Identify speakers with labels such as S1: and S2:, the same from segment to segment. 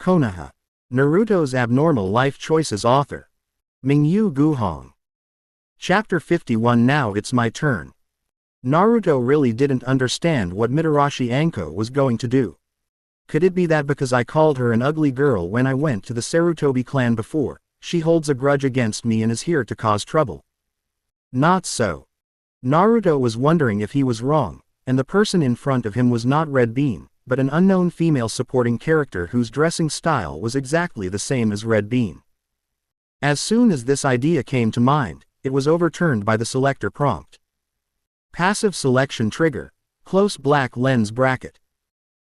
S1: Konoha. Naruto's Abnormal Life Choices author. Mingyu Guhong. Chapter 51. Now it's my turn. Naruto really didn't understand what Mitarashi Anko was going to do. Could it be that because I called her an ugly girl when I went to the Sarutobi clan before, she holds a grudge against me and is here to cause trouble? Not so. Naruto was wondering if he was wrong, and the person in front of him was not Red Bean, but an unknown female supporting character whose dressing style was exactly the same as Red Bean. As soon as this idea came to mind, it was overturned by the selector prompt. Passive selection trigger. Close black lens bracket.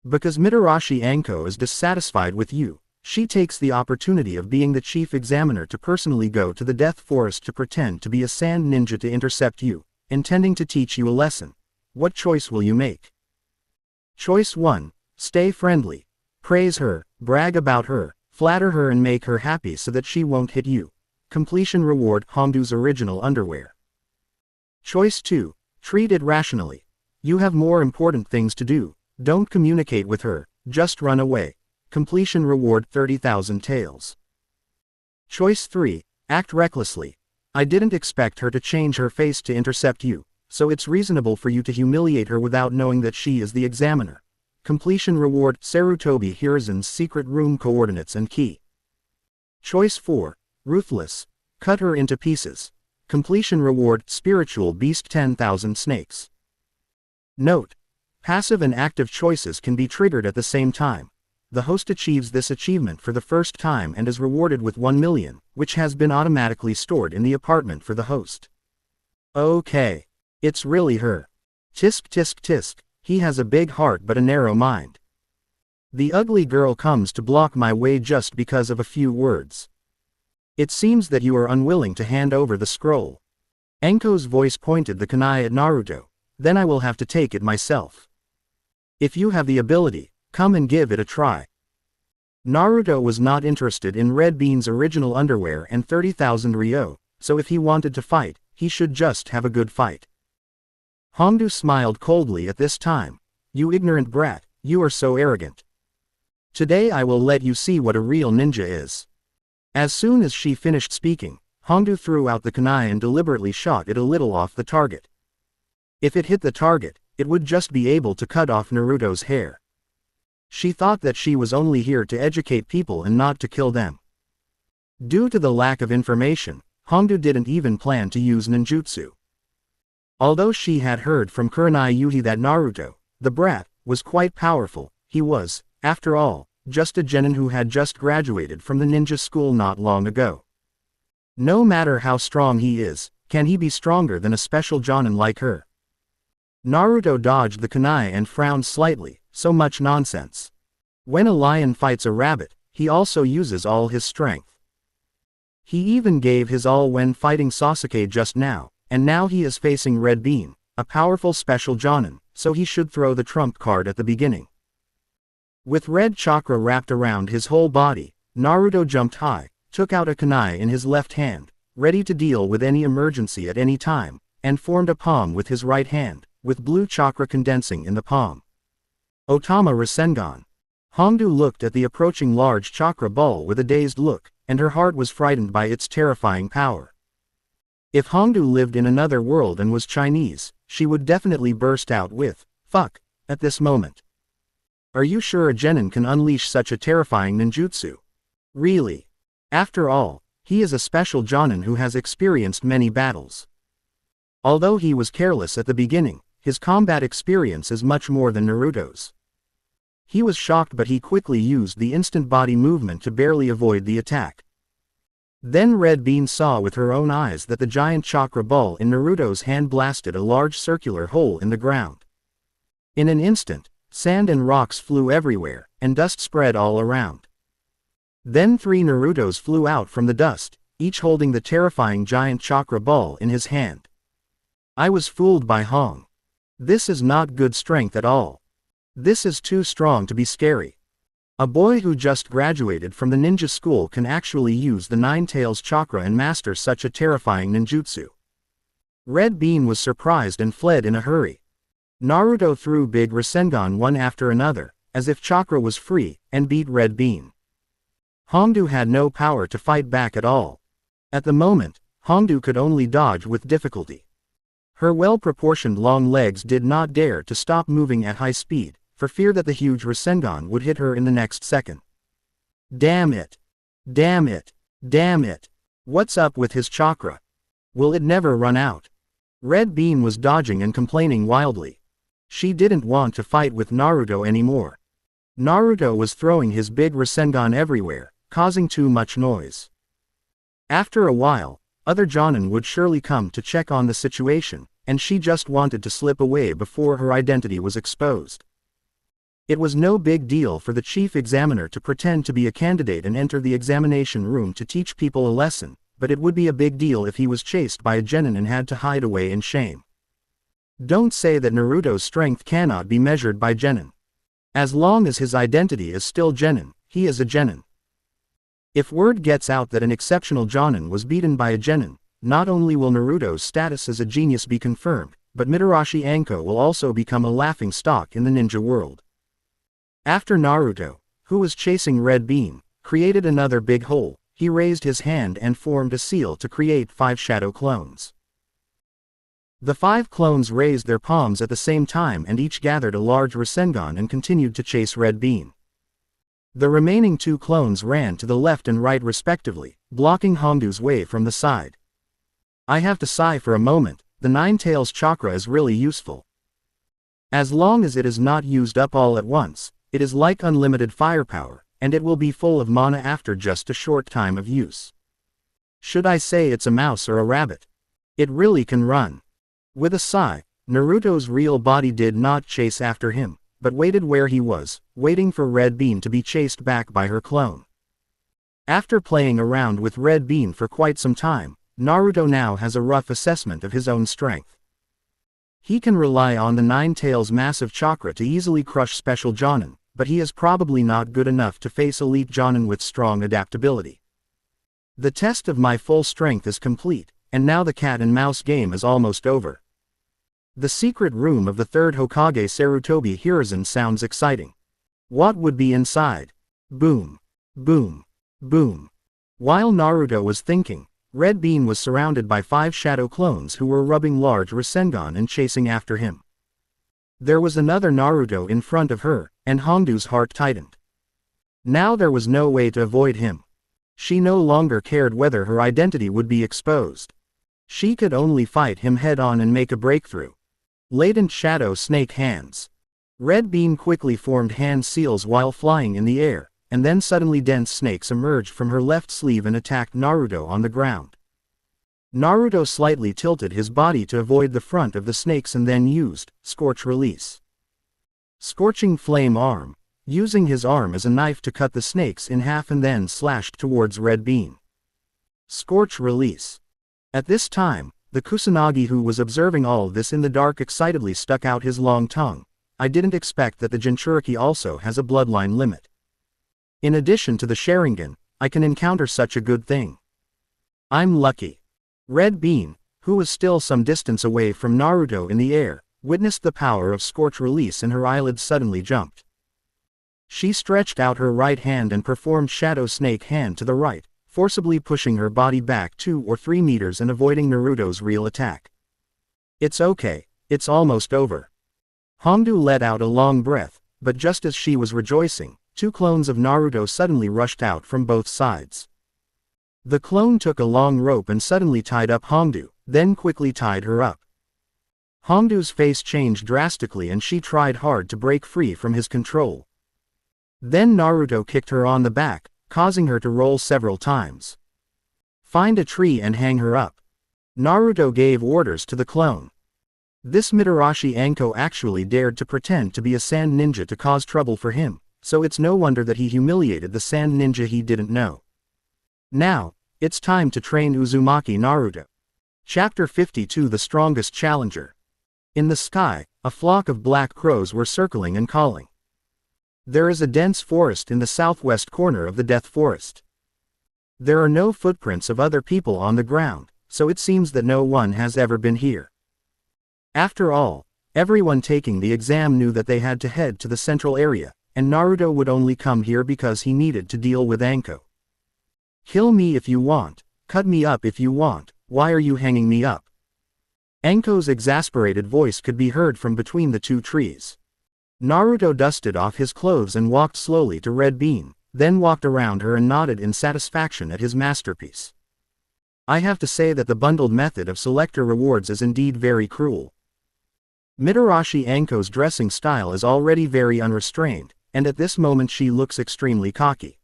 S1: Because Mitarashi Anko is dissatisfied with you, she takes the opportunity of being the chief examiner to personally go to the Death Forest to pretend to be a sand ninja to intercept you, intending to teach you a lesson. What choice will you make? Choice 1. Stay friendly. Praise her, brag about her, flatter her and make her happy so that she won't hit you. Completion reward: Hongdu's original underwear. Choice 2. Treat it rationally. You have more important things to do. Don't communicate with her, just run away. Completion reward: 30,000 taels. Choice 3. Act recklessly. I didn't expect her to change her face to intercept you, so it's reasonable for you to humiliate her without knowing that she is the examiner. Completion reward: Sarutobi Hiruzen's secret room coordinates and key. Choice 4. Ruthless. Cut her into pieces. Completion reward: Spiritual Beast 10,000 snakes. Note: passive and active choices can be triggered at the same time. The host achieves this achievement for the first time and is rewarded with 1 million, which has been automatically stored in the apartment for the host. Okay. It's really her. Tisk tisk tisk, he has a big heart but a narrow mind. The ugly girl comes to block my way just because of a few words. It seems that you are unwilling to hand over the scroll. Anko's voice pointed the kunai at Naruto. Then I will have to take it myself. If you have the ability, come and give it a try. Naruto was not interested in Red Bean's original underwear and 30,000 ryo, so if he wanted to fight, he should just have a good fight. Hongdu smiled coldly at this time. You ignorant brat, you are so arrogant. Today I will let you see what a real ninja is. As soon as she finished speaking, Hongdu threw out the kunai and deliberately shot it a little off the target. If it hit the target, it would just be able to cut off Naruto's hair. She thought that she was only here to educate people and not to kill them. Due to the lack of information, Hongdu didn't even plan to use ninjutsu. Although she had heard from Kurenai Yuhi that Naruto, the brat, was quite powerful, he was, after all, just a genin who had just graduated from the ninja school not long ago. No matter how strong he is, can he be stronger than a special jonin like her? Naruto dodged the kunai and frowned slightly. So much nonsense. When a lion fights a rabbit, he also uses all his strength. He even gave his all when fighting Sasuke just now, and now he is facing Red Bean, a powerful special jonin, so he should throw the trump card at the beginning. With red chakra wrapped around his whole body, Naruto jumped high, took out a kunai in his left hand, ready to deal with any emergency at any time, and formed a palm with his right hand, with blue chakra condensing in the palm. Otama Rasengan. Hongdu looked at the approaching large chakra ball with a dazed look, and her heart was frightened by its terrifying power. If Hongdu lived in another world and was Chinese, she would definitely burst out with, "Fuck," at this moment. Are you sure a genin can unleash such a terrifying ninjutsu? Really? After all, he is a special jonin who has experienced many battles. Although he was careless at the beginning, his combat experience is much more than Naruto's. He was shocked, but he quickly used the instant body movement to barely avoid the attack. Then Red Bean saw with her own eyes that the giant chakra ball in Naruto's hand blasted a large circular hole in the ground. In an instant, sand and rocks flew everywhere, and dust spread all around. Then 3 Narutos flew out from the dust, each holding the terrifying giant chakra ball in his hand. I was fooled by Hong. This is not good strength at all. This is too strong to be scary. A boy who just graduated from the ninja school can actually use the 9 tails chakra and master such a terrifying ninjutsu. Red Bean was surprised and fled in a hurry. Naruto threw big Rasengan one after another, as if chakra was free, and beat Red Bean. Hongdu had no power to fight back at all. At the moment, Hongdu could only dodge with difficulty. Her well-proportioned long legs did not dare to stop moving at high speed, for fear that the huge Rasengan would hit her in the next second. Damn it! Damn it! Damn it! What's up with his chakra? Will it never run out? Red Bean was dodging and complaining wildly. She didn't want to fight with Naruto anymore. Naruto was throwing his big Rasengan everywhere, causing too much noise. After a while, other Jonin would surely come to check on the situation, and she just wanted to slip away before her identity was exposed. It was no big deal for the chief examiner to pretend to be a candidate and enter the examination room to teach people a lesson, but it would be a big deal if he was chased by a genin and had to hide away in shame. Don't say that Naruto's strength cannot be measured by genin. As long as his identity is still genin, he is a genin. If word gets out that an exceptional jonin was beaten by a genin, not only will Naruto's status as a genius be confirmed, but Mitarashi Anko will also become a laughing stock in the ninja world. After Naruto, who was chasing Red Bean, created another big hole, he raised his hand and formed a seal to create 5 shadow clones. The 5 clones raised their palms at the same time and each gathered a large Rasengan and continued to chase Red Bean. The remaining 2 clones ran to the left and right respectively, blocking Hongdu's way from the side. I have to sigh for a moment, the Nine Tails chakra is really useful. As long as it is not used up all at once, it is like unlimited firepower, and it will be full of mana after just a short time of use. Should I say it's a mouse or a rabbit? It really can run. With a sigh, Naruto's real body did not chase after him, but waited where he was, waiting for Red Bean to be chased back by her clone. After playing around with Red Bean for quite some time, Naruto now has a rough assessment of his own strength. He can rely on the Nine Tails massive chakra to easily crush special jonin, but he is probably not good enough to face elite jonin with strong adaptability. The test of my full strength is complete, and now the cat and mouse game is almost over. The secret room of the third Hokage Sarutobi Hiruzen sounds exciting. What would be inside? Boom. Boom. Boom. While Naruto was thinking, Red Bean was surrounded by 5 shadow clones who were rubbing large Rasengan and chasing after him. There was another Naruto in front of her, and Hongdu's heart tightened. Now there was no way to avoid him. She no longer cared whether her identity would be exposed. She could only fight him head-on and make a breakthrough. Latent shadow snake hands. Red Bean quickly formed hand seals while flying in the air, and then suddenly dense snakes emerged from her left sleeve and attacked Naruto on the ground. Naruto slightly tilted his body to avoid the front of the snakes and then used Scorch Release. Scorching Flame Arm, using his arm as a knife to cut the snakes in half and then slashed towards Red Bean. Scorch Release. At this time, the Kusanagi who was observing all this in the dark excitedly stuck out his long tongue. I didn't expect that the Jinchuriki also has a bloodline limit. In addition to the Sharingan, I can encounter such a good thing. I'm lucky. Red Bean, who was still some distance away from Naruto in the air, witnessed the power of Scorch Release and her eyelids suddenly jumped. She stretched out her right hand and performed Shadow Snake Hand to the right, forcibly pushing her body back 2 or 3 meters and avoiding Naruto's real attack. It's okay, it's almost over. Hongdu let out a long breath, but just as she was rejoicing, 2 clones of Naruto suddenly rushed out from both sides. The clone took a long rope and suddenly tied up Hongdu, then quickly tied her up. Hongdu's face changed drastically and she tried hard to break free from his control. Then Naruto kicked her on the back, causing her to roll several times. Find a tree and hang her up. Naruto gave orders to the clone. This Mitarashi Anko actually dared to pretend to be a sand ninja to cause trouble for him, so it's no wonder that he humiliated the sand ninja he didn't know. Now, it's time to train Uzumaki Naruto. Chapter 52 The Strongest Challenger. In the sky, a flock of black crows were circling and calling. There is a dense forest in the southwest corner of the Death Forest. There are no footprints of other people on the ground, so it seems that no one has ever been here. After all, everyone taking the exam knew that they had to head to the central area, and Naruto would only come here because he needed to deal with Anko. Kill me if you want, cut me up if you want, why are you hanging me up? Anko's exasperated voice could be heard from between the two trees. Naruto dusted off his clothes and walked slowly to Red Bean, then walked around her and nodded in satisfaction at his masterpiece. I have to say that the bundled method of selector rewards is indeed very cruel. Mitarashi Anko's dressing style is already very unrestrained, and at this moment she looks extremely cocky.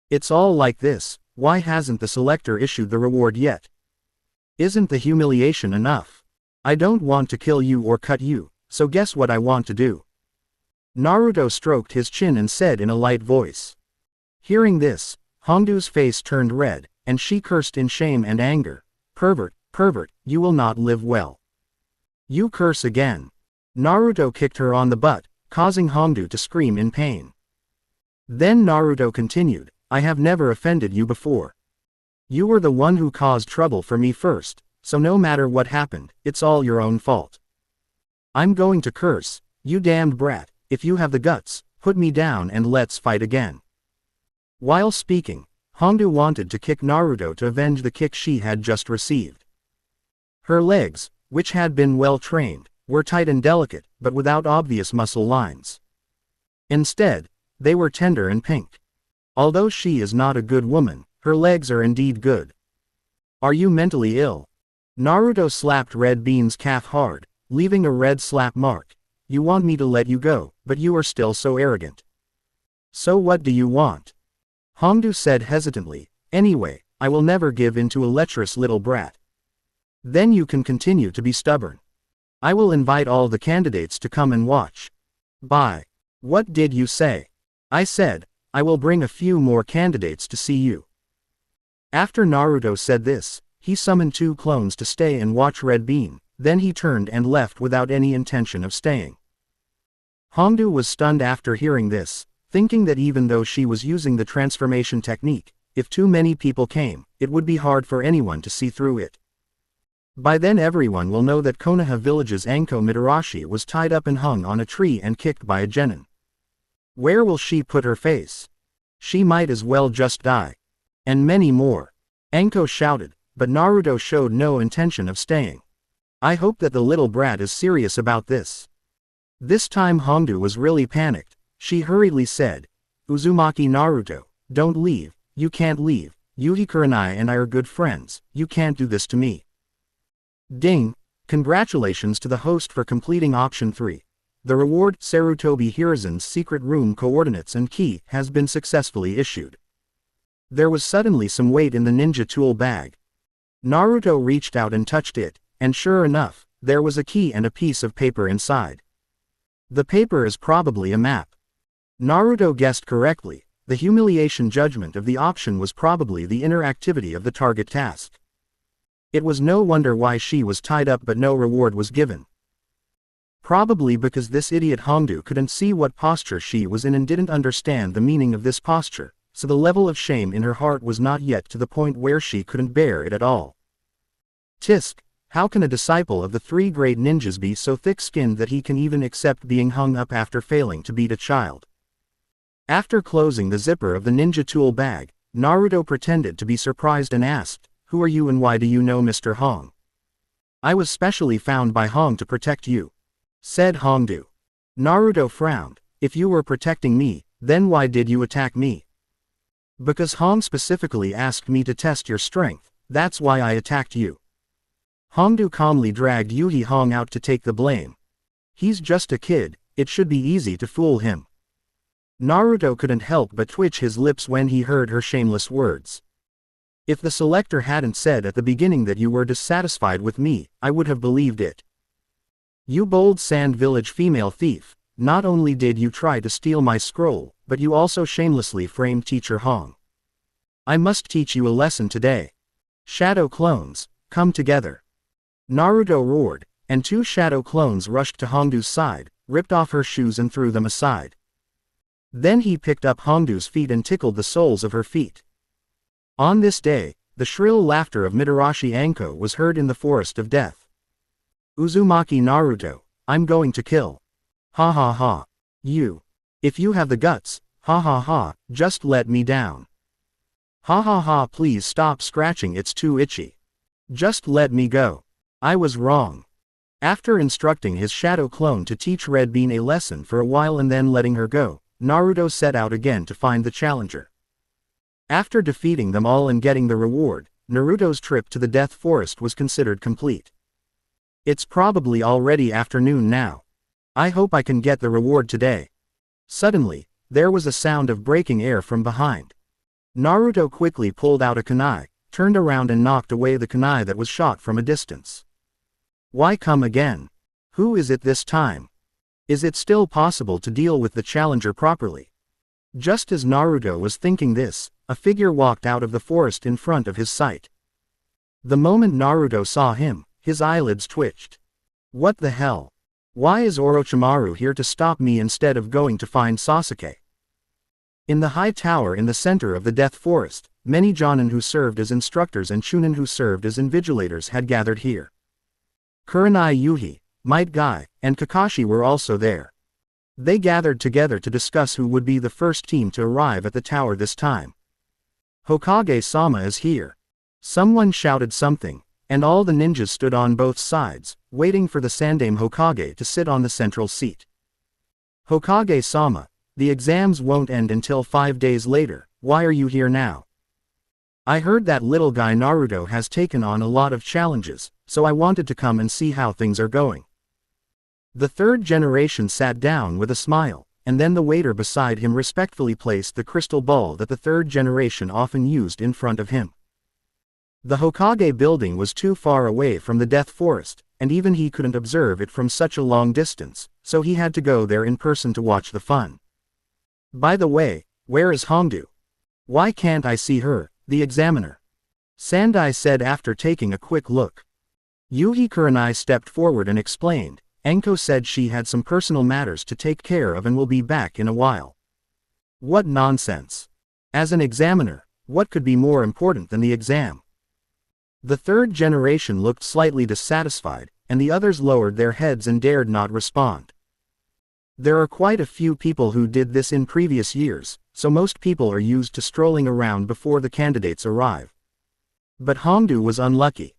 S1: It's all like this, why hasn't the selector issued the reward yet? Isn't the humiliation enough? I don't want to kill you or cut you, so guess what I want to do? Naruto stroked his chin and said in a light voice. Hearing this, Hongdu's face turned red, and she cursed in shame and anger. Pervert, pervert, you will not live well. You curse again. Naruto kicked her on the butt, causing Hongdu to scream in pain. Then Naruto continued, I have never offended you before. You were the one who caused trouble for me first, so no matter what happened, it's all your own fault. I'm going to curse, you damned brat, if you have the guts, put me down and let's fight again. While speaking, Hongdu wanted to kick Naruto to avenge the kick she had just received. Her legs, which had been well trained, were tight and delicate, but without obvious muscle lines. Instead, they were tender and pink. Although she is not a good woman, her legs are indeed good. Are you mentally ill? Naruto slapped Red Bean's calf hard, leaving a red slap mark. You want me to let you go, but you are still so arrogant. So what do you want? Hongdu said hesitantly, anyway, I will never give in to a lecherous little brat. Then you can continue to be stubborn. I will invite all the candidates to come and watch. Bye. What did you say? I said, I will bring a few more candidates to see you. After Naruto said this, he summoned 2 clones to stay and watch Red Bean, then he turned and left without any intention of staying. Hongdu was stunned after hearing this, thinking that even though she was using the transformation technique, if too many people came, it would be hard for anyone to see through it. By then everyone will know that Konoha village's Anko Mitarashi was tied up and hung on a tree and kicked by a genin. Where will she put her face? She might as well just die. And many more. Anko shouted, but Naruto showed no intention of staying. I hope that the little brat is serious about this. This time Hongdu was really panicked. She hurriedly said, Uzumaki Naruto, don't leave, you can't leave, Yuhikura and I are good friends, you can't do this to me. Ding! Congratulations to the host for completing option 3. The reward, Sarutobi Hiruzen's secret room coordinates and key, has been successfully issued. There was suddenly some weight in the ninja tool bag. Naruto reached out and touched it, and sure enough, there was a key and a piece of paper inside. The paper is probably a map. Naruto guessed correctly, the humiliation judgment of the option was probably the inner activity of the target task. It was no wonder why she was tied up but no reward was given. Probably because this idiot Hongdu couldn't see what posture she was in and didn't understand the meaning of this posture, so the level of shame in her heart was not yet to the point where she couldn't bear it at all. Tisk, how can a disciple of the 3 great ninjas be so thick-skinned that he can even accept being hung up after failing to beat a child? After closing the zipper of the ninja tool bag, Naruto pretended to be surprised and asked, Who are you and why do you know Mr. Hong? I was specially found by Hong to protect you, said Hongdu. Naruto frowned, if you were protecting me, then why did you attack me? Because Hong specifically asked me to test your strength, that's why I attacked you. Hongdu calmly dragged Yuhi Hong out to take the blame. He's just a kid, it should be easy to fool him. Naruto couldn't help but twitch his lips when he heard her shameless words. If the selector hadn't said at the beginning that you were dissatisfied with me, I would have believed it. You bold Sand Village female thief, not only did you try to steal my scroll, but you also shamelessly framed Teacher Hong. I must teach you a lesson today. Shadow clones, come together. Naruto roared, and 2 shadow clones rushed to Hongdu's side, ripped off her shoes and threw them aside. Then he picked up Hongdu's feet and tickled the soles of her feet. On this day, the shrill laughter of Mitarashi Anko was heard in the forest of death. Uzumaki Naruto, I'm going to kill. Ha ha ha. You. If you have the guts, ha ha ha, just let me down. Ha ha ha, please stop scratching, it's too itchy. Just let me go. I was wrong. After instructing his shadow clone to teach Red Bean a lesson for a while and then letting her go, Naruto set out again to find the challenger. After defeating them all and getting the reward, Naruto's trip to the Death Forest was considered complete. It's probably already afternoon now. I hope I can get the reward today. Suddenly, there was a sound of breaking air from behind. Naruto quickly pulled out a kunai, turned around and knocked away the kunai that was shot from a distance. Why come again? Who is it this time? Is it still possible to deal with the challenger properly? Just as Naruto was thinking this, a figure walked out of the forest in front of his sight. The moment Naruto saw him, his eyelids twitched. What the hell? Why is Orochimaru here to stop me instead of going to find Sasuke? In the high tower in the center of the Death Forest, many Jonin who served as instructors and Chunin who served as invigilators had gathered here. Kurenai Yuhi, Might Guy, and Kakashi were also there. They gathered together to discuss who would be the first team to arrive at the tower this time. Hokage-sama is here. Someone shouted something, and all the ninjas stood on both sides, waiting for the Sandaime Hokage to sit on the central seat. Hokage-sama, the exams won't end until 5 days later, why are you here now? I heard that little guy Naruto has taken on a lot of challenges, so I wanted to come and see how things are going. The third generation sat down with a smile, and then the waiter beside him respectfully placed the crystal ball that the third generation often used in front of him. The Hokage building was too far away from the Death Forest, and even he couldn't observe it from such a long distance, so he had to go there in person to watch the fun. By the way, where is Hongdu? Why can't I see her, the examiner? Sandai said after taking a quick look. Yuhi Kurenai stepped forward and explained. Enko said she had some personal matters to take care of and will be back in a while. What nonsense. As an examiner, what could be more important than the exam? The third generation looked slightly dissatisfied, and the others lowered their heads and dared not respond. There are quite a few people who did this in previous years, so most people are used to strolling around before the candidates arrive. But Hongdu was unlucky.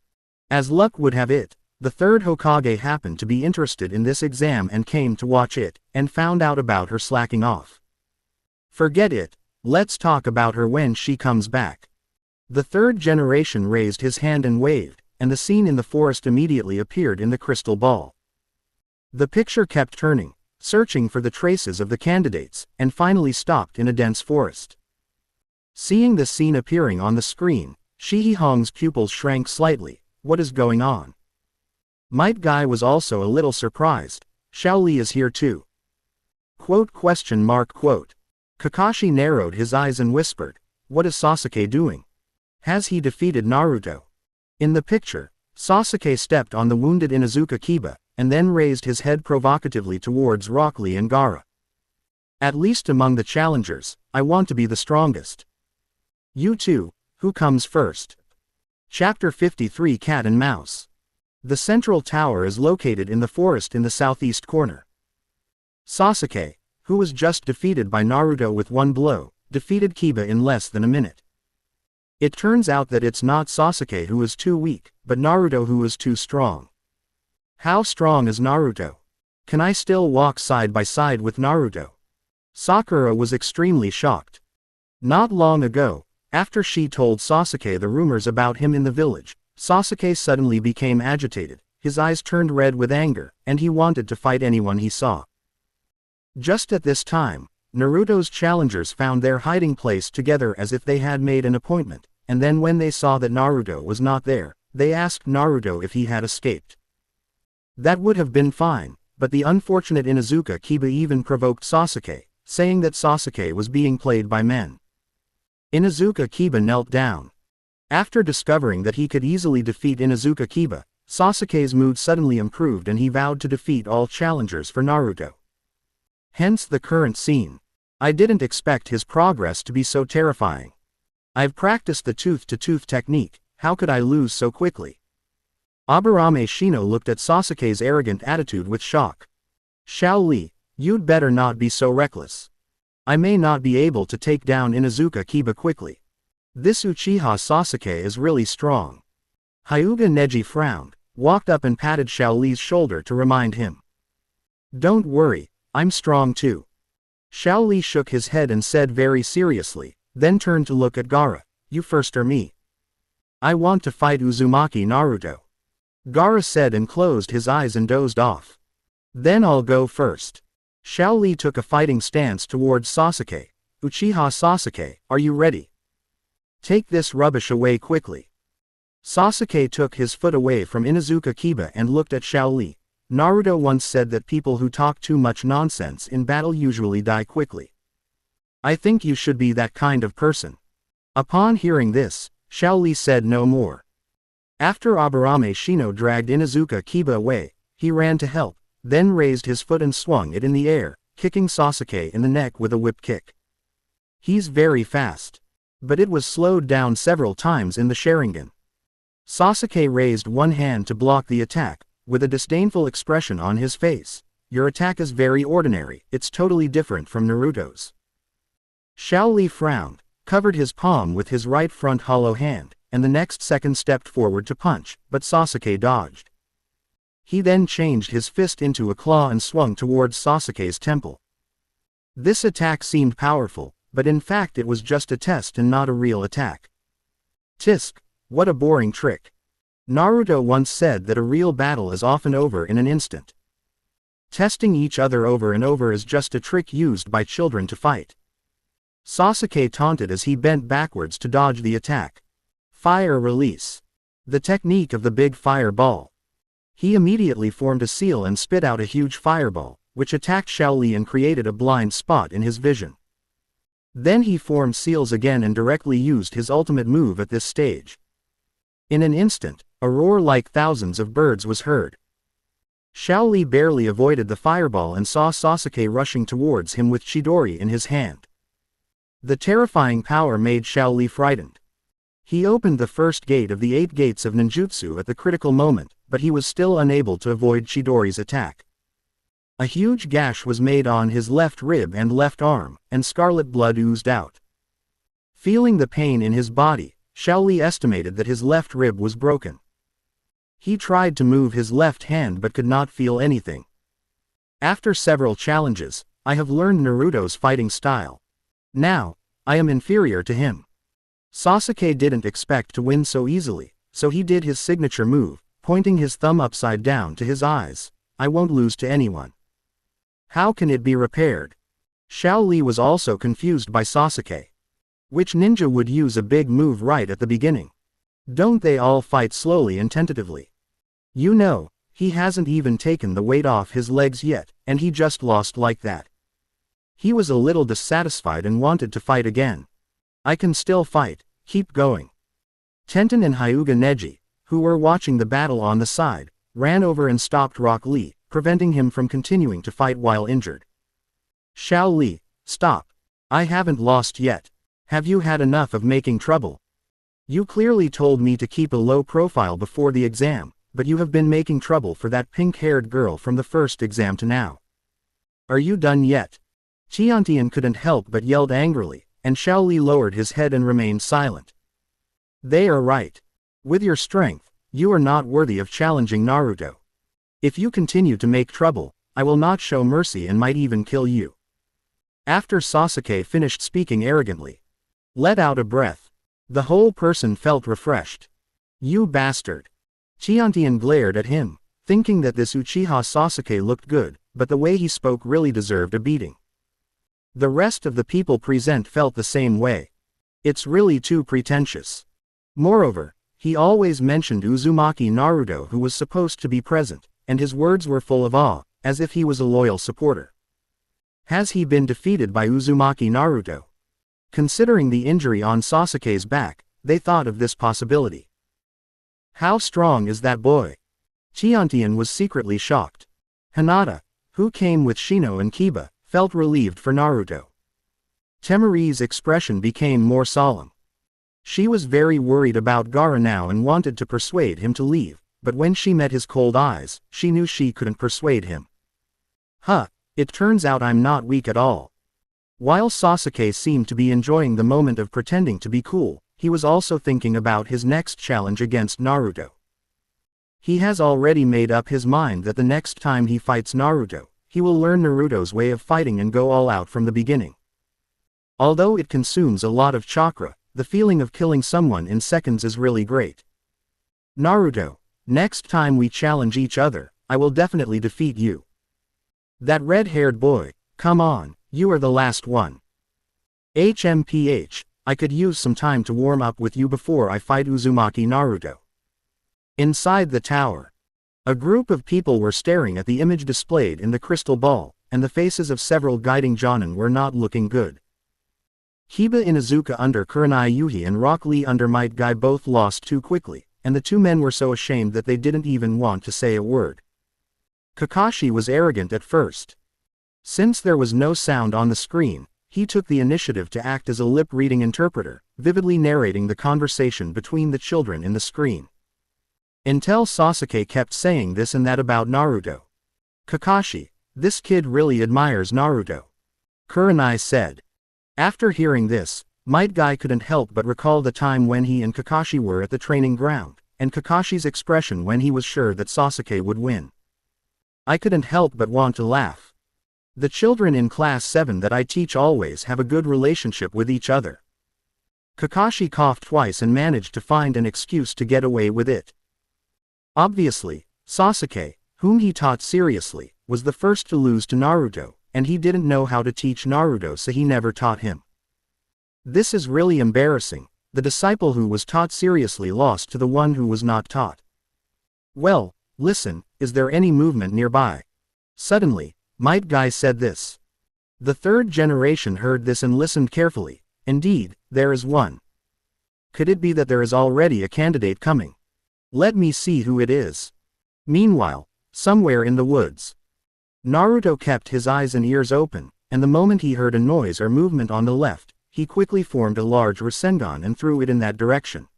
S1: As luck would have it, the third Hokage happened to be interested in this exam and came to watch it, and found out about her slacking off. Forget it, let's talk about her when she comes back. The third generation raised his hand and waved, and the scene in the forest immediately appeared in the crystal ball. The picture kept turning, searching for the traces of the candidates, and finally stopped in a dense forest. Seeing the scene appearing on the screen, Shihi Hong's pupils shrank slightly. What is going on? Might Guy was also a little surprised. Xiao Li is here too. Quote. Kakashi narrowed his eyes and whispered, what is Sasuke doing? Has he defeated Naruto? In the picture, Sasuke stepped on the wounded Inuzuka Kiba, and then raised his head provocatively towards Rock Lee and Gaara. At least among the challengers, I want to be the strongest. You too, who comes first? Chapter 53 Cat and Mouse. The central tower is located in the forest in the southeast corner. Sasuke, who was just defeated by Naruto with one blow, defeated Kiba in less than a minute. It turns out that it's not Sasuke who is too weak, but Naruto who is too strong. How strong is Naruto? Can I still walk side by side with Naruto? Sakura was extremely shocked. Not long ago, after she told Sasuke the rumors about him in the village, Sasuke suddenly became agitated, his eyes turned red with anger, and he wanted to fight anyone he saw. Just at this time, Naruto's challengers found their hiding place together as if they had made an appointment, and then when they saw that Naruto was not there, they asked Naruto if he had escaped. That would have been fine, but the unfortunate Inuzuka Kiba even provoked Sasuke, saying that Sasuke was being played by men. Inuzuka Kiba knelt down. After discovering that he could easily defeat Inuzuka Kiba, Sasuke's mood suddenly improved and he vowed to defeat all challengers for Naruto. Hence the current scene. I didn't expect his progress to be so terrifying. I've practiced the tooth-to-tooth technique, how could I lose so quickly? Aburame Shino looked at Sasuke's arrogant attitude with shock. Xiao Li, you'd better not be so reckless. I may not be able to take down Inuzuka Kiba quickly. This Uchiha Sasuke is really strong. Hyuga Neji frowned, walked up and patted Xiao Li's shoulder to remind him. Don't worry, I'm strong too. Xiao Li shook his head and said very seriously, then turned to look at Gaara. You first or me? I want to fight Uzumaki Naruto. Gaara said and closed his eyes and dozed off. Then I'll go first. Xiao Li took a fighting stance towards Sasuke. Uchiha Sasuke, are you ready? Take this rubbish away quickly. Sasuke took his foot away from Inuzuka Kiba and looked at Xiao Li. Naruto once said that people who talk too much nonsense in battle usually die quickly. I think you should be that kind of person. Upon hearing this, Xiao Li said no more. After Aburame Shino dragged Inuzuka Kiba away, he ran to help, then raised his foot and swung it in the air, kicking Sasuke in the neck with a whip kick. He's very fast. But it was slowed down several times in the Sharingan. Sasuke raised one hand to block the attack, with a disdainful expression on his face. Your attack is very ordinary, it's totally different from Naruto's. Xiao Li frowned, covered his palm with his right front hollow hand, and the next second stepped forward to punch, but Sasuke dodged. He then changed his fist into a claw and swung towards Sasuke's temple. This attack seemed powerful, but in fact it was just a test and not a real attack. Tisk, what a boring trick. Naruto once said that a real battle is often over in an instant. Testing each other over and over is just a trick used by children to fight. Sasuke taunted as he bent backwards to dodge the attack. Fire release. The technique of the big fireball. He immediately formed a seal and spit out a huge fireball, which attacked Xiao Li and created a blind spot in his vision. Then he formed seals again and directly used his ultimate move at this stage. In an instant, a roar like thousands of birds was heard. Xiao Li barely avoided the fireball and saw Sasuke rushing towards him with Chidori in his hand. The terrifying power made Xiao Li frightened. He opened the first gate of the 8 gates of ninjutsu at the critical moment, but he was still unable to avoid Chidori's attack. A huge gash was made on his left rib and left arm, and scarlet blood oozed out. Feeling the pain in his body, Xiao Li estimated that his left rib was broken. He tried to move his left hand but could not feel anything. After several challenges, I have learned Naruto's fighting style. Now, I am inferior to him. Sasuke didn't expect to win so easily, so he did his signature move, pointing his thumb upside down to his eyes. I won't lose to anyone. How can it be repaired? Xiao Li was also confused by Sasuke. Which ninja would use a big move right at the beginning? Don't they all fight slowly and tentatively? You know, he hasn't even taken the weight off his legs yet, and he just lost like that. He was a little dissatisfied and wanted to fight again. I can still fight, keep going. Tenten and Hyuga Neji, who were watching the battle on the side, ran over and stopped Rock Lee, preventing him from continuing to fight while injured. Xiao Li, stop. I haven't lost yet. Have you had enough of making trouble? You clearly told me to keep a low profile before the exam, but you have been making trouble for that pink-haired girl from the first exam to now. Are you done yet? Tiantian couldn't help but yelled angrily, and Xiao Li lowered his head and remained silent. They are right. With your strength, you are not worthy of challenging Naruto. If you continue to make trouble, I will not show mercy and might even kill you. After Sasuke finished speaking arrogantly, let out a breath. The whole person felt refreshed. You bastard. Tiantian glared at him, thinking that this Uchiha Sasuke looked good, but the way he spoke really deserved a beating. The rest of the people present felt the same way. It's really too pretentious. Moreover, he always mentioned Uzumaki Naruto, who was supposed to be present, and his words were full of awe, as if he was a loyal supporter. Has he been defeated by Uzumaki Naruto? Considering the injury on Sasuke's back, they thought of this possibility. How strong is that boy? Tiantian was secretly shocked. Hinata, who came with Shino and Kiba, felt relieved for Naruto. Temari's expression became more solemn. She was very worried about Gaara now and wanted to persuade him to leave, but when she met his cold eyes, she knew she couldn't persuade him. It turns out I'm not weak at all. While Sasuke seemed to be enjoying the moment of pretending to be cool, he was also thinking about his next challenge against Naruto. He has already made up his mind that the next time he fights Naruto, he will learn Naruto's way of fighting and go all out from the beginning. Although it consumes a lot of chakra, the feeling of killing someone in seconds is really great. Naruto, next time we challenge each other, I will definitely defeat you. That red-haired boy, come on, you are the last one. HMPH, I could use some time to warm up with you before I fight Uzumaki Naruto. Inside the tower, a group of people were staring at the image displayed in the crystal ball, and the faces of several guiding Jonin were not looking good. Kiba Inuzuka under Kurenai Yuhi and Rock Lee under Might Guy both lost too quickly, and the two men were so ashamed that they didn't even want to say a word. Kakashi was arrogant at first. Since there was no sound on the screen, he took the initiative to act as a lip-reading interpreter, vividly narrating the conversation between the children in the screen. Until Sasuke kept saying this and that about Naruto. Kakashi, this kid really admires Naruto. Kurenai said. After hearing this, Might Guy couldn't help but recall the time when he and Kakashi were at the training ground, and Kakashi's expression when he was sure that Sasuke would win. I couldn't help but want to laugh. The children in class 7 that I teach always have a good relationship with each other. Kakashi coughed twice and managed to find an excuse to get away with it. Obviously, Sasuke, whom he taught seriously, was the first to lose to Naruto, and he didn't know how to teach Naruto, so he never taught him. This is really embarrassing. The disciple who was taught seriously lost to the one who was not taught. Well, listen, is there any movement nearby? Suddenly, Might Guy said this. The third generation heard this and listened carefully. Indeed, there is one. Could it be that there is already a candidate coming? Let me see who it is. Meanwhile, somewhere in the woods, Naruto kept his eyes and ears open, and the moment he heard a noise or movement on the left, he quickly formed a large Rasengan and threw it in that direction.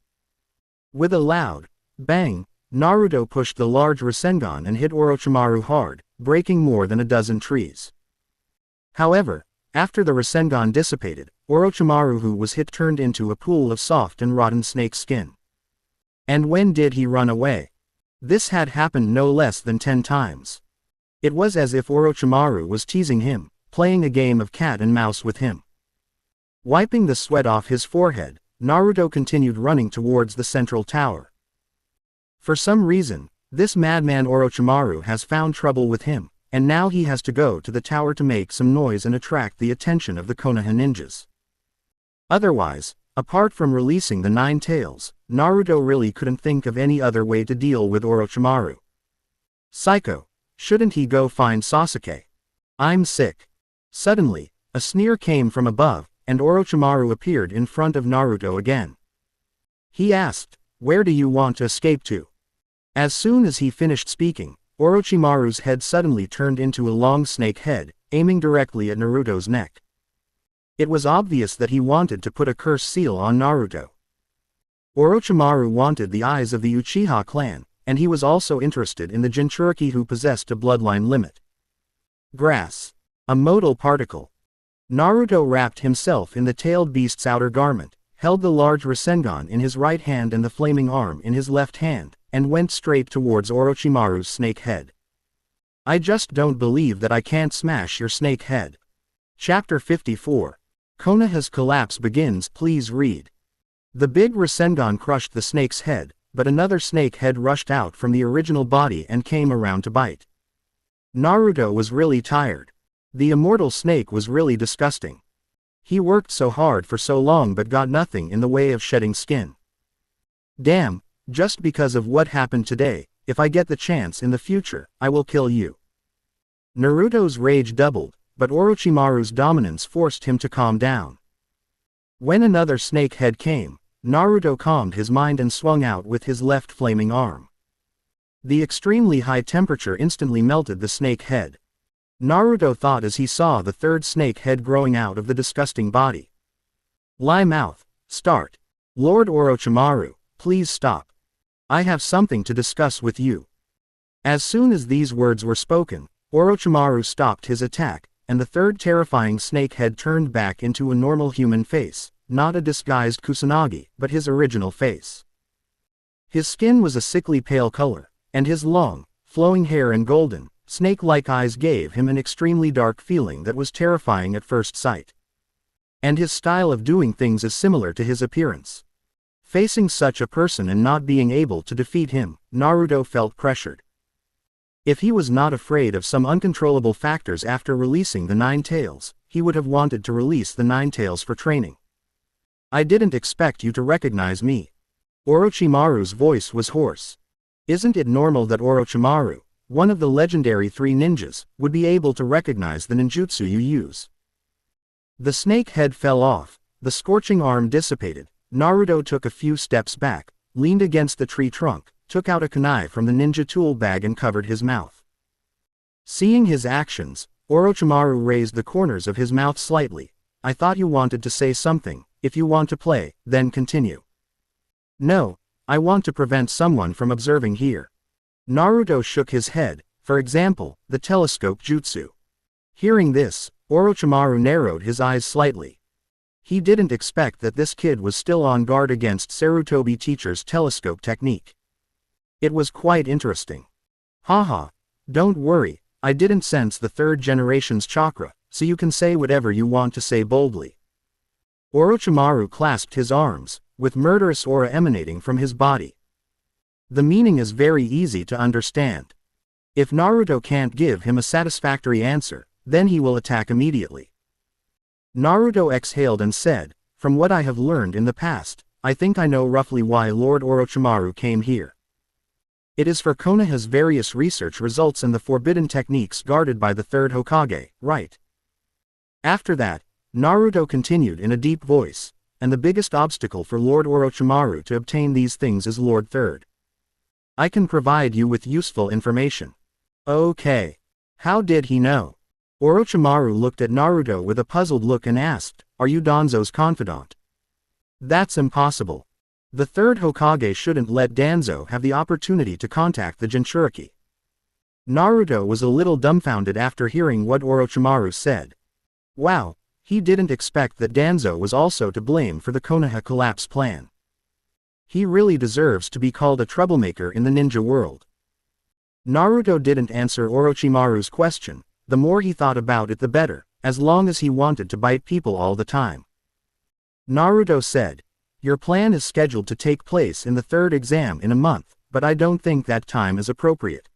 S1: With a loud bang, Naruto pushed the large Rasengan and hit Orochimaru hard, breaking more than a dozen trees. However, after the Rasengan dissipated, Orochimaru who was hit turned into a pool of soft and rotten snake skin. And when did he run away? This had happened no less than 10 times. It was as if Orochimaru was teasing him, playing a game of cat and mouse with him. Wiping the sweat off his forehead, Naruto continued running towards the central tower. For some reason, this madman Orochimaru has found trouble with him, and now he has to go to the tower to make some noise and attract the attention of the Konoha ninjas. Otherwise, apart from releasing the 9 tails, Naruto really couldn't think of any other way to deal with Orochimaru. Psycho, shouldn't he go find Sasuke? I'm sick. Suddenly, a sneer came from above, and Orochimaru appeared in front of Naruto again. He asked, "Where do you want to escape to?" As soon as he finished speaking, Orochimaru's head suddenly turned into a long snake head, aiming directly at Naruto's neck. It was obvious that he wanted to put a curse seal on Naruto. Orochimaru wanted the eyes of the Uchiha clan, and he was also interested in the Jinchuriki who possessed a bloodline limit. Grass. A modal particle. Naruto wrapped himself in the tailed beast's outer garment, held the large Rasengan in his right hand and the flaming arm in his left hand, and went straight towards Orochimaru's snake head. I just don't believe that I can't smash your snake head. Chapter 54. Konoha's collapse begins. Please read. The big Rasengan crushed the snake's head, but another snake head rushed out from the original body and came around to bite. Naruto was really tired. The immortal snake was really disgusting. He worked so hard for so long but got nothing in the way of shedding skin. Damn, just because of what happened today, if I get the chance in the future, I will kill you. Naruto's rage doubled, but Orochimaru's dominance forced him to calm down. When another snake head came, Naruto calmed his mind and swung out with his left flaming arm. The extremely high temperature instantly melted the snake head. Naruto thought as he saw the third snake head growing out of the disgusting body. Lie mouth, start. Lord Orochimaru, please stop. I have something to discuss with you. As soon as these words were spoken, Orochimaru stopped his attack, and the third terrifying snake head turned back into a normal human face, not a disguised Kusanagi, but his original face. His skin was a sickly pale color, and his long, flowing hair and golden, snake-like eyes gave him an extremely dark feeling that was terrifying at first sight. And his style of doing things is similar to his appearance. Facing such a person and not being able to defeat him, Naruto felt pressured. If he was not afraid of some uncontrollable factors after releasing the Nine Tails, he would have wanted to release the Nine Tails for training. I didn't expect you to recognize me. Orochimaru's voice was hoarse. Isn't it normal that Orochimaru, one of the legendary three ninjas, would be able to recognize the ninjutsu you use? The snake head fell off, the scorching arm dissipated. Naruto took a few steps back, leaned against the tree trunk, took out a kunai from the ninja tool bag and covered his mouth. Seeing his actions, Orochimaru raised the corners of his mouth slightly. I thought you wanted to say something. If you want to play, then continue. No, I want to prevent someone from observing here. Naruto shook his head. For example, the telescope jutsu. Hearing this, Orochimaru narrowed his eyes slightly. He didn't expect that this kid was still on guard against Sarutobi teacher's telescope technique. It was quite interesting. Haha, don't worry, I didn't sense the third generation's chakra, so you can say whatever you want to say boldly. Orochimaru clasped his arms, with murderous aura emanating from his body. The meaning is very easy to understand. If Naruto can't give him a satisfactory answer, then he will attack immediately. Naruto exhaled and said, from what I have learned in the past, I think I know roughly why Lord Orochimaru came here. It is for Konoha's various research results and the forbidden techniques guarded by the third Hokage, right? After that, Naruto continued in a deep voice, and the biggest obstacle for Lord Orochimaru to obtain these things is Lord Third. I can provide you with useful information. Okay. How did he know? Orochimaru looked at Naruto with a puzzled look and asked, are you Danzo's confidant? That's impossible. The third Hokage shouldn't let Danzo have the opportunity to contact the Jinchuriki. Naruto was a little dumbfounded after hearing what Orochimaru said. Wow, he didn't expect that Danzo was also to blame for the Konoha collapse plan. He really deserves to be called a troublemaker in the ninja world. Naruto didn't answer Orochimaru's question. The more he thought about it the better, as long as he wanted to bite people all the time. Naruto said, your plan is scheduled to take place in the third exam in a month, but I don't think that time is appropriate.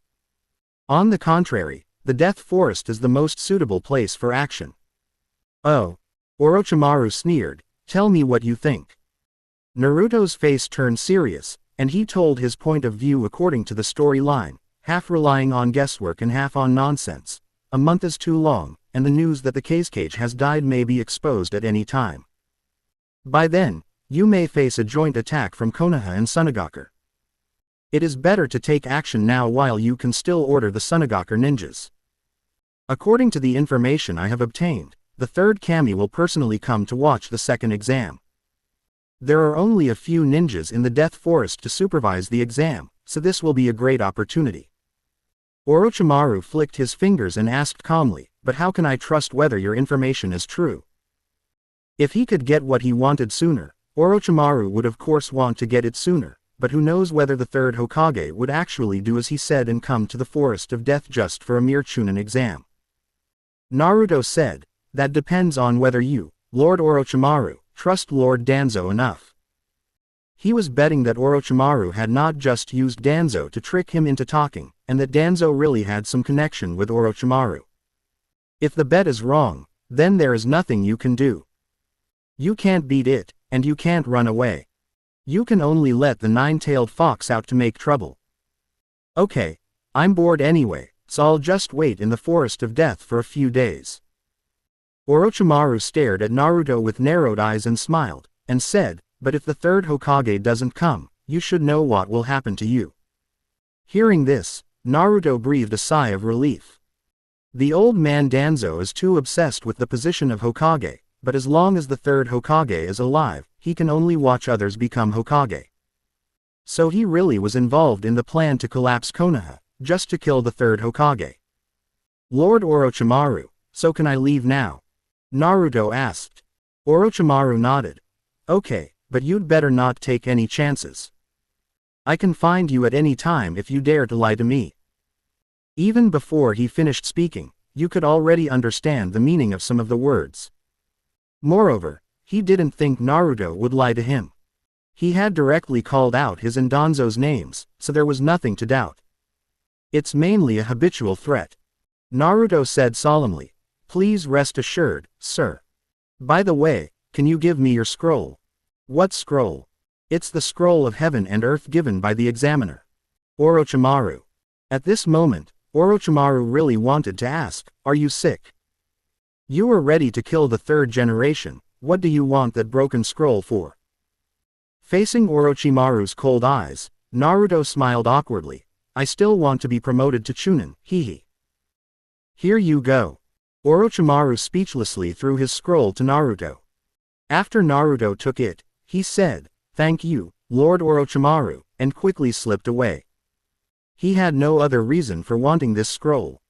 S1: On the contrary, the Death Forest is the most suitable place for action. Oh. Orochimaru sneered, tell me what you think. Naruto's face turned serious, and he told his point of view according to the storyline, half relying on guesswork and half on nonsense. A month is too long, and the news that the Kazekage has died may be exposed at any time. By then, you may face a joint attack from Konoha and Sunagaker. It is better to take action now while you can still order the Sunagaker ninjas. According to the information I have obtained, the third kami will personally come to watch the second exam. There are only a few ninjas in the Death Forest to supervise the exam, so this will be a great opportunity. Orochimaru flicked his fingers and asked calmly, but how can I trust whether your information is true? If he could get what he wanted sooner, Orochimaru would of course want to get it sooner, but who knows whether the third Hokage would actually do as he said and come to the Forest of Death just for a mere Chunin exam. Naruto said, that depends on whether you, Lord Orochimaru, trust Lord Danzo enough. He was betting that Orochimaru had not just used Danzo to trick him into talking, and that Danzo really had some connection with Orochimaru. If the bet is wrong, then there is nothing you can do. You can't beat it, and you can't run away. You can only let the nine-tailed fox out to make trouble. Okay, I'm bored anyway, so I'll just wait in the Forest of Death for a few days. Orochimaru stared at Naruto with narrowed eyes and smiled, and said, but if the third Hokage doesn't come, you should know what will happen to you. Hearing this, Naruto breathed a sigh of relief. The old man Danzo is too obsessed with the position of Hokage, but as long as the third Hokage is alive, he can only watch others become Hokage. So he really was involved in the plan to collapse Konoha, just to kill the third Hokage. Lord Orochimaru, so can I leave now? Naruto asked. Orochimaru nodded. Okay, but you'd better not take any chances. I can find you at any time if you dare to lie to me. Even before he finished speaking, you could already understand the meaning of some of the words. Moreover, he didn't think Naruto would lie to him. He had directly called out his and Danzo's names, so there was nothing to doubt. It's mainly a habitual threat. Naruto said solemnly. Please rest assured, sir. By the way, can you give me your scroll? What scroll? It's the scroll of heaven and earth given by the examiner. Orochimaru. At this moment, Orochimaru really wanted to ask, are you sick? You were ready to kill the third generation, what do you want that broken scroll for? Facing Orochimaru's cold eyes, Naruto smiled awkwardly. I still want to be promoted to Chunin, hehe. Here you go. Orochimaru speechlessly threw his scroll to Naruto. After Naruto took it, he said, thank you, Lord Orochimaru, and quickly slipped away. He had no other reason for wanting this scroll.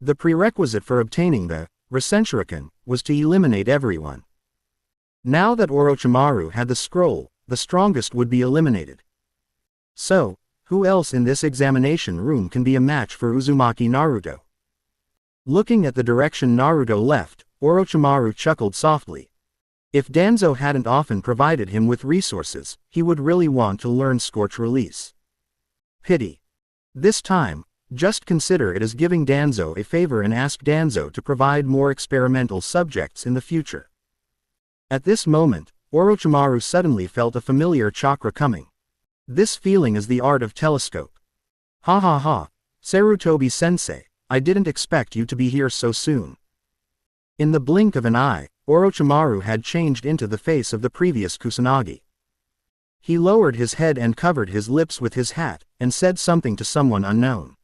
S1: The prerequisite for obtaining the Rasenshuriken was to eliminate everyone. Now that Orochimaru had the scroll, the strongest would be eliminated. So, who else in this examination room can be a match for Uzumaki Naruto? Looking at the direction Naruto left, Orochimaru chuckled softly. If Danzo hadn't often provided him with resources, he would really want to learn Scorch Release. Pity. This time, just consider it as giving Danzo a favor and ask Danzo to provide more experimental subjects in the future. At this moment, Orochimaru suddenly felt a familiar chakra coming. This feeling is the art of telescope. Ha ha ha, Sarutobi-sensei, I didn't expect you to be here so soon. In the blink of an eye, Orochimaru had changed into the face of the previous Kusanagi. He lowered his head and covered his lips with his hat, and said something to someone unknown.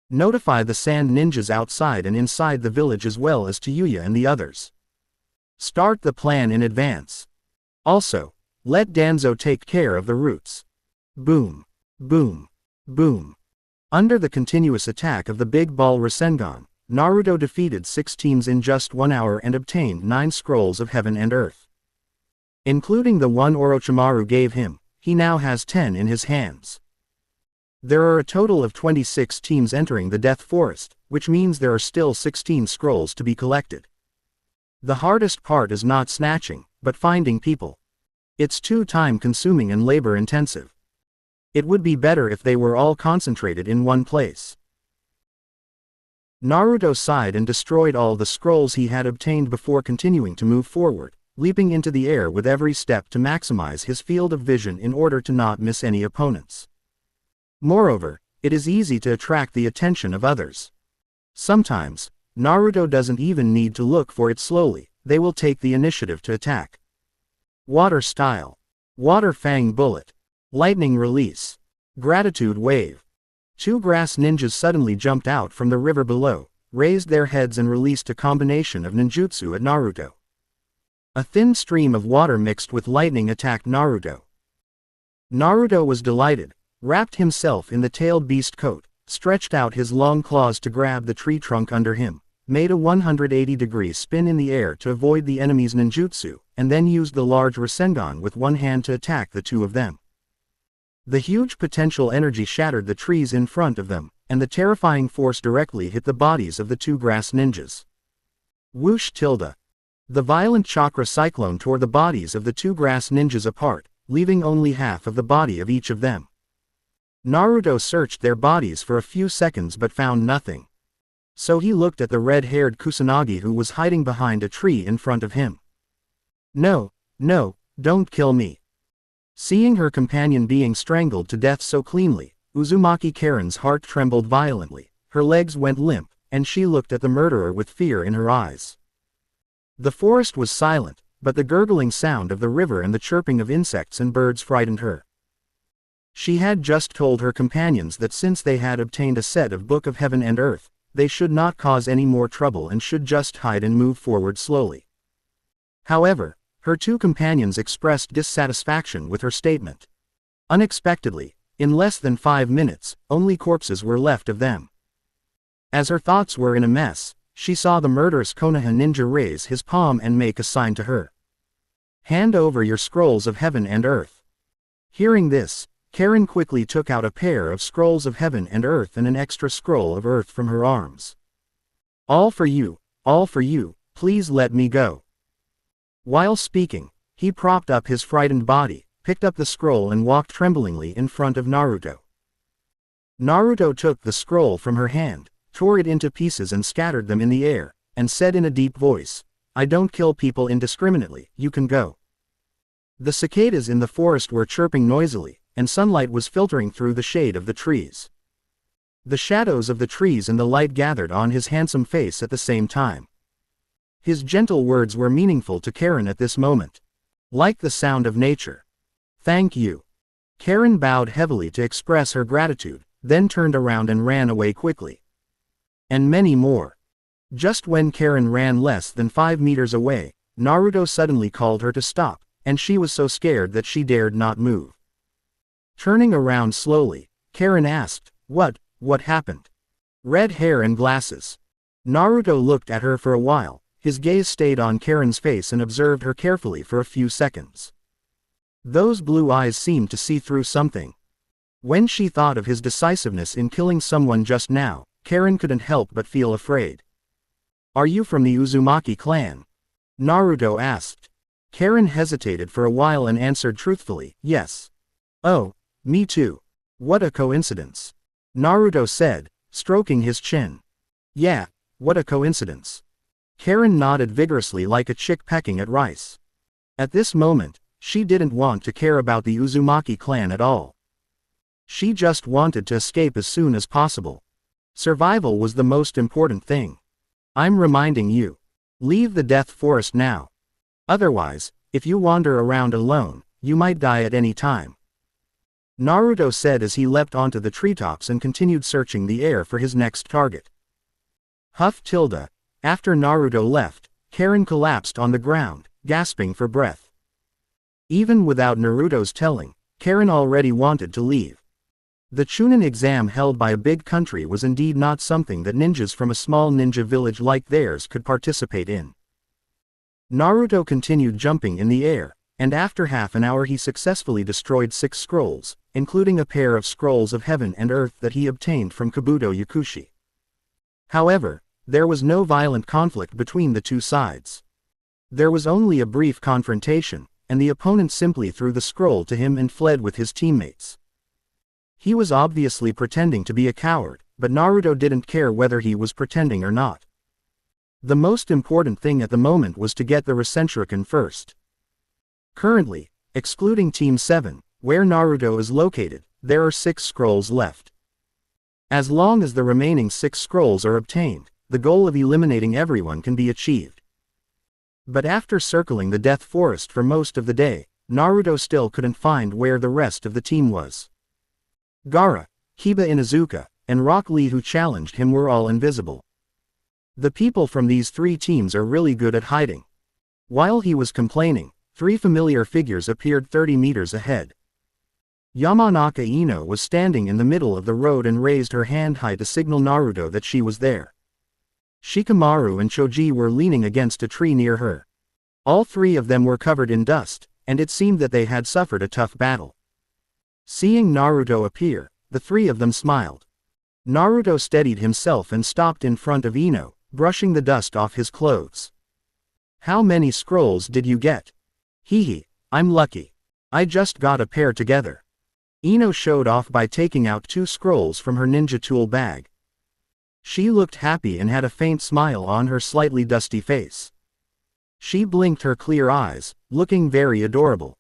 S1: Notify the sand ninjas outside and inside the village as well as to Yuya and the others. Start the plan in advance. Also, let Danzo take care of the roots. Boom. Boom. Boom. Under the continuous attack of the Big Ball Rasengan, Naruto defeated 6 teams in just 1 hour and obtained 9 scrolls of heaven and earth. Including the one Orochimaru gave him, he now has 10 in his hands. There are a total of 26 teams entering the Death Forest, which means there are still 16 scrolls to be collected. The hardest part is not snatching, but finding people. It's too time-consuming and labor-intensive. It would be better if they were all concentrated in one place. Naruto sighed and destroyed all the scrolls he had obtained before continuing to move forward, leaping into the air with every step to maximize his field of vision in order to not miss any opponents. Moreover, it is easy to attract the attention of others. Sometimes, Naruto doesn't even need to look for it slowly, they will take the initiative to attack. Water Style. Water Fang Bullet. Lightning Release. Gratitude Wave. 2 grass ninjas suddenly jumped out from the river below, raised their heads and released a combination of ninjutsu at Naruto. A thin stream of water mixed with lightning attacked Naruto. Naruto was delighted, wrapped himself in the tailed beast coat, stretched out his long claws to grab the tree trunk under him, made a 180-degree spin in the air to avoid the enemy's ninjutsu, and then used the large Rasengan with one hand to attack the 2 of them. The huge potential energy shattered the trees in front of them, and the terrifying force directly hit the bodies of the 2 grass ninjas. Whoosh tilde. The violent chakra cyclone tore the bodies of the 2 grass ninjas apart, leaving only half of the body of each of them. Naruto searched their bodies for a few seconds but found nothing. So he looked at the red-haired Kusanagi who was hiding behind a tree in front of him. No, no, don't kill me. Seeing her companion being strangled to death so cleanly, Uzumaki Karen's heart trembled violently, her legs went limp, and she looked at the murderer with fear in her eyes. The forest was silent, but the gurgling sound of the river and the chirping of insects and birds frightened her. She had just told her companions that since they had obtained a set of Book of Heaven and Earth, they should not cause any more trouble and should just hide and move forward slowly. However, her 2 companions expressed dissatisfaction with her statement. Unexpectedly, in less than 5 minutes, only corpses were left of them. As her thoughts were in a mess, she saw the murderous Konoha ninja raise his palm and make a sign to her. Hand over your scrolls of heaven and earth. Hearing this, Karen quickly took out a pair of scrolls of heaven and earth and an extra scroll of earth from her arms. All for you, please let me go. While speaking, he propped up his frightened body, picked up the scroll and walked tremblingly in front of Naruto. Naruto took the scroll from her hand, tore it into pieces and scattered them in the air, and said in a deep voice, I don't kill people indiscriminately, you can go. The cicadas in the forest were chirping noisily, and sunlight was filtering through the shade of the trees. The shadows of the trees and the light gathered on his handsome face at the same time. His gentle words were meaningful to Karen at this moment. Like the sound of nature. Thank you. Karen bowed heavily to express her gratitude, then turned around and ran away quickly. And many more. Just when Karen ran less than 5 meters away, Naruto suddenly called her to stop, and she was so scared that she dared not move. Turning around slowly, Karen asked, What happened? Red hair and glasses. Naruto looked at her for a while, his gaze stayed on Karen's face and observed her carefully for a few seconds. Those blue eyes seemed to see through something. When she thought of his decisiveness in killing someone just now, Karen couldn't help but feel afraid. Are you from the Uzumaki clan? Naruto asked. Karen hesitated for a while and answered truthfully, yes. Oh, me too. What a coincidence. Naruto said, stroking his chin. Yeah, what a coincidence. Karen nodded vigorously like a chick pecking at rice. At this moment, she didn't want to care about the Uzumaki clan at all. She just wanted to escape as soon as possible. Survival was the most important thing. I'm reminding you. Leave the Death Forest now. Otherwise, if you wander around alone, you might die at any time. Naruto said as he leapt onto the treetops and continued searching the air for his next target. Huff tilde. After Naruto left, Karen collapsed on the ground, gasping for breath. Even without Naruto's telling, Karen already wanted to leave. The Chunin exam held by a big country was indeed not something that ninjas from a small ninja village like theirs could participate in. Naruto continued jumping in the air, and after half an hour he successfully destroyed 6 scrolls, including a pair of scrolls of heaven and earth that he obtained from Kabuto Yakushi. However, there was no violent conflict between the two sides. There was only a brief confrontation, and the opponent simply threw the scroll to him and fled with his teammates. He was obviously pretending to be a coward, but Naruto didn't care whether he was pretending or not. The most important thing at the moment was to get the Rasenshuriken first. Currently, excluding Team 7, where Naruto is located, there are 6 scrolls left. As long as the remaining 6 scrolls are obtained, the goal of eliminating everyone can be achieved. But after circling the Death Forest for most of the day, Naruto still couldn't find where the rest of the team was. Gaara, Kiba Inuzuka, and Rock Lee who challenged him were all invisible. The people from these 3 teams are really good at hiding. While he was complaining, 3 familiar figures appeared 30 meters ahead. Yamanaka Ino was standing in the middle of the road and raised her hand high to signal Naruto that she was there. Shikamaru and Choji were leaning against a tree near her. All 3 of them were covered in dust, and it seemed that they had suffered a tough battle. Seeing Naruto appear, the 3 of them smiled. Naruto steadied himself and stopped in front of Ino, brushing the dust off his clothes. How many scrolls did you get? Hehe, I'm lucky. I just got a pair together. Ino showed off by taking out 2 scrolls from her ninja tool bag. She looked happy and had a faint smile on her slightly dusty face. She blinked her clear eyes, looking very adorable.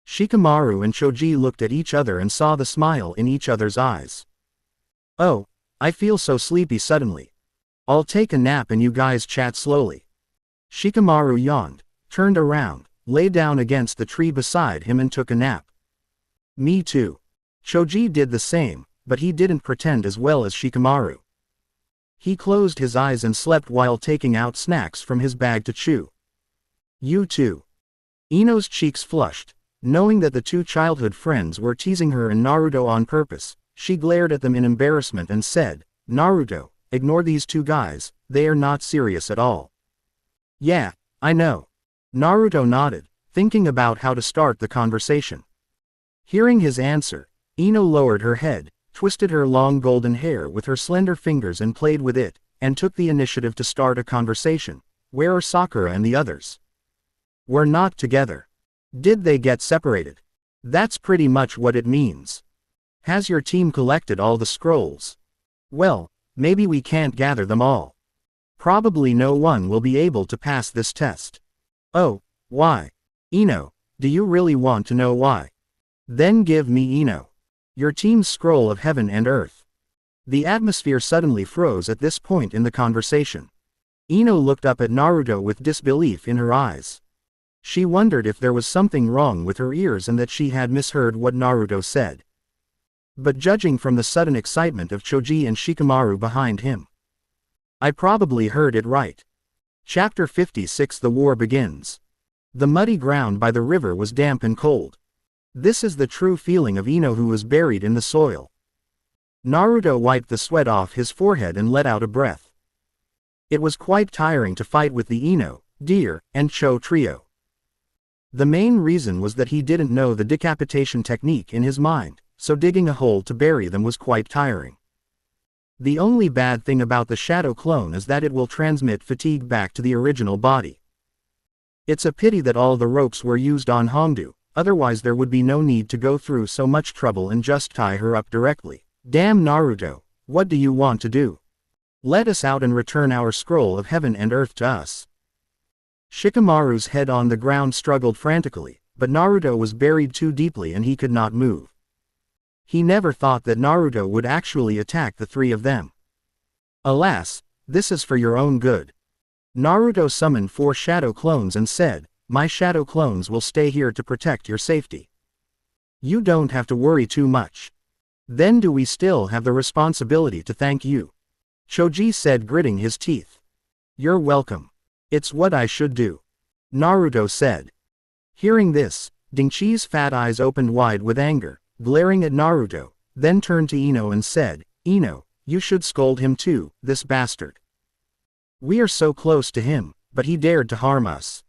S1: Shikamaru and Choji looked at each other and saw the smile in each other's eyes. Oh, I feel so sleepy suddenly. I'll take a nap and you guys chat slowly. Shikamaru yawned, turned around, lay down against the tree beside him and took a nap. Me too. Choji did the same, but he didn't pretend as well as Shikamaru. He closed his eyes and slept while taking out snacks from his bag to chew. You too. Ino's cheeks flushed. Knowing that the 2 childhood friends were teasing her and Naruto on purpose, she glared at them in embarrassment and said, Naruto, ignore these 2 guys, they are not serious at all. Yeah, I know. Naruto nodded, thinking about how to start the conversation. Hearing his answer, Ino lowered her head, twisted her long golden hair with her slender fingers and played with it, and took the initiative to start a conversation. Where are Sakura and the others? We're not together. Did they get separated? That's pretty much what it means. Has your team collected all the scrolls? Well, maybe we can't gather them all. Probably no one will be able to pass this test. Oh, why? Ino, do you really want to know why? Then give me Ino. Your team's scroll of heaven and earth. The atmosphere suddenly froze at this point in the conversation. Ino looked up at Naruto with disbelief in her eyes. She wondered if there was something wrong with her ears and that she had misheard what Naruto said. But judging from the sudden excitement of Choji and Shikamaru behind him, I probably heard it right. Chapter 56 The War Begins. The muddy ground by the river was damp and cold. This is the true feeling of Ino who was buried in the soil. Naruto wiped the sweat off his forehead and let out a breath. It was quite tiring to fight with the Ino, Deer, and Cho trio. The main reason was that he didn't know the decapitation technique in his mind, so digging a hole to bury them was quite tiring. The only bad thing about the shadow clone is that it will transmit fatigue back to the original body. It's a pity that all the ropes were used on Hongdu, otherwise there would be no need to go through so much trouble and just tie her up directly. Damn Naruto, what do you want to do? Let us out and return our scroll of heaven and earth to us. Shikamaru's head on the ground struggled frantically, but Naruto was buried too deeply and he could not move. He never thought that Naruto would actually attack the three of them. Alas, this is for your own good. Naruto summoned 4 shadow clones and said, "My shadow clones will stay here to protect your safety. You don't have to worry too much." Then do we still have the responsibility to thank you? Choji said, gritting his teeth. You're welcome. It's what I should do. Naruto said. Hearing this, Dingchi's fat eyes opened wide with anger, glaring at Naruto, then turned to Ino and said, Ino, you should scold him too, this bastard. We are so close to him, but he dared to harm us.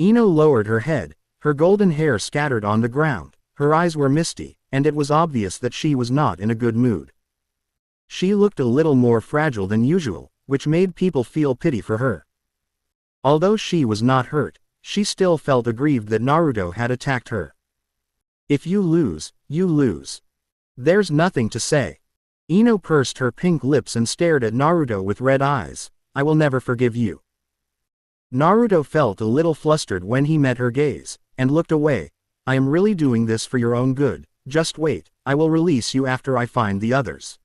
S1: Ino lowered her head, her golden hair scattered on the ground, her eyes were misty, and it was obvious that she was not in a good mood. She looked a little more fragile than usual, which made people feel pity for her. Although she was not hurt, she still felt aggrieved that Naruto had attacked her. If you lose, you lose. There's nothing to say. Ino pursed her pink lips and stared at Naruto with red eyes. I will never forgive you. Naruto felt a little flustered when he met her gaze, and looked away. I am really doing this for your own good, just wait, I will release you after I find the others.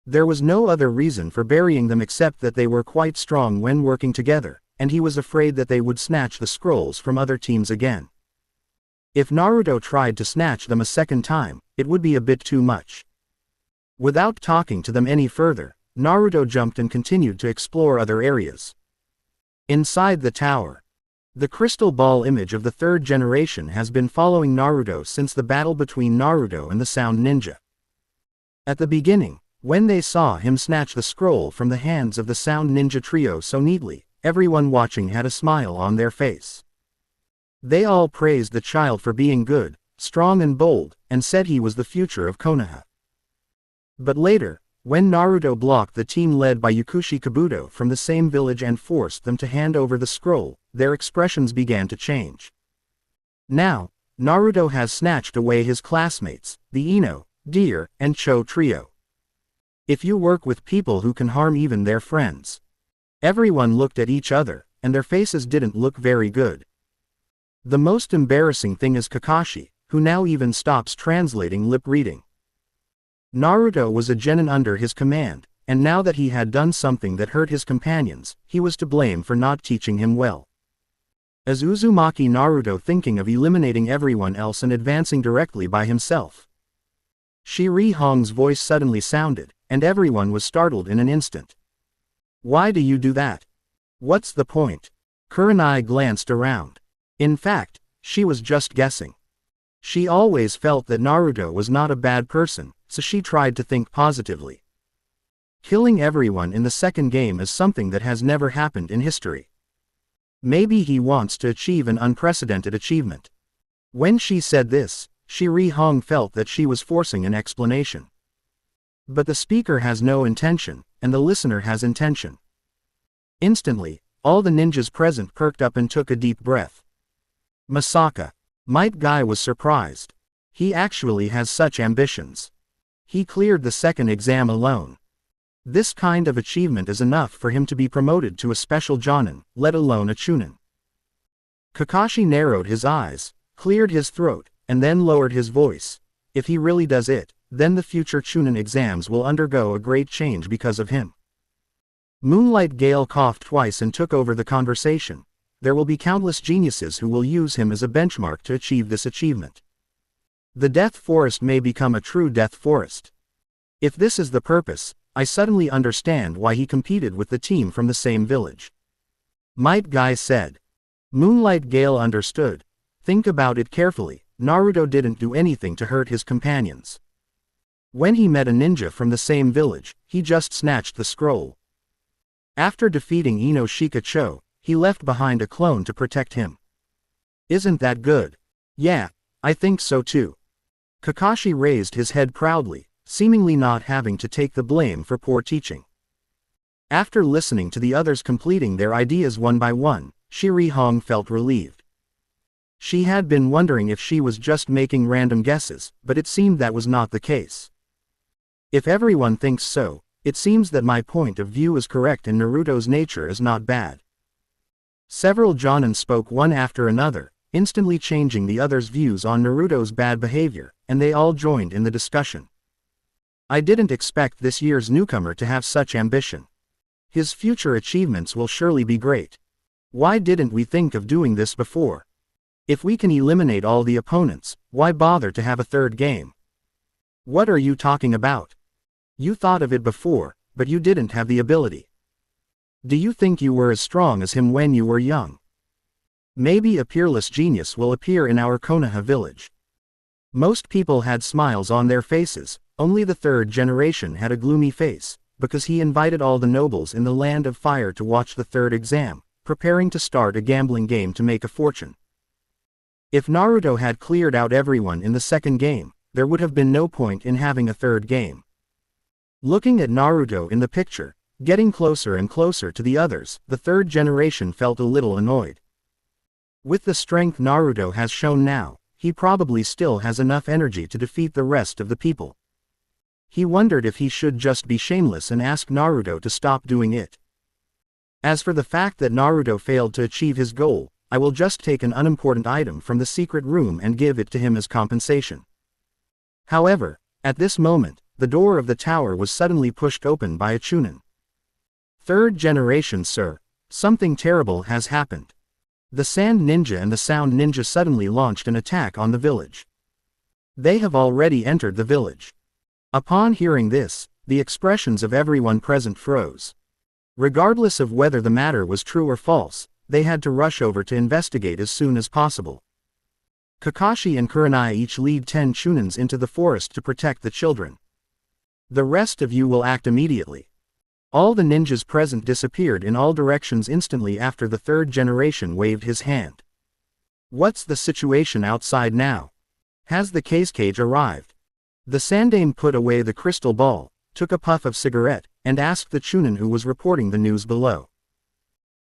S1: There was no other reason for burying them except that they were quite strong when working together, and he was afraid that they would snatch the scrolls from other teams again. If Naruto tried to snatch them a second time, it would be a bit too much. Without talking to them any further, Naruto jumped and continued to explore other areas. Inside the tower, the crystal ball image of the third generation has been following Naruto since the battle between Naruto and the Sound Ninja. At the beginning, when they saw him snatch the scroll from the hands of the Sound Ninja trio so neatly, everyone watching had a smile on their face. They all praised the child for being good, strong and bold, and said he was the future of Konoha. But later, when Naruto blocked the team led by Yakushi Kabuto from the same village and forced them to hand over the scroll, their expressions began to change. Now, Naruto has snatched away his classmates, the Ino, Deer, and Cho trio. If you work with people who can harm even their friends. Everyone looked at each other, and their faces didn't look very good. The most embarrassing thing is Kakashi, who now even stops translating lip reading. Naruto was a genin under his command, and now that he had done something that hurt his companions, he was to blame for not teaching him well. As Uzumaki Naruto thinking of eliminating everyone else and advancing directly by himself. Shiri Hong's voice suddenly sounded, and everyone was startled in an instant. Why do you do that? What's the point? Kurenai glanced around. In fact, she was just guessing. She always felt that Naruto was not a bad person, so she tried to think positively. Killing everyone in the second game is something that has never happened in history. Maybe he wants to achieve an unprecedented achievement. When she said this, Shiri Hong felt that she was forcing an explanation. But the speaker has no intention, and the listener has intention. Instantly, all the ninjas present perked up and took a deep breath. Masaka. Might Guy was surprised. He actually has such ambitions. He cleared the second exam alone. This kind of achievement is enough for him to be promoted to a special Jonin, let alone a Chunin. Kakashi narrowed his eyes, cleared his throat, and then lowered his voice. If he really does it, then the future Chunin exams will undergo a great change because of him. Moonlight Gale coughed twice and took over the conversation. There will be countless geniuses who will use him as a benchmark to achieve this achievement. The Death Forest may become a true Death Forest. If this is the purpose, I suddenly understand why he competed with the team from the same village. Might Guy said. Moonlight Gale understood. Think about it carefully, Naruto didn't do anything to hurt his companions. When he met a ninja from the same village, he just snatched the scroll. After defeating Ino Shikacho, he left behind a clone to protect him. Isn't that good? Yeah, I think so too. Kakashi raised his head proudly, seemingly not having to take the blame for poor teaching. After listening to the others completing their ideas one by one, Shiri Hong felt relieved. She had been wondering if she was just making random guesses, but it seemed that was not the case. If everyone thinks so, it seems that my point of view is correct and Naruto's nature is not bad. Several Jonin spoke one after another, instantly changing the others' views on Naruto's bad behavior, and they all joined in the discussion. I didn't expect this year's newcomer to have such ambition. His future achievements will surely be great. Why didn't we think of doing this before? If we can eliminate all the opponents, why bother to have a third game? What are you talking about? You thought of it before, but you didn't have the ability. Do you think you were as strong as him when you were young? Maybe a peerless genius will appear in our Konoha village. Most people had smiles on their faces, only the third generation had a gloomy face, because he invited all the nobles in the land of fire to watch the third exam, preparing to start a gambling game to make a fortune. If Naruto had cleared out everyone in the second game, there would have been no point in having a third game. Looking at Naruto in the picture, getting closer and closer to the others, the third generation felt a little annoyed. With the strength Naruto has shown now, he probably still has enough energy to defeat the rest of the people. He wondered if he should just be shameless and ask Naruto to stop doing it. As for the fact that Naruto failed to achieve his goal, I will just take an unimportant item from the secret room and give it to him as compensation. However, at this moment, the door of the tower was suddenly pushed open by a Chunin. Third generation, sir. Something terrible has happened. The Sand Ninja and the Sound Ninja suddenly launched an attack on the village. They have already entered the village. Upon hearing this, the expressions of everyone present froze. Regardless of whether the matter was true or false, they had to rush over to investigate as soon as possible. Kakashi and Kurenai each lead 10 Chunins into the forest to protect the children. The rest of you will act immediately. All the ninjas present disappeared in all directions instantly after the third generation waved his hand. What's the situation outside now? Has the cage arrived? The Sandame put away the crystal ball, took a puff of cigarette, and asked the Chunin who was reporting the news below.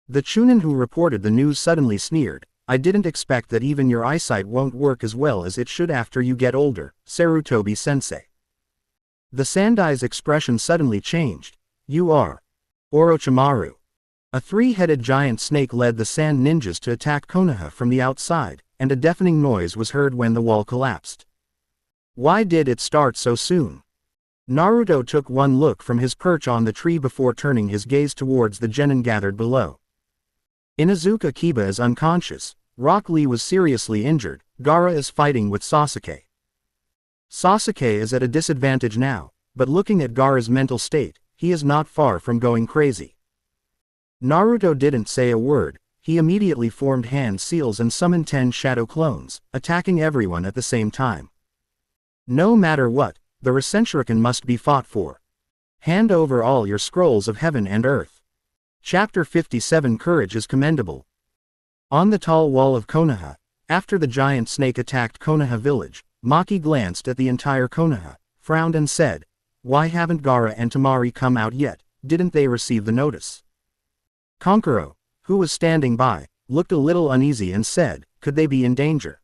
S1: The Chunin who reported the news suddenly sneered, I didn't expect that even your eyesight won't work as well as it should after you get older, Sarutobi-sensei. The Sandai's expression suddenly changed. You are Orochimaru. A three-headed giant snake led the Sand Ninjas to attack Konoha from the outside, and a deafening noise was heard when the wall collapsed. Why did it start so soon? Naruto took one look from his perch on the tree before turning his gaze towards the genin gathered below. Inuzuka Kiba is unconscious, Rock Lee was seriously injured, Gaara is fighting with Sasuke. Sasuke is at a disadvantage now, but looking at Gaara's mental state, he is not far from going crazy. Naruto didn't say a word, he immediately formed hand seals and summoned 10 shadow clones, attacking everyone at the same time. No matter what, the Rasenshuriken must be fought for. Hand over all your scrolls of heaven and earth. Chapter 57 Courage is commendable. On the tall wall of Konoha, after the giant snake attacked Konoha village, Maki glanced at the entire Konoha, frowned and said, "Why haven't Gaara and Temari come out yet? Didn't they receive the notice?" Konkuro, who was standing by, looked a little uneasy and said, "Could they be in danger?"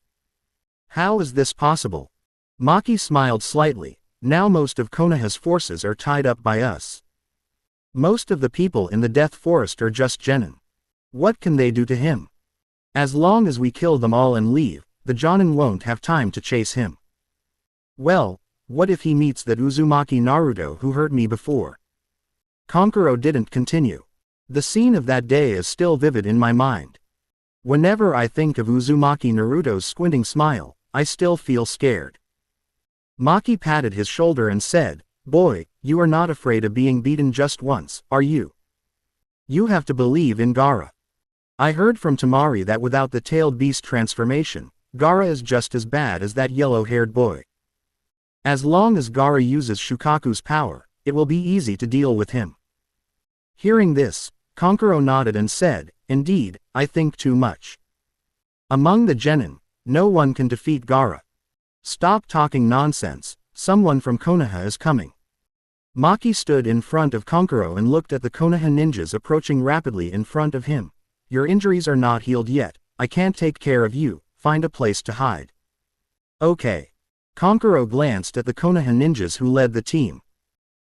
S1: "How is this possible?" Maki smiled slightly. "Now most of Konoha's forces are tied up by us. Most of the people in the Death Forest are just genin. What can they do to him? As long as we kill them all and leave, the Jonin won't have time to chase him. Well, what if he meets that Uzumaki Naruto who hurt me before?" Konkuro didn't continue. "The scene of that day is still vivid in my mind. Whenever I think of Uzumaki Naruto's squinting smile, I still feel scared." Maki patted his shoulder and said, "Boy, you are not afraid of being beaten just once, are you? You have to believe in Gaara. I heard from Temari that without the tailed beast transformation, Gaara is just as bad as that yellow-haired boy. As long as Gaara uses Shukaku's power, it will be easy to deal with him." Hearing this, Konkuro nodded and said, "Indeed, I think too much. Among the genin, no one can defeat Gaara. Stop talking nonsense, someone from Konoha is coming." Maki stood in front of Konkuro and looked at the Konoha ninjas approaching rapidly in front of him. "Your injuries are not healed yet, I can't take care of you, find a place to hide." "Okay." Konkuro glanced at the Konoha ninjas who led the team.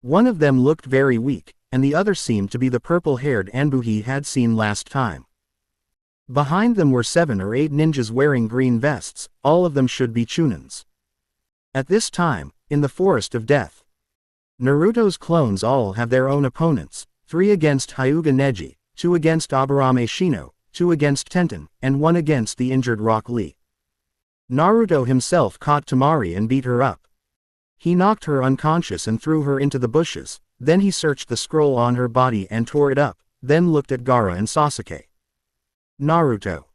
S1: One of them looked very weak, and the other seemed to be the purple-haired Anbu he had seen last time. Behind them were 7 or 8 ninjas wearing green vests, all of them should be Chunins. At this time, in the Forest of Death, Naruto's clones all have their own opponents, 3 against Hyuga Neji, 2 against Aburame Shino, 2 against Tenten, and 1 against the injured Rock Lee. Naruto himself caught Temari and beat her up. He knocked her unconscious and threw her into the bushes, then he searched the scroll on her body and tore it up, then looked at Gaara and Sasuke. "Naruto."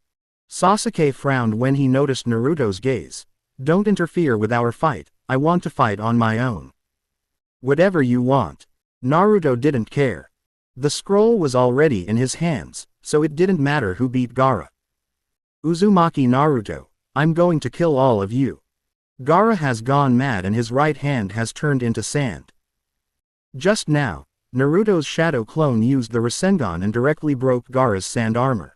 S1: Sasuke frowned when he noticed Naruto's gaze. "Don't interfere with our fight, I want to fight on my own." "Whatever you want." Naruto didn't care. The scroll was already in his hands, so it didn't matter who beat Gaara. "Uzumaki Naruto, I'm going to kill all of you." Gaara has gone mad and his right hand has turned into sand. Just now, Naruto's shadow clone used the Rasengan and directly broke Gaara's sand armor.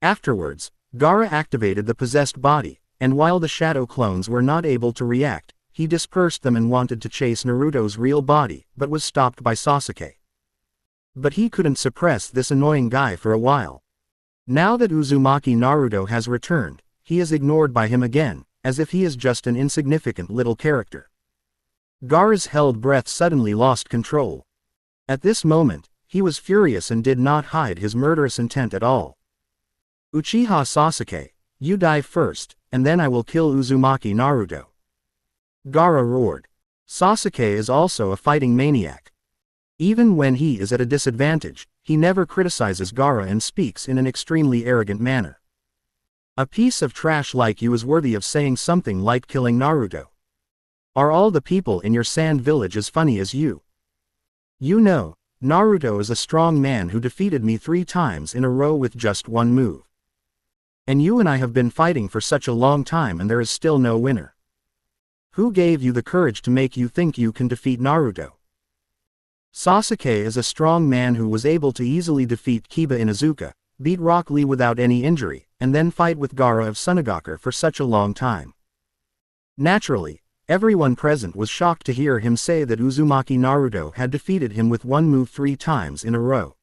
S1: Afterwards, Gaara activated the possessed body, and while the shadow clones were not able to react, he dispersed them and wanted to chase Naruto's real body, but was stopped by Sasuke. But he couldn't suppress this annoying guy for a while. Now that Uzumaki Naruto has returned, he is ignored by him again, as if he is just an insignificant little character. Gaara's held breath suddenly lost control. At this moment, he was furious and did not hide his murderous intent at all. "Uchiha Sasuke, you die first, and then I will kill Uzumaki Naruto." Gaara roared. Sasuke is also a fighting maniac. Even when he is at a disadvantage, he never criticizes Gaara and speaks in an extremely arrogant manner. "A piece of trash like you is worthy of saying something like killing Naruto. Are all the people in your sand village as funny as you? You know, Naruto is a strong man who defeated me 3 times in a row with just one move. And you and I have been fighting for such a long time and there is still no winner. Who gave you the courage to make you think you can defeat Naruto?" Sasuke is a strong man who was able to easily defeat Kiba Inuzuka, beat Rock Lee without any injury, and then fight with Gaara of Sunagakure for such a long time. Naturally, everyone present was shocked to hear him say that Uzumaki Naruto had defeated him with one move 3 times in a row.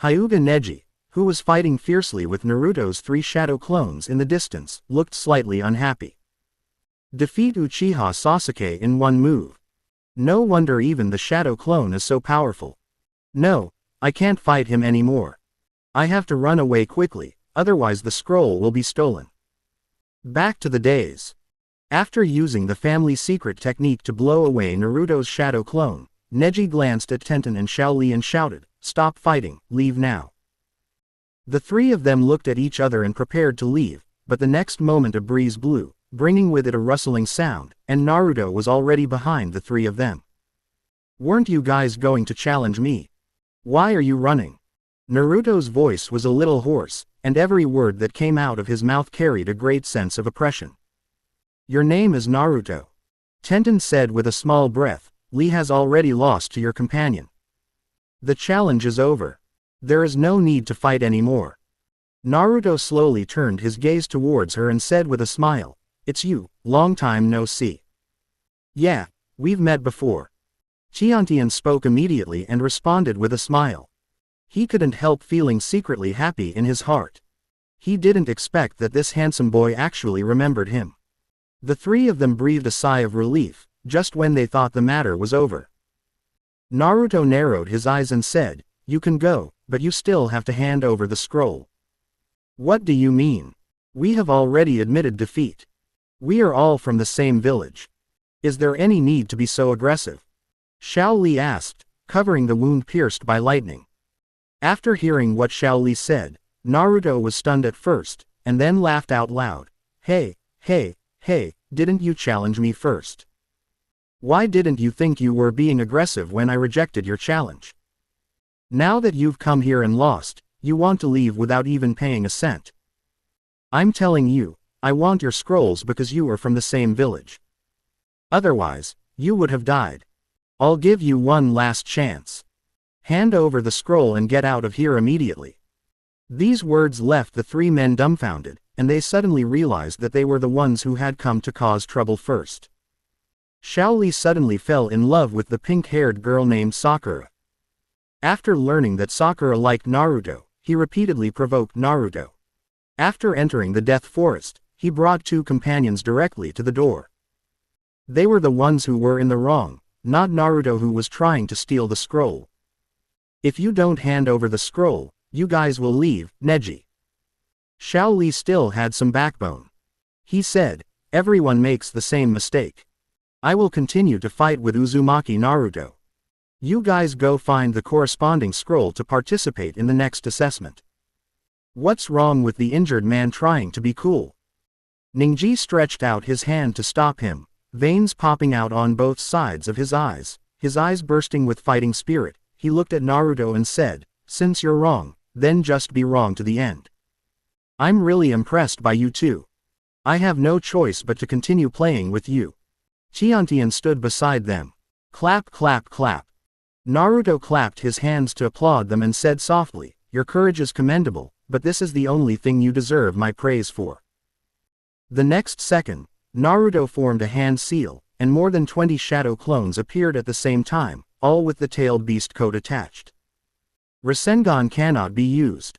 S1: Hyuga Neji, who was fighting fiercely with Naruto's 3 shadow clones in the distance, looked slightly unhappy. Defeat Uchiha Sasuke in one move. No wonder even the shadow clone is so powerful. No, I can't fight him anymore. I have to run away quickly, otherwise the scroll will be stolen. Back to the days. After using the family secret technique to blow away Naruto's shadow clone, Neji glanced at Tenten and Shaoli and shouted, "Stop fighting, leave now." The 3 of them looked at each other and prepared to leave, but the next moment a breeze blew, bringing with it a rustling sound, and Naruto was already behind the 3 of them. "Weren't you guys going to challenge me? Why are you running?" Naruto's voice was a little hoarse, and every word that came out of his mouth carried a great sense of oppression. Your name is Naruto. Tenten said with a small breath. Lee has already lost to your companion. The challenge is over. There is no need to fight anymore. Naruto slowly turned his gaze towards her and said with a smile, it's you, long time no see. Yeah, we've met before. Tiantian spoke immediately and responded with a smile. He couldn't help feeling secretly happy in his heart. He didn't expect that this handsome boy actually remembered him. The three of them breathed a sigh of relief, just when they thought the matter was over. Naruto narrowed his eyes and said, you can go, but you still have to hand over the scroll. What do you mean? We have already admitted defeat. We are all from the same village. Is there any need to be so aggressive? Xiao Li asked, covering the wound pierced by lightning. After hearing what Xiao Li said, Naruto was stunned at first, and then laughed out loud. Hey, didn't you challenge me first? Why didn't you think you were being aggressive when I rejected your challenge? Now that you've come here and lost, you want to leave without even paying a cent. I'm telling you, I want your scrolls because you are from the same village. Otherwise, you would have died. I'll give you one last chance. Hand over the scroll and get out of here immediately. These words left the three men dumbfounded, and they suddenly realized that they were the ones who had come to cause trouble first. Xiao Li suddenly fell in love with the pink-haired girl named Sakura. After learning that Sakura liked Naruto, he repeatedly provoked Naruto. After entering the Death Forest, he brought two companions directly to the door. They were the ones who were in the wrong, not Naruto who was trying to steal the scroll. If you don't hand over the scroll, you guys will leave, Neji. Xiao Li still had some backbone. He said, everyone makes the same mistake. I will continue to fight with Uzumaki Naruto. You guys go find the corresponding scroll to participate in the next assessment. What's wrong with the injured man trying to be cool? Ningji stretched out his hand to stop him, veins popping out on both sides of his eyes bursting with fighting spirit. He looked at Naruto and said, since you're wrong, then just be wrong to the end. I'm really impressed by you too. I have no choice but to continue playing with you. Tiantian stood beside them. Clap clap clap. Naruto clapped his hands to applaud them and said softly, your courage is commendable, but this is the only thing you deserve my praise for. The next second, Naruto formed a hand seal, and more than 20 shadow clones appeared at the same time, all with the tailed beast coat attached. Rasengan cannot be used.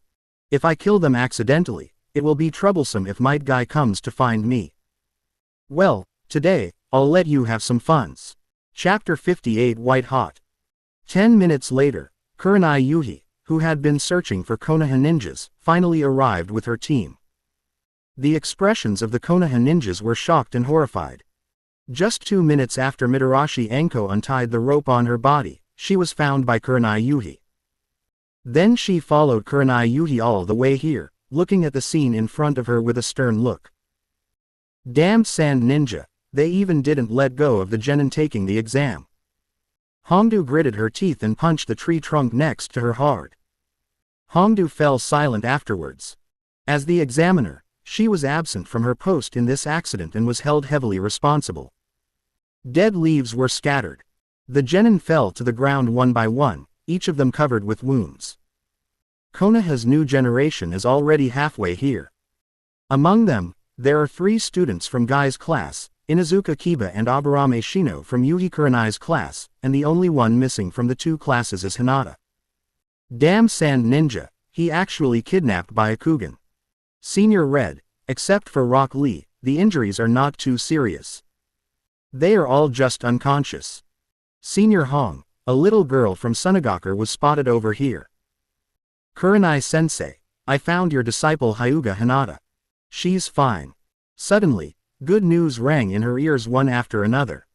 S1: If I kill them accidentally, it will be troublesome if Might Guy comes to find me. Well, today, I'll let you have some funs. Chapter 58 White Hot. 10 minutes later, Kurenai Yuhi, who had been searching for Konoha ninjas, finally arrived with her team. The expressions of the Konoha ninjas were shocked and horrified. Just 2 minutes after Mitarashi Enko untied the rope on her body, she was found by Kurenai Yuhi. Then she followed Kurenai Yuhi all the way here, looking at the scene in front of her with a stern look. Damned sand ninja, they even didn't let go of the genin taking the exam. Hongdu gritted her teeth and punched the tree trunk next to her hard. Hongdu fell silent afterwards. As the examiner, she was absent from her post in this accident and was held heavily responsible. Dead leaves were scattered. The genin fell to the ground one by one, each of them covered with wounds. Konoha's new generation is already halfway here. Among them, there are 3 students from Guy's class, Inazuka Kiba and Aburame Shino from Yuhi Kurenai's class, and the only one missing from the 2 classes is Hinata. Damn sand ninja, he actually kidnapped by Akugan. Senior Red, except for Rock Lee, the injuries are not too serious. They are all just unconscious. Senior Hong, a little girl from Sunagakur was spotted over here. Kurenai-sensei, I found your disciple Hyuga Hinata. She's fine. Suddenly, good news rang in her ears one after another.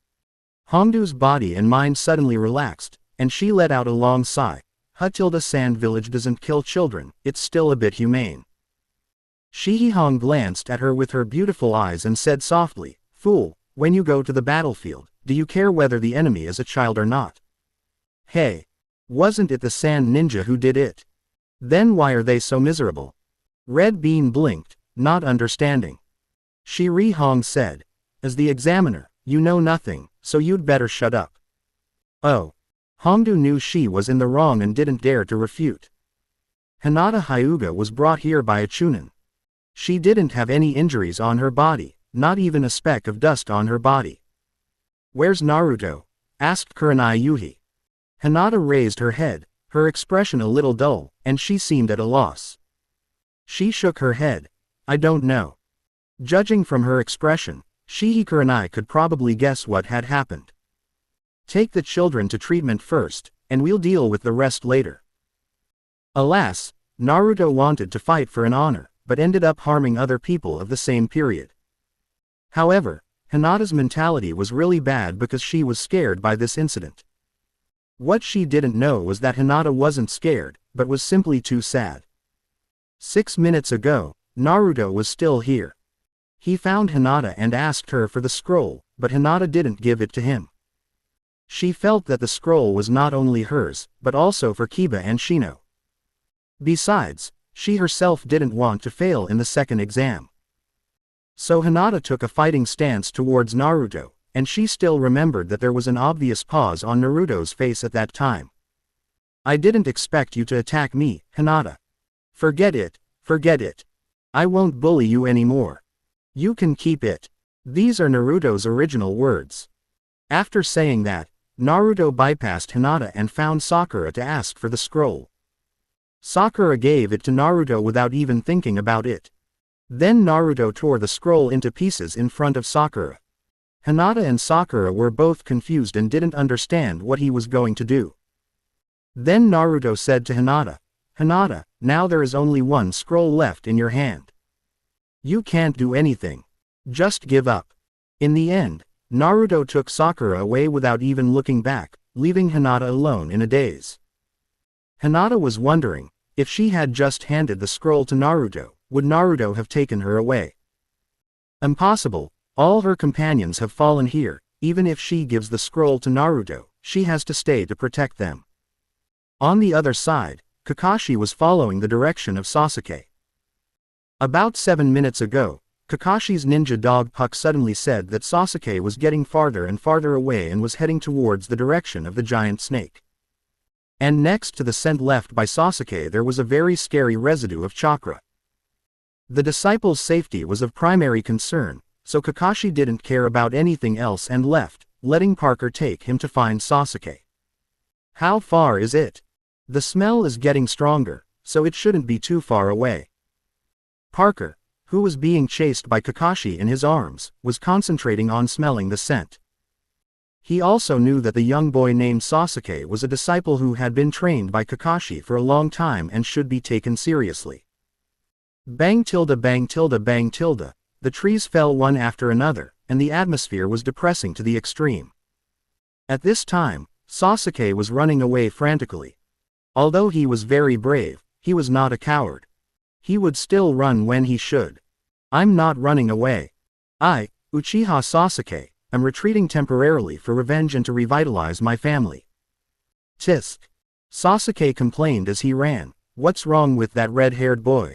S1: Hongdu's body and mind suddenly relaxed, and she let out a long sigh. Hutilda Sand Village doesn't kill children, it's still a bit humane. Shihihong glanced at her with her beautiful eyes and said softly, Fool, when you go to the battlefield, do you care whether the enemy is a child or not? Hey! Wasn't it the sand ninja who did it? Then why are they so miserable? Red Bean blinked, not understanding. Shiri Hong said. As the examiner, you know nothing, so you'd better shut up. Oh. Hongdu knew she was in the wrong and didn't dare to refute. Hinata Hyuga was brought here by a Chunin. She didn't have any injuries on her body, not even a speck of dust on her body. Where's Naruto? Asked Kurenai Yuhi. Hinata raised her head, her expression a little dull, and she seemed at a loss. She shook her head. I don't know. Judging from her expression, Shihi Kurenai could probably guess what had happened. Take the children to treatment first, and we'll deal with the rest later. Alas, Naruto wanted to fight for an honor, but ended up harming other people of the same period. However, Hinata's mentality was really bad because she was scared by this incident. What she didn't know was that Hinata wasn't scared, but was simply too sad. 6 minutes ago, Naruto was still here. He found Hinata and asked her for the scroll, but Hinata didn't give it to him. She felt that the scroll was not only hers, but also for Kiba and Shino. Besides, she herself didn't want to fail in the second exam. So Hinata took a fighting stance towards Naruto, and she still remembered that there was an obvious pause on Naruto's face at that time. I didn't expect you to attack me, Hinata. Forget it, forget it. I won't bully you anymore. You can keep it. These are Naruto's original words. After saying that, Naruto bypassed Hinata and found Sakura to ask for the scroll. Sakura gave it to Naruto without even thinking about it. Then Naruto tore the scroll into pieces in front of Sakura. Hinata and Sakura were both confused and didn't understand what he was going to do. Then Naruto said to Hinata, Hinata, now there is only one scroll left in your hand. You can't do anything. Just give up. In the end, Naruto took Sakura away without even looking back, leaving Hinata alone in a daze. Hinata was wondering, if she had just handed the scroll to Naruto, would Naruto have taken her away? Impossible, all her companions have fallen here, even if she gives the scroll to Naruto, she has to stay to protect them. On the other side, Kakashi was following the direction of Sasuke. About 7 minutes ago, Kakashi's ninja dog Puck suddenly said that Sasuke was getting farther and farther away and was heading towards the direction of the giant snake. And next to the scent left by Sasuke there was a very scary residue of chakra. The disciple's safety was of primary concern, so Kakashi didn't care about anything else and left, letting Parker take him to find Sasuke. How far is it? The smell is getting stronger, so it shouldn't be too far away. Parker, who was being chased by Kakashi in his arms, was concentrating on smelling the scent. He also knew that the young boy named Sasuke was a disciple who had been trained by Kakashi for a long time and should be taken seriously. Bang tilde bang tilde bang tilde, the trees fell one after another, and the atmosphere was depressing to the extreme. At this time, Sasuke was running away frantically. Although he was very brave, he was not a coward. He would still run when he should. I'm not running away. I, Uchiha Sasuke, am retreating temporarily for revenge and to revitalize my family. Tisk. Sasuke complained as he ran, what's wrong with that red-haired boy?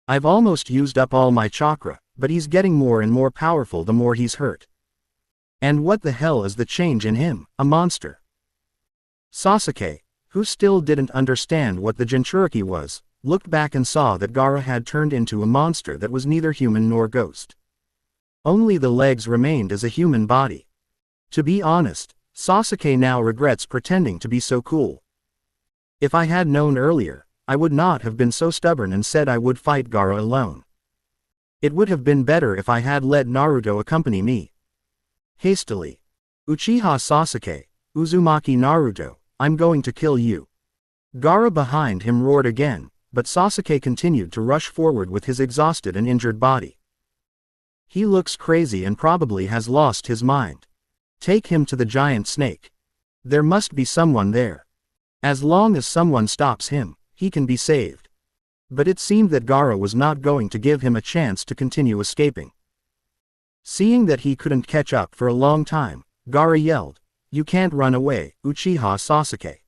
S1: I've almost used up all my chakra, but he's getting more and more powerful the more he's hurt. And what the hell is the change in him, a monster? Sasuke, who still didn't understand what the Jinchuriki was, looked back and saw that Gaara had turned into a monster that was neither human nor ghost. Only the legs remained as a human body. To be honest, Sasuke now regrets pretending to be so cool. If I had known earlier, I would not have been so stubborn and said I would fight Gaara alone. It would have been better if I had let Naruto accompany me. Hastily. Uchiha Sasuke, Uzumaki Naruto, I'm going to kill you. Gaara behind him roared again, but Sasuke continued to rush forward with his exhausted and injured body. He looks crazy and probably has lost his mind. Take him to the giant snake. There must be someone there. As long as someone stops him, he can be saved. But it seemed that Gaara was not going to give him a chance to continue escaping. Seeing that he couldn't catch up for a long time, Gaara yelled, "You can't run away, Uchiha Sasuke."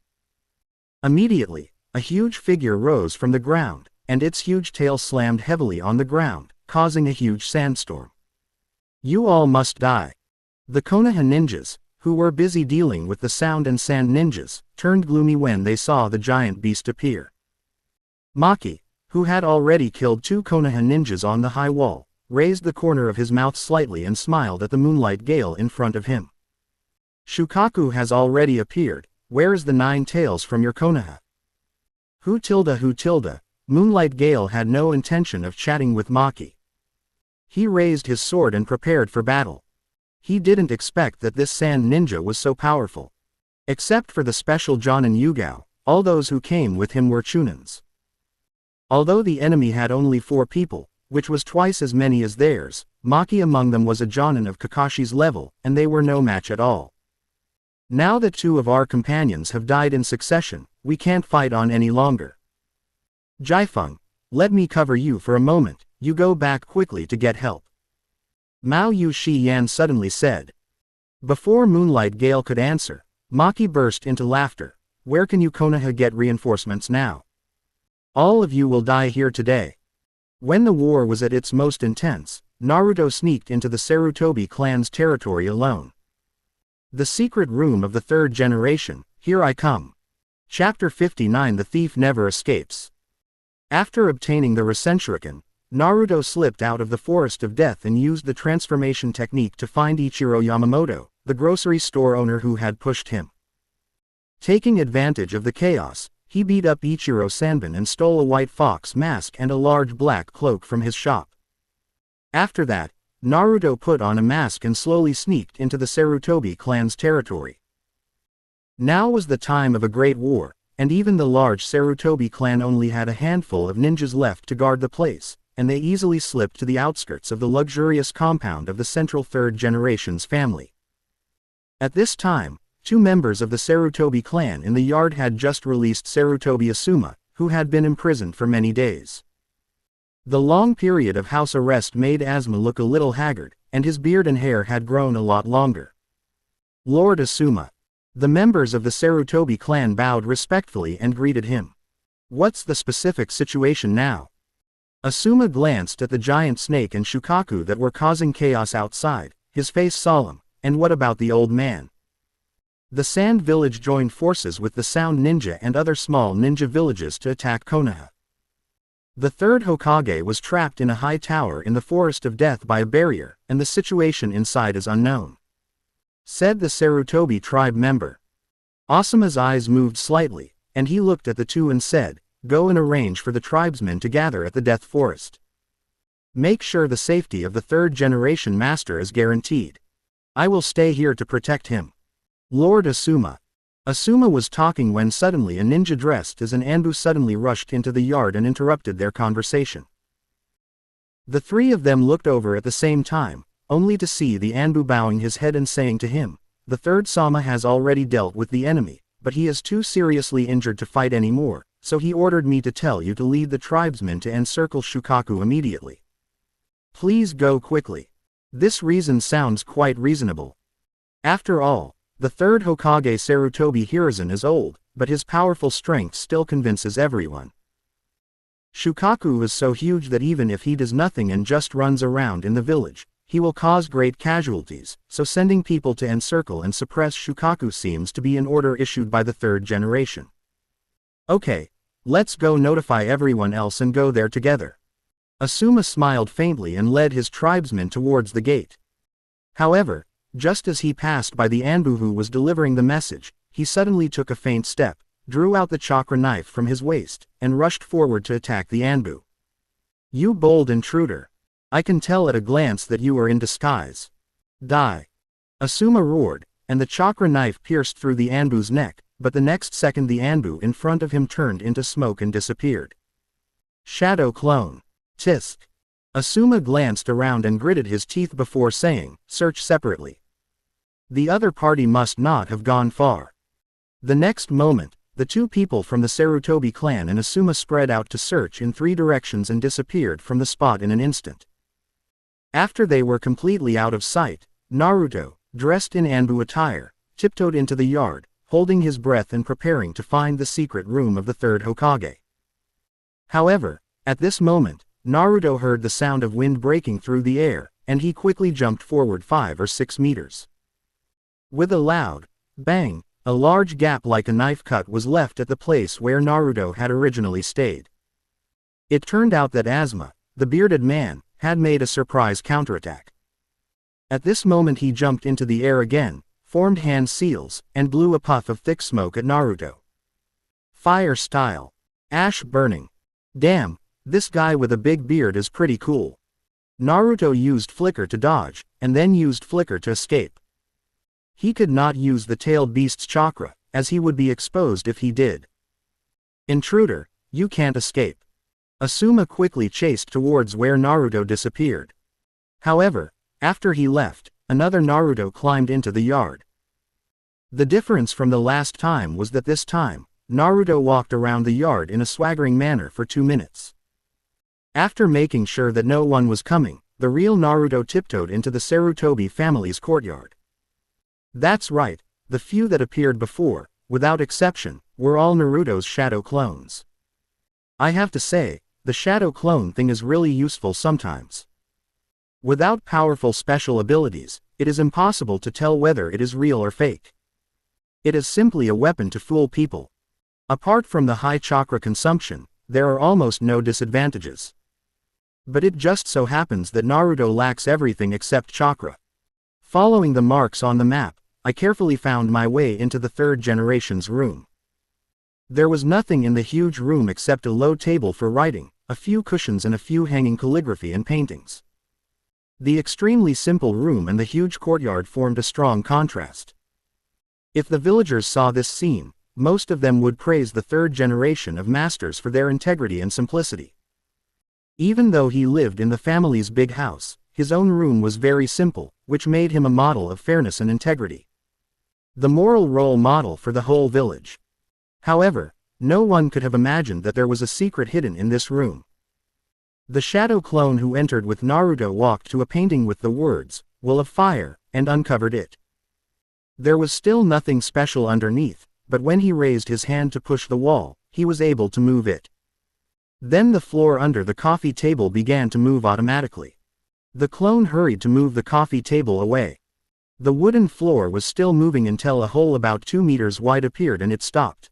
S1: Immediately, a huge figure rose from the ground, and its huge tail slammed heavily on the ground, causing a huge sandstorm. You all must die. The Konoha ninjas, who were busy dealing with the sound and sand ninjas, turned gloomy when they saw the giant beast appear. Maki, who had already killed 2 Konoha ninjas on the high wall, raised the corner of his mouth slightly and smiled at the moonlight gale in front of him. Shukaku has already appeared. Where is the 9 tails from your Konoha? Who tilde? Moonlight Gale had no intention of chatting with Maki. He raised his sword and prepared for battle. He didn't expect that this sand ninja was so powerful. Except for the special Jonin Yugao, all those who came with him were Chunins. Although the enemy had only 4 people, which was twice as many as theirs, Maki among them was a Jonin of Kakashi's level, and they were no match at all. Now that 2 of our companions have died in succession, we can't fight on any longer. Jaifeng, let me cover you for a moment, you go back quickly to get help. Mao Yu Shi Yan suddenly said. Before Moonlight Gale could answer, Maki burst into laughter. Where can you Konoha get reinforcements now? All of you will die here today. When the war was at its most intense, Naruto sneaked into the Sarutobi clan's territory alone. The secret room of the 3rd generation, here I come. Chapter 59 The Thief Never Escapes. After obtaining the Rasenshuriken, Naruto slipped out of the Forest of Death and used the transformation technique to find Ichiro Yamamoto, the grocery store owner who had pushed him. Taking advantage of the chaos, he beat up Ichiro Sanbin and stole a white fox mask and a large black cloak from his shop. After that, Naruto put on a mask and slowly sneaked into the Sarutobi clan's territory. Now was the time of a great war, and even the large Sarutobi clan only had a handful of ninjas left to guard the place, and they easily slipped to the outskirts of the luxurious compound of the central 3rd generation's family. At this time, 2 members of the Sarutobi clan in the yard had just released Sarutobi Asuma, who had been imprisoned for many days. The long period of house arrest made Asuma look a little haggard, and his beard and hair had grown a lot longer. Lord Asuma. The members of the Sarutobi clan bowed respectfully and greeted him. What's the specific situation now? Asuma glanced at the giant snake and Shukaku that were causing chaos outside, his face solemn. And what about the old man? The Sand Village joined forces with the Sound Ninja and other small ninja villages to attack Konoha. The 3rd Hokage was trapped in a high tower in the Forest of Death by a barrier, and the situation inside is unknown. Said the Sarutobi tribe member. Asuma's eyes moved slightly, and he looked at the 2 and said, Go and arrange for the tribesmen to gather at the Death Forest. Make sure the safety of the 3rd generation master is guaranteed. I will stay here to protect him. Lord Asuma. Asuma was talking when suddenly a ninja dressed as an Anbu suddenly rushed into the yard and interrupted their conversation. The 3 of them looked over at the same time, only to see the Anbu bowing his head and saying to him, The 3rd Sama has already dealt with the enemy, but he is too seriously injured to fight anymore, so he ordered me to tell you to lead the tribesmen to encircle Shukaku immediately. Please go quickly. This reason sounds quite reasonable. After all, the 3rd Hokage Sarutobi Hiruzen is old, but his powerful strength still convinces everyone. Shukaku is so huge that even if he does nothing and just runs around in the village, he will cause great casualties, so sending people to encircle and suppress Shukaku seems to be an order issued by the 3rd generation. Okay, let's go notify everyone else and go there together. Asuma smiled faintly and led his tribesmen towards the gate. However, just as he passed by the Anbu who was delivering the message, he suddenly took a faint step, drew out the chakra knife from his waist, and rushed forward to attack the Anbu. You bold intruder! I can tell at a glance that you are in disguise. Die! Asuma roared, and the chakra knife pierced through the Anbu's neck, but the next second the Anbu in front of him turned into smoke and disappeared. Shadow clone. Tisk. Asuma glanced around and gritted his teeth before saying, Search separately. The other party must not have gone far. The next moment, the 2 people from the Sarutobi clan and Asuma spread out to search in 3 directions and disappeared from the spot in an instant. After they were completely out of sight, Naruto, dressed in Anbu attire, tiptoed into the yard, holding his breath and preparing to find the secret room of the 3rd Hokage. However, At this moment, Naruto heard the sound of wind breaking through the air, and he quickly jumped forward 5 or 6 meters. With a loud bang, a large gap like a knife cut was left at the place where Naruto had originally stayed. It turned out that Asuma, the bearded man, had made a surprise counterattack. At this moment he jumped into the air again, formed hand seals, and blew a puff of thick smoke at Naruto. Fire style. Ash burning. Damn, this guy with a big beard is pretty cool. Naruto used Flicker to dodge, and then used Flicker to escape. He could not use the tailed beast's chakra, as he would be exposed if he did. Intruder, you can't escape. Asuma quickly chased towards where Naruto disappeared. However, after he left, another Naruto climbed into the yard. The difference from the last time was that this time, Naruto walked around the yard in a swaggering manner for 2 minutes. After making sure that no one was coming, the real Naruto tiptoed into the Sarutobi family's courtyard. That's right, the few that appeared before, without exception, were all Naruto's shadow clones. I have to say, the shadow clone thing is really useful sometimes. Without powerful special abilities, it is impossible to tell whether it is real or fake. It is simply a weapon to fool people. Apart from the high chakra consumption, there are almost no disadvantages. But it just so happens that Naruto lacks everything except chakra. Following the marks on the map, I carefully found my way into the third generation's room. There was nothing in the huge room except a low table for writing, a few cushions and a few hanging calligraphy and paintings. The extremely simple room and the huge courtyard formed a strong contrast. If the villagers saw this scene, most of them would praise the third generation of masters for their integrity and simplicity. Even though he lived in the family's big house, his own room was very simple, which made him a model of fairness and integrity. The moral role model for the whole village. However, no one could have imagined that there was a secret hidden in this room. The shadow clone who entered with Naruto walked to a painting with the words, "Will of Fire," and uncovered it. There was still nothing special underneath, but when he raised his hand to push the wall, he was able to move it. Then the floor under the coffee table began to move automatically. The clone hurried to move the coffee table away. The wooden floor was still moving until a hole about 2 meters wide appeared and it stopped.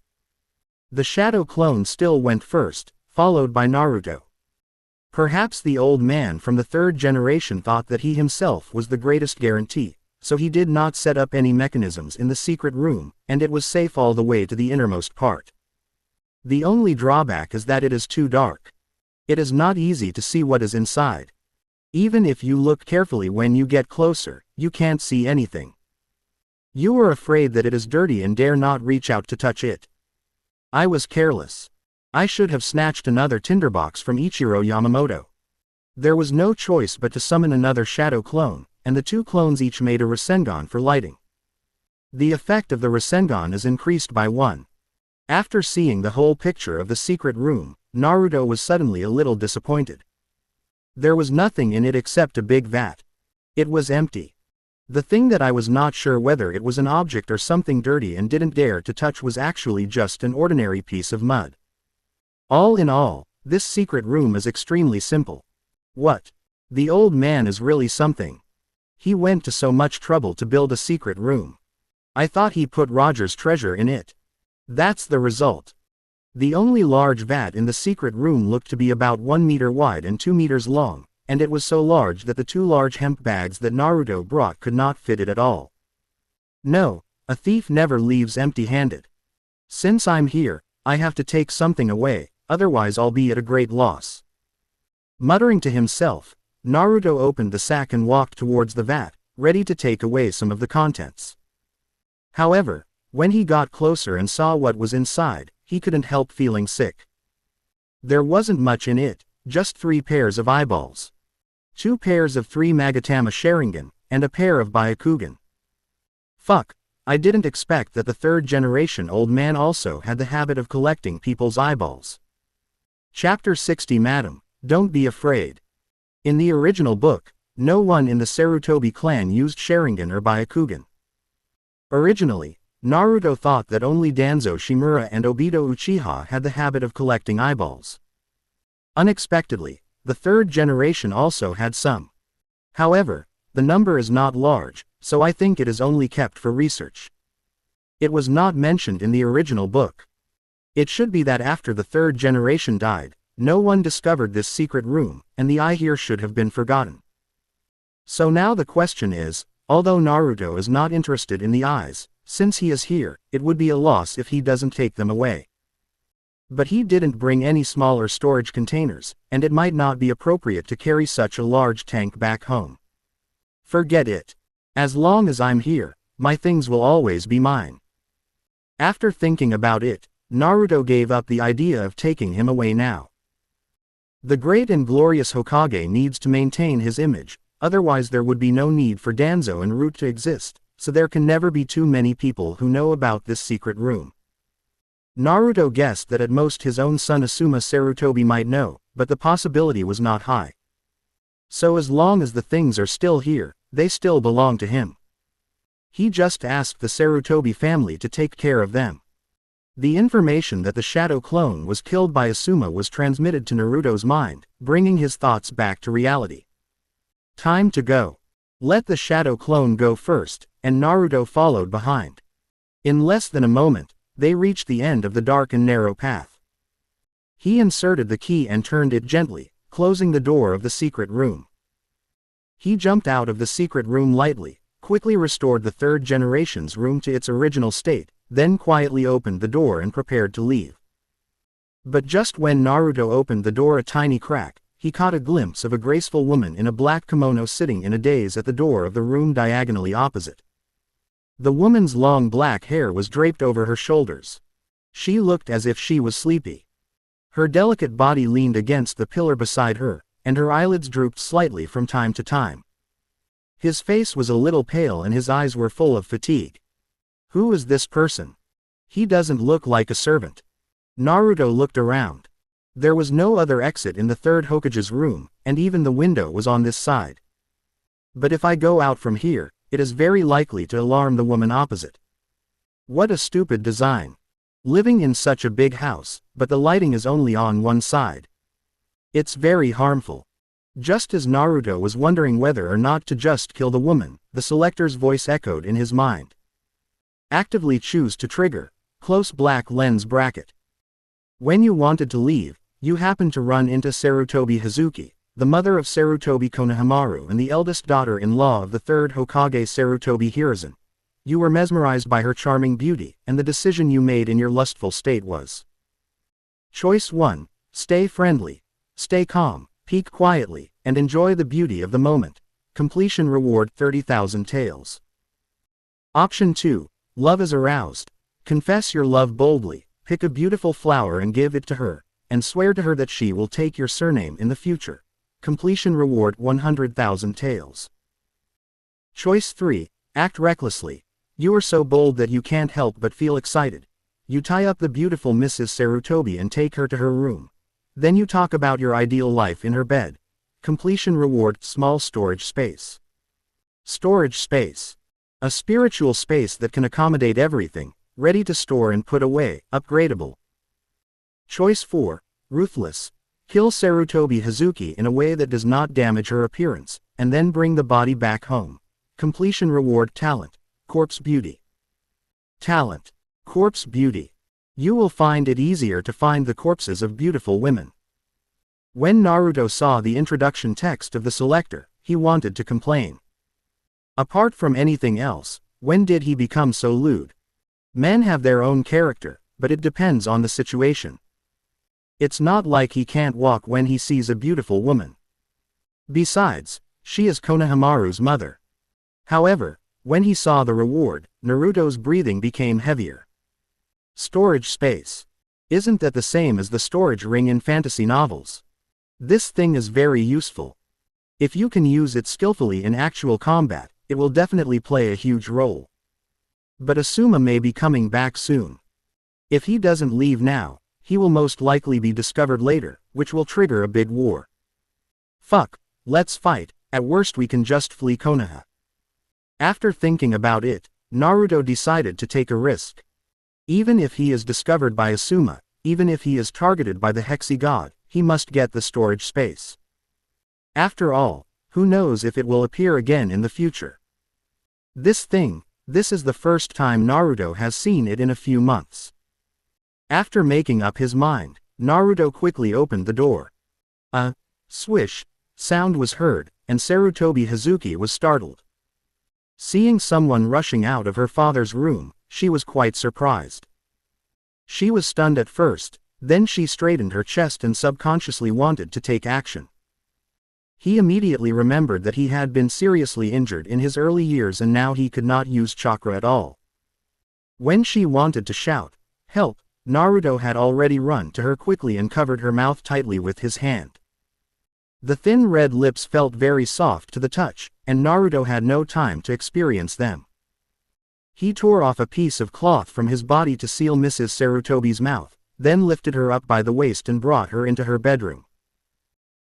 S1: The shadow clone still went first, followed by Naruto. Perhaps the old man from the third generation thought that he himself was the greatest guarantee, so he did not set up any mechanisms in the secret room, and it was safe all the way to the innermost part. The only drawback is that it is too dark. It is not easy to see what is inside. Even if you look carefully when you get closer, you can't see anything. You are afraid that it is dirty and dare not reach out to touch it. I was careless. I should have snatched another tinderbox from Ichiro Yamamoto. There was no choice but to summon another shadow clone, and the 2 clones each made a Rasengan for lighting. The effect of the Rasengan is increased by 1. After seeing the whole picture of the secret room, Naruto was suddenly a little disappointed. There was nothing in it except a big vat. It was empty. The thing that I was not sure whether it was an object or something dirty and didn't dare to touch was actually just an ordinary piece of mud. All in all, this secret room is extremely simple. What? The old man is really something. He went to so much trouble to build a secret room. I thought he put Roger's treasure in it. That's the result. The only large vat in the secret room looked to be about 1 meter wide and 2 meters long, and it was so large that the 2 large hemp bags that Naruto brought could not fit it at all. No, a thief never leaves empty-handed. Since I'm here, I have to take something away, otherwise I'll be at a great loss. Muttering to himself, Naruto opened the sack and walked towards the vat, ready to take away some of the contents. However, when he got closer and saw what was inside, he couldn't help feeling sick. There wasn't much in it, just 3 pairs of eyeballs. 2 pairs of 3 Magatama Sharingan, and a pair of Byakugan. Fuck, I didn't expect that the third generation old man also had the habit of collecting people's eyeballs. Chapter 60. Madam, don't be afraid. In the original book, no one in the Sarutobi clan used Sharingan or Byakugan. Originally, Naruto thought that only Danzo Shimura and Obito Uchiha had the habit of collecting eyeballs. Unexpectedly, the third generation also had some. However, the number is not large, so I think it is only kept for research. It was not mentioned in the original book. It should be that after the third generation died, no one discovered this secret room, and the eye here should have been forgotten. So now the question is, although Naruto is not interested in the eyes, since he is here, it would be a loss if he doesn't take them away. But he didn't bring any smaller storage containers, and it might not be appropriate to carry such a large tank back home. Forget it. As long as I'm here, my things will always be mine. After thinking about it, Naruto gave up the idea of taking him away now. The great and glorious Hokage needs to maintain his image, otherwise there would be no need for Danzo and Root to exist, so there can never be too many people who know about this secret room. Naruto guessed that at most his own son Asuma Sarutobi might know, but the possibility was not high. So as long as the things are still here, they still belong to him. He just asked the Sarutobi family to take care of them. The information that the shadow clone was killed by Asuma was transmitted to Naruto's mind, bringing his thoughts back to reality. Time to go. Let the shadow clone go first, and Naruto followed behind. In less than a moment, they reached the end of the dark and narrow path. He inserted the key and turned it gently, closing the door of the secret room. He jumped out of the secret room lightly, quickly restored the third generation's room to its original state, then quietly opened the door and prepared to leave. But just when Naruto opened the door a tiny crack, he caught a glimpse of a graceful woman in a black kimono sitting in a daze at the door of the room diagonally opposite. The woman's long black hair was draped over her shoulders. She looked as if she was sleepy. Her delicate body leaned against the pillar beside her, and her eyelids drooped slightly from time to time. His face was a little pale and his eyes were full of fatigue. Who is this person? He doesn't look like a servant. Naruto looked around. There was no other exit in the third Hokage's room, and even the window was on this side. But if I go out from here, it is very likely to alarm the woman opposite. What a stupid design. Living in such a big house, but the lighting is only on one side. It's very harmful. Just as Naruto was wondering whether or not to just kill the woman, the selector's voice echoed in his mind. Actively choose to trigger. Close black lens bracket. When you wanted to leave, you happened to run into Sarutobi Hazuki, the mother of Sarutobi Konohamaru and the eldest daughter-in-law of the third Hokage Sarutobi Hiruzen. You were mesmerized by her charming beauty, and the decision you made in your lustful state was: Choice 1. Stay friendly. Stay calm, peek quietly, and enjoy the beauty of the moment. Completion reward 30,000 taels. Option 2. Love is aroused. Confess your love boldly, pick a beautiful flower and give it to her, and swear to her that she will take your surname in the future. Completion reward 100,000 taels. Choice 3. Act recklessly. You are so bold that you can't help but feel excited. You tie up the beautiful Mrs. Sarutobi and take her to her room. Then you talk about your ideal life in her bed. Completion reward small storage space. Storage space. A spiritual space that can accommodate everything, ready to store and put away, upgradable. Choice 4. Ruthless. Kill Sarutobi Hazuki in a way that does not damage her appearance, and then bring the body back home. Completion reward talent. Corpse beauty. Talent. Corpse beauty. You will find it easier to find the corpses of beautiful women. When Naruto saw the introduction text of the selector, he wanted to complain. Apart from anything else, when did he become so lewd? Men have their own character, but it depends on the situation. It's not like he can't walk when he sees a beautiful woman. Besides, she is Konohamaru's mother. However, when he saw the reward, Naruto's breathing became heavier. Storage space. Isn't that the same as the storage ring in fantasy novels? This thing is very useful. If you can use it skillfully in actual combat, it will definitely play a huge role. But Asuma may be coming back soon. If he doesn't leave now, he will most likely be discovered later, which will trigger a big war. Fuck, let's fight, at worst we can just flee Konoha. After thinking about it, Naruto decided to take a risk. Even if he is discovered by Asuma, even if he is targeted by the Hexi God, he must get the storage space. After all, who knows if it will appear again in the future. This is the first time Naruto has seen it in a few months. After making up his mind, Naruto quickly opened the door. A swish sound was heard, and Sarutobi Hazuki was startled. Seeing someone rushing out of her father's room, she was quite surprised. She was stunned at first, then she straightened her chest and subconsciously wanted to take action. He immediately remembered that he had been seriously injured in his early years and now he could not use chakra at all. When she wanted to shout, "Help!" Naruto had already run to her quickly and covered her mouth tightly with his hand. The thin red lips felt very soft to the touch, and Naruto had no time to experience them. He tore off a piece of cloth from his body to seal Mrs. Sarutobi's mouth, then lifted her up by the waist and brought her into her bedroom.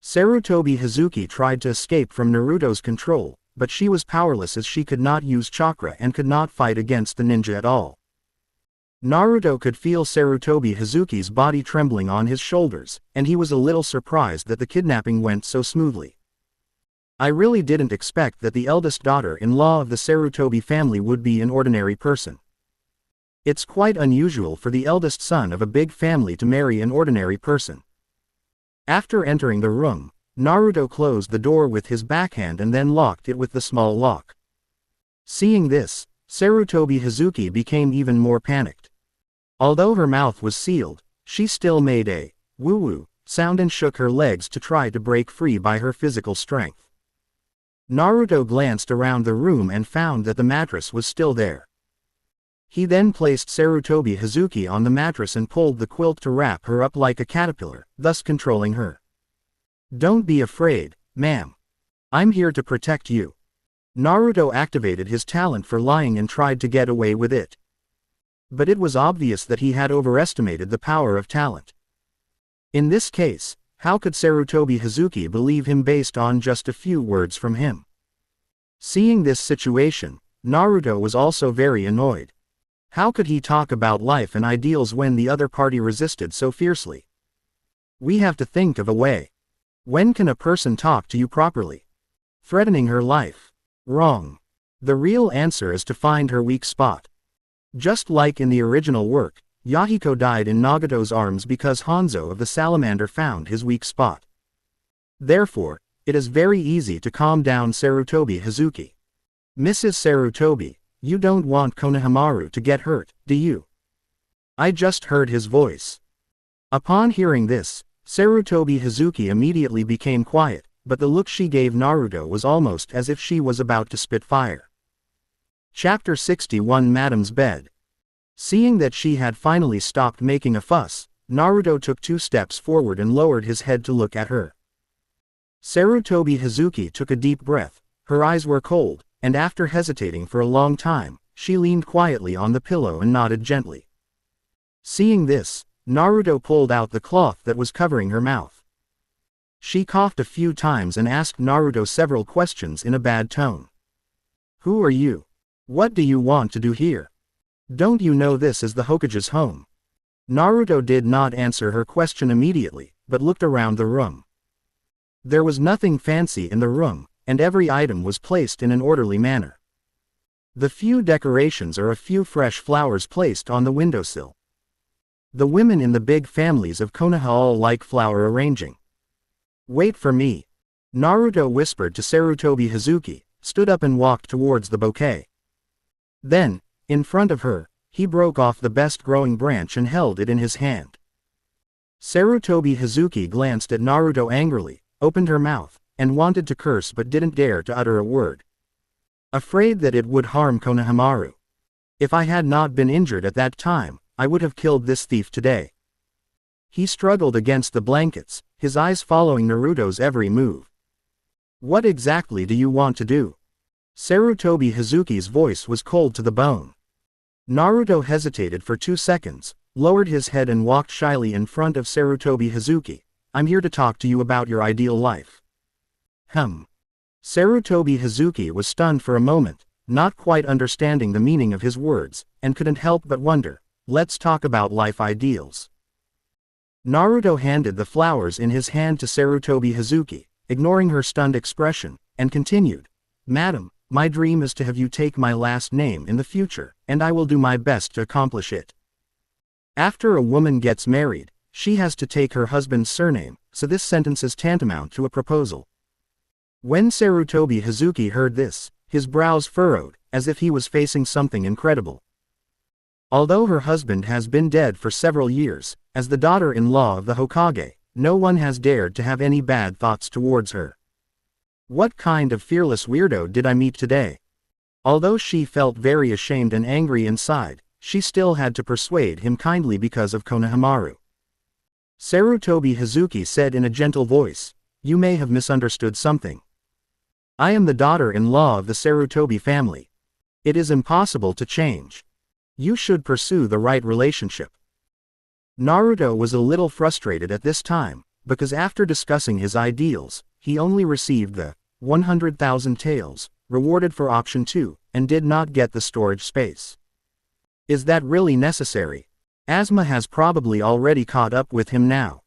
S1: Sarutobi Hazuki tried to escape from Naruto's control, but she was powerless as she could not use chakra and could not fight against the ninja at all. Naruto could feel Sarutobi Hazuki's body trembling on his shoulders, and he was a little surprised that the kidnapping went so smoothly. I really didn't expect that the eldest daughter-in-law of the Sarutobi family would be an ordinary person. It's quite unusual for the eldest son of a big family to marry an ordinary person. After entering the room, Naruto closed the door with his backhand and then locked it with the small lock. Seeing this, Sarutobi Hazuki became even more panicked. Although her mouth was sealed, she still made a woo-woo sound and shook her legs to try to break free by her physical strength. Naruto glanced around the room and found that the mattress was still there. He then placed Sarutobi Hazuki on the mattress and pulled the quilt to wrap her up like a caterpillar, thus controlling her. "Don't be afraid, ma'am. I'm here to protect you." Naruto activated his talent for lying and tried to get away with it. But it was obvious that he had overestimated the power of talent. In this case, how could Sarutobi Hazuki believe him based on just a few words from him? Seeing this situation, Naruto was also very annoyed. How could he talk about life and ideals when the other party resisted so fiercely? We have to think of a way. When can a person talk to you properly? Threatening her life? Wrong. The real answer is to find her weak spot. Just like in the original work, Yahiko died in Nagato's arms because Hanzo of the Salamander found his weak spot. Therefore, it is very easy to calm down Sarutobi Hazuki. "Mrs. Sarutobi, you don't want Konohamaru to get hurt, do you?" I just heard his voice. Upon hearing this, Sarutobi Hazuki immediately became quiet, but the look she gave Naruto was almost as if she was about to spit fire. Chapter 61 Madam's Bed. Seeing that she had finally stopped making a fuss, Naruto took 2 steps forward and lowered his head to look at her. Sarutobi Hazuki took a deep breath, her eyes were cold, and after hesitating for a long time, she leaned quietly on the pillow and nodded gently. Seeing this, Naruto pulled out the cloth that was covering her mouth. She coughed a few times and asked Naruto several questions in a bad tone. "Who are you? What do you want to do here? Don't you know this is the Hokage's home?" Naruto did not answer her question immediately, but looked around the room. There was nothing fancy in the room, and every item was placed in an orderly manner. The few decorations are a few fresh flowers placed on the windowsill. The women in the big families of Konoha all like flower arranging. "Wait for me," Naruto whispered to Sarutobi Hazuki, stood up and walked towards the bouquet. Then, in front of her, he broke off the best growing branch and held it in his hand. Sarutobi Hazuki glanced at Naruto angrily, opened her mouth, and wanted to curse but didn't dare to utter a word. Afraid that it would harm Konohamaru. "If I had not been injured at that time, I would have killed this thief today." He struggled against the blankets, his eyes following Naruto's every move. "What exactly do you want to do?" Sarutobi Hazuki's voice was cold to the bone. Naruto hesitated for 2 seconds, lowered his head and walked shyly in front of Sarutobi Hazuki. "I'm here to talk to you about your ideal life." Sarutobi Hazuki was stunned for a moment, not quite understanding the meaning of his words, and couldn't help but wonder, "Let's talk about life ideals." Naruto handed the flowers in his hand to Sarutobi Hazuki, ignoring her stunned expression, and continued, "Madam, my dream is to have you take my last name in the future, and I will do my best to accomplish it. After a woman gets married, she has to take her husband's surname, so this sentence is tantamount to a proposal." When Sarutobi Hazuki heard this, his brows furrowed, as if he was facing something incredible. Although her husband has been dead for several years, as the daughter-in-law of the Hokage, no one has dared to have any bad thoughts towards her. What kind of fearless weirdo did I meet today? Although she felt very ashamed and angry inside, she still had to persuade him kindly because of Konohamaru. Sarutobi Hazuki said in a gentle voice, "You may have misunderstood something. I am the daughter-in-law of the Sarutobi family. It is impossible to change. You should pursue the right relationship." Naruto was a little frustrated at this time, because after discussing his ideals, he only received the 100,000 taels, rewarded for option 2, and did not get the storage space. Is that really necessary? Asma has probably already caught up with him now.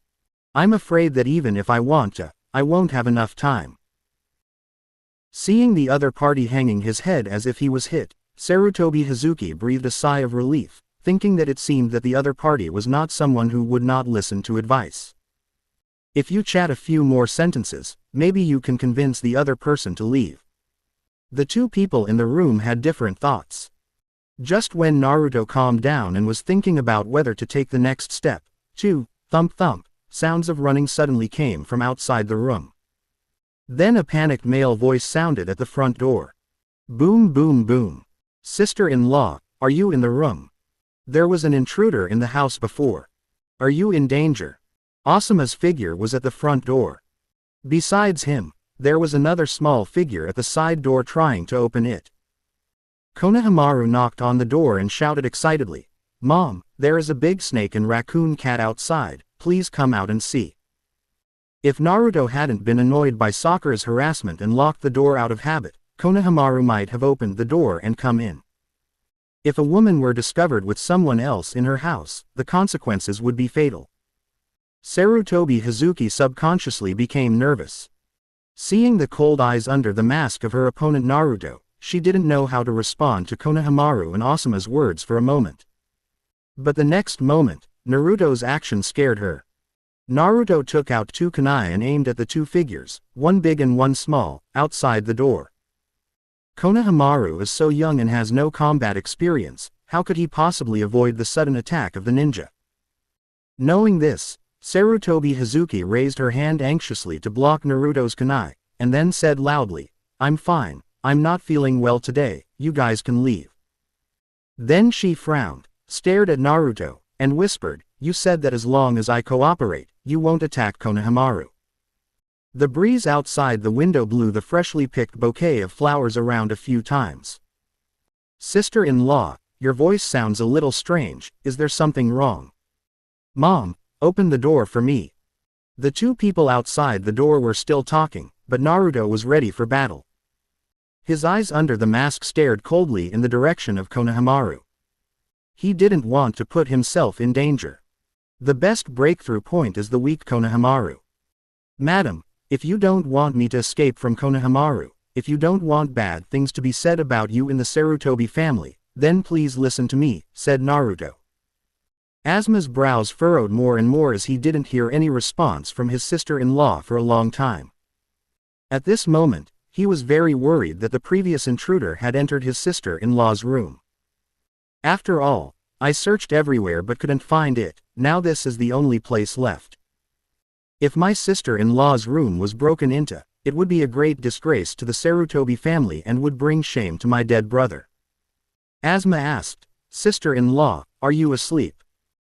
S1: I'm afraid that even if I want to, I won't have enough time. Seeing the other party hanging his head as if he was hit, Sarutobi Hazuki breathed a sigh of relief, thinking that it seemed that the other party was not someone who would not listen to advice. If you chat a few more sentences, maybe you can convince the other person to leave. The two people in the room had different thoughts. Just when Naruto calmed down and was thinking about whether to take the next step, thump thump, sounds of running suddenly came from outside the room. Then a panicked male voice sounded at the front door. Boom boom boom. Sister-in-law, are you in the room? There was an intruder in the house before. Are you in danger? Asuma's figure was at the front door. Besides him, there was another small figure at the side door trying to open it. Konohamaru knocked on the door and shouted excitedly, "Mom, there is a big snake and raccoon cat outside, please come out and see." If Naruto hadn't been annoyed by Sakura's harassment and locked the door out of habit, Konohamaru might have opened the door and come in. If a woman were discovered with someone else in her house, the consequences would be fatal. Sarutobi Hazuki subconsciously became nervous. Seeing the cold eyes under the mask of her opponent Naruto, she didn't know how to respond to Konohamaru and Asuma's words for a moment. But the next moment, Naruto's action scared her. Naruto took out two kunai and aimed at the two figures, one big and one small, outside the door. Konohamaru is so young and has no combat experience, how could he possibly avoid the sudden attack of the ninja? Knowing this, Sarutobi Hazuki raised her hand anxiously to block Naruto's kunai, and then said loudly, "I'm fine, I'm not feeling well today, you guys can leave." Then she frowned, stared at Naruto, and whispered, "You said that as long as I cooperate, you won't attack Konohamaru." The breeze outside the window blew the freshly picked bouquet of flowers around a few times. "Sister-in-law, your voice sounds a little strange, is there something wrong?" "Mom, open the door for me." The two people outside the door were still talking, but Naruto was ready for battle. His eyes under the mask stared coldly in the direction of Konohamaru. He didn't want to put himself in danger. The best breakthrough point is the weak Konohamaru. "Madam, if you don't want me to escape from Konohamaru, if you don't want bad things to be said about you in the Sarutobi family, then please listen to me," said Naruto. Asma's brows furrowed more and more as he didn't hear any response from his sister-in-law for a long time. At this moment, he was very worried that the previous intruder had entered his sister-in-law's room. "After all, I searched everywhere but couldn't find it, now this is the only place left. If my sister-in-law's room was broken into, it would be a great disgrace to the Sarutobi family and would bring shame to my dead brother." Asma asked, "Sister-in-law, are you asleep?"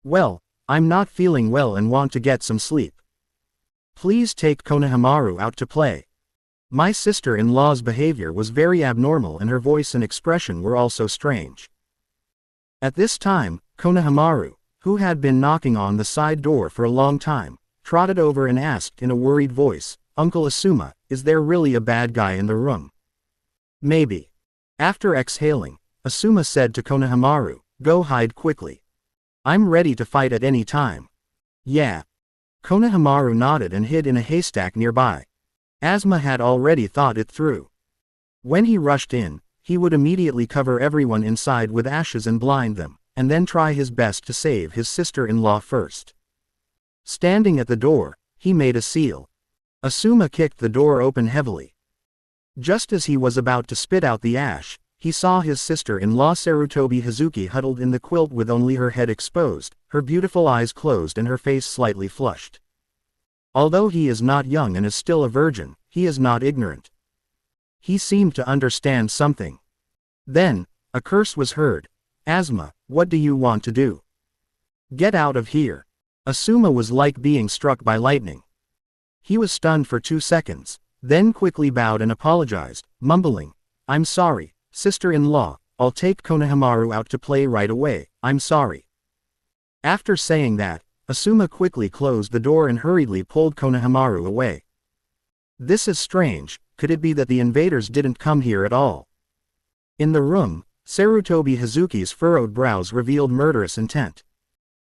S1: "Well, I'm not feeling well and want to get some sleep. Please take Konohamaru out to play." My sister-in-law's behavior was very abnormal and her voice and expression were also strange. At this time, Konohamaru, who had been knocking on the side door for a long time, trotted over and asked in a worried voice, "Uncle Asuma, is there really a bad guy in the room?" "Maybe." After exhaling, Asuma said to Konohamaru, "Go hide quickly. I'm ready to fight at any time." "Yeah, Konohamaru nodded and hid in a haystack nearby. Asuma had already thought it through. When he rushed in, he would immediately cover everyone inside with ashes and blind them, and then try his best to save his sister-in-law first. Standing at the door, he made a seal. Asuma kicked the door open heavily. Just as he was about to spit out the ash, he saw his sister-in-law Sarutobi Hazuki huddled in the quilt with only her head exposed, her beautiful eyes closed and her face slightly flushed. Although he is not young and is still a virgin, he is not ignorant. He seemed to understand something. Then, a curse was heard. Asuma, what do you want to do? Get out of here. Asuma was like being struck by lightning. He was stunned for 2 seconds, then quickly bowed and apologized, mumbling, I'm sorry, sister-in-law, I'll take Konohamaru out to play right away, I'm sorry. After saying that, Asuma quickly closed the door and hurriedly pulled Konohamaru away. This is strange, could it be that the invaders didn't come here at all? In the room, Sarutobi Hazuki's furrowed brows revealed murderous intent.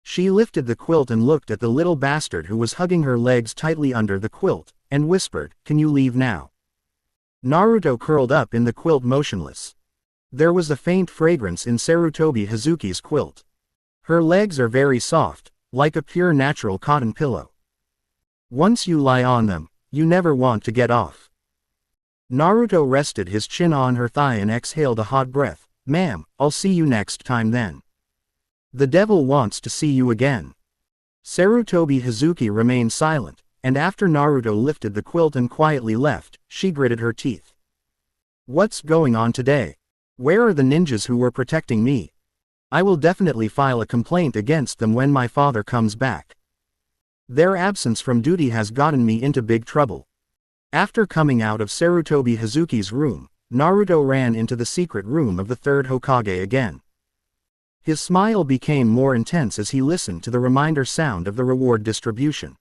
S1: She lifted the quilt and looked at the little bastard who was hugging her legs tightly under the quilt, and whispered, can you leave now? Naruto curled up in the quilt motionless. There was a faint fragrance in Sarutobi Hazuki's quilt. Her legs are very soft, like a pure natural cotton pillow. Once you lie on them, you never want to get off. Naruto rested his chin on her thigh and exhaled a hot breath. Ma'am, I'll see you next time then. The devil wants to see you again. Sarutobi Hazuki remained silent, and after Naruto lifted the quilt and quietly left, she gritted her teeth. What's going on today? Where are the ninjas who were protecting me? I will definitely file a complaint against them when my father comes back. Their absence from duty has gotten me into big trouble. After coming out of Sarutobi Hazuki's room, Naruto ran into the secret room of the third Hokage again. His smile became more intense as he listened to the reminder sound of the reward distribution.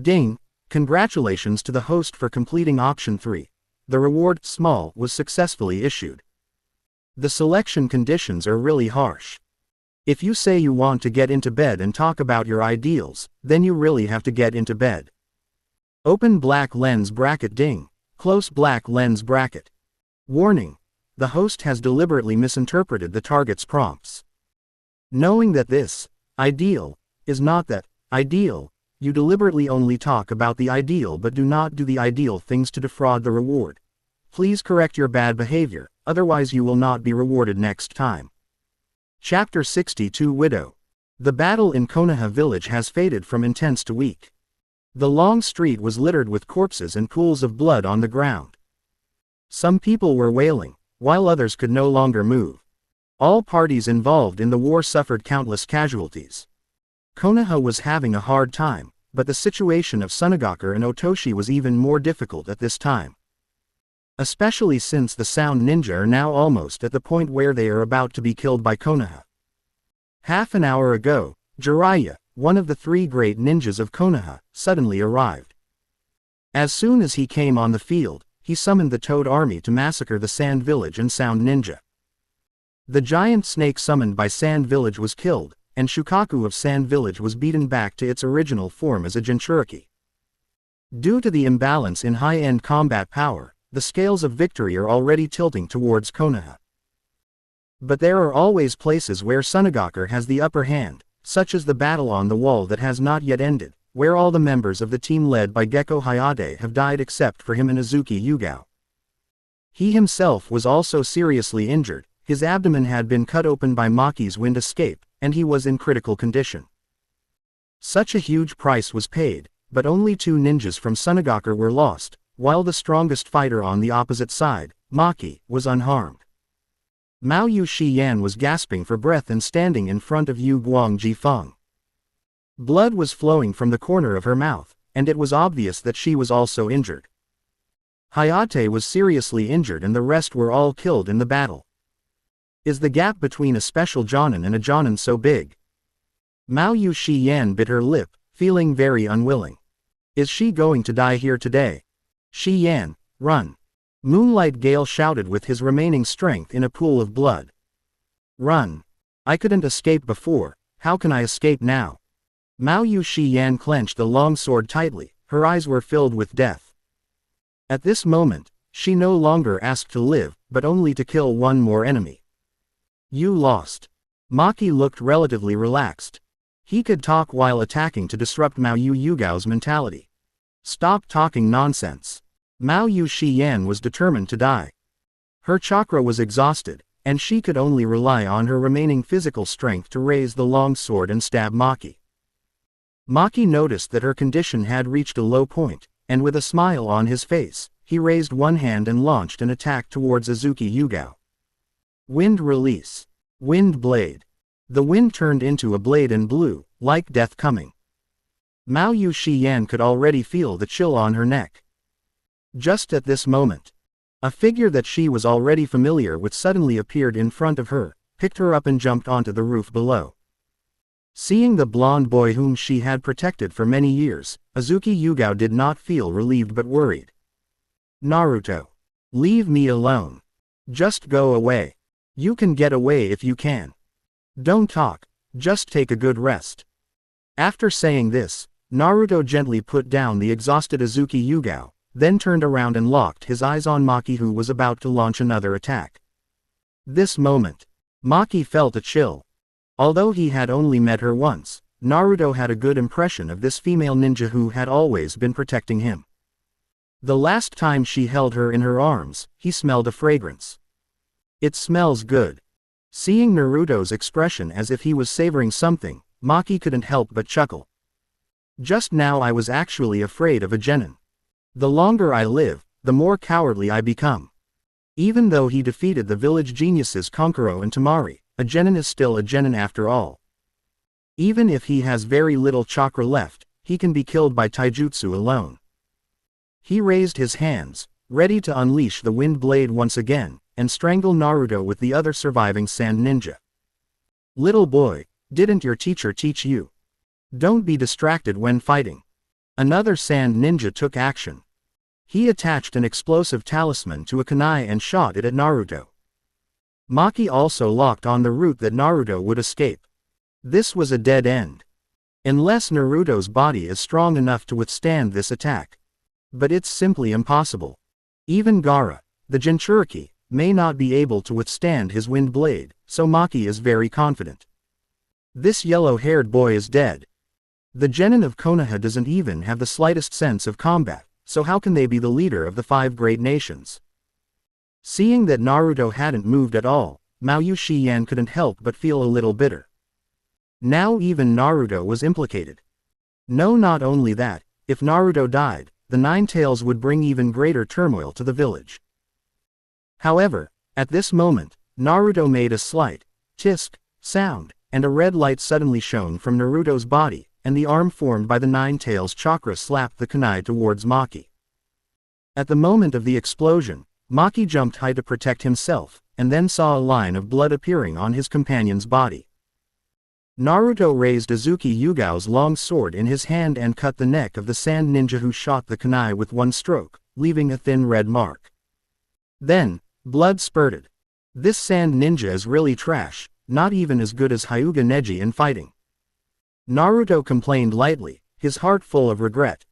S1: Ding! Congratulations to the host for completing Auction 3. The reward, small, was successfully issued. The selection conditions are really harsh. If you say you want to get into bed and talk about your ideals, then you really have to get into bed. Open black lens bracket ding. Close black lens bracket. Warning. The host has deliberately misinterpreted the target's prompts. Knowing that this, ideal, is not that, ideal, you deliberately only talk about the ideal but do not do the ideal things to defraud the reward. Please correct your bad behavior, otherwise you will not be rewarded next time. Chapter 62 Widow. The battle in Konoha village has faded from intense to weak. The long street was littered with corpses and pools of blood on the ground. Some people were wailing, while others could no longer move. All parties involved in the war suffered countless casualties. Konoha was having a hard time, but the situation of Sunagaku and Otoshi was even more difficult at this time. Especially since the Sound Ninja are now almost at the point where they are about to be killed by Konoha. Half an hour ago, Jiraiya, one of the 3 great ninjas of Konoha, suddenly arrived. As soon as he came on the field, he summoned the Toad Army to massacre the Sand Village and Sound Ninja. The giant snake summoned by Sand Village was killed, and Shukaku of Sand Village was beaten back to its original form as a Jinchuriki. Due to the imbalance in high-end combat power, the scales of victory are already tilting towards Konoha. But there are always places where Sunagaku has the upper hand, such as the battle on the wall that has not yet ended, where all the members of the team led by Gekko Hayate have died except for him and Azuki Yugao. He himself was also seriously injured, his abdomen had been cut open by Maki's wind escape, and he was in critical condition. Such a huge price was paid, but only 2 ninjas from Sunagaku were lost, while the strongest fighter on the opposite side, Maki, was unharmed. Mao Yu Shiyan was gasping for breath and standing in front of Yu Guang Jifeng. Blood was flowing from the corner of her mouth, and it was obvious that she was also injured. Hayate was seriously injured and the rest were all killed in the battle. Is the gap between a special Jonin and a Jonin so big? Mao Yu Shiyan bit her lip, feeling very unwilling. Is she going to die here today? Shiyan, run! Moonlight Gale shouted with his remaining strength in a pool of blood. Run! I couldn't escape before, how can I escape now? Mao Yuxian clenched the long sword tightly, her eyes were filled with death. At this moment, she no longer asked to live, but only to kill one more enemy. You lost. Maki looked relatively relaxed. He could talk while attacking to disrupt Mao Yugao's mentality. Stop talking nonsense. Mao Yuxian was determined to die. Her chakra was exhausted, and she could only rely on her remaining physical strength to raise the long sword and stab Maki. Maki noticed that her condition had reached a low point, and with a smile on his face, he raised one hand and launched an attack towards Azuki Yugao. Wind release. Wind blade. The wind turned into a blade and blew, like death coming. Mao Yuxian could already feel the chill on her neck. Just at this moment, a figure that she was already familiar with suddenly appeared in front of her, picked her up and jumped onto the roof below. Seeing the blonde boy whom she had protected for many years, Azuki Yugao did not feel relieved but worried. Naruto. Leave me alone. Just go away. You can get away if you can. Don't talk, just take a good rest. After saying this, Naruto gently put down the exhausted Azuki Yugao, then turned around and locked his eyes on Maki, who was about to launch another attack. This moment, Maki felt a chill. Although he had only met her once, Naruto had a good impression of this female ninja who had always been protecting him. The last time she held her in her arms, he smelled a fragrance. It smells good. Seeing Naruto's expression as if he was savoring something, Maki couldn't help but chuckle. Just now I was actually afraid of a genin. The longer I live, the more cowardly I become. Even though he defeated the village geniuses Konkuro and Tamari, a genin is still a genin after all. Even if he has very little chakra left, he can be killed by taijutsu alone. He raised his hands, ready to unleash the wind blade once again, and strangle Naruto with the other surviving sand ninja. Little boy, didn't your teacher teach you? Don't be distracted when fighting. Another sand ninja took action. He attached an explosive talisman to a kunai and shot it at Naruto. Maki also locked on the route that Naruto would escape. This was a dead end. Unless Naruto's body is strong enough to withstand this attack. But it's simply impossible. Even Gaara, the Jinchuriki, may not be able to withstand his wind blade, so Maki is very confident. This yellow-haired boy is dead. The genin of Konoha doesn't even have the slightest sense of combat, so how can they be the leader of the 5 great nations? Seeing that Naruto hadn't moved at all, Mao Yuxian couldn't help but feel a little bitter. Now even Naruto was implicated. No, not only that, if Naruto died, the Nine Tails would bring even greater turmoil to the village. However, at this moment, Naruto made a slight tisk sound, and a red light suddenly shone from Naruto's body, and the arm formed by the Nine Tails chakra slapped the kunai towards Maki. At the moment of the explosion, Maki jumped high to protect himself, and then saw a line of blood appearing on his companion's body. Naruto raised Azuki Yugao's long sword in his hand and cut the neck of the sand ninja who shot the kunai with one stroke, leaving a thin red mark. Then, blood spurted. This sand ninja is really trash, not even as good as Hyuga Neji in fighting. Naruto complained lightly, his heart full of regret.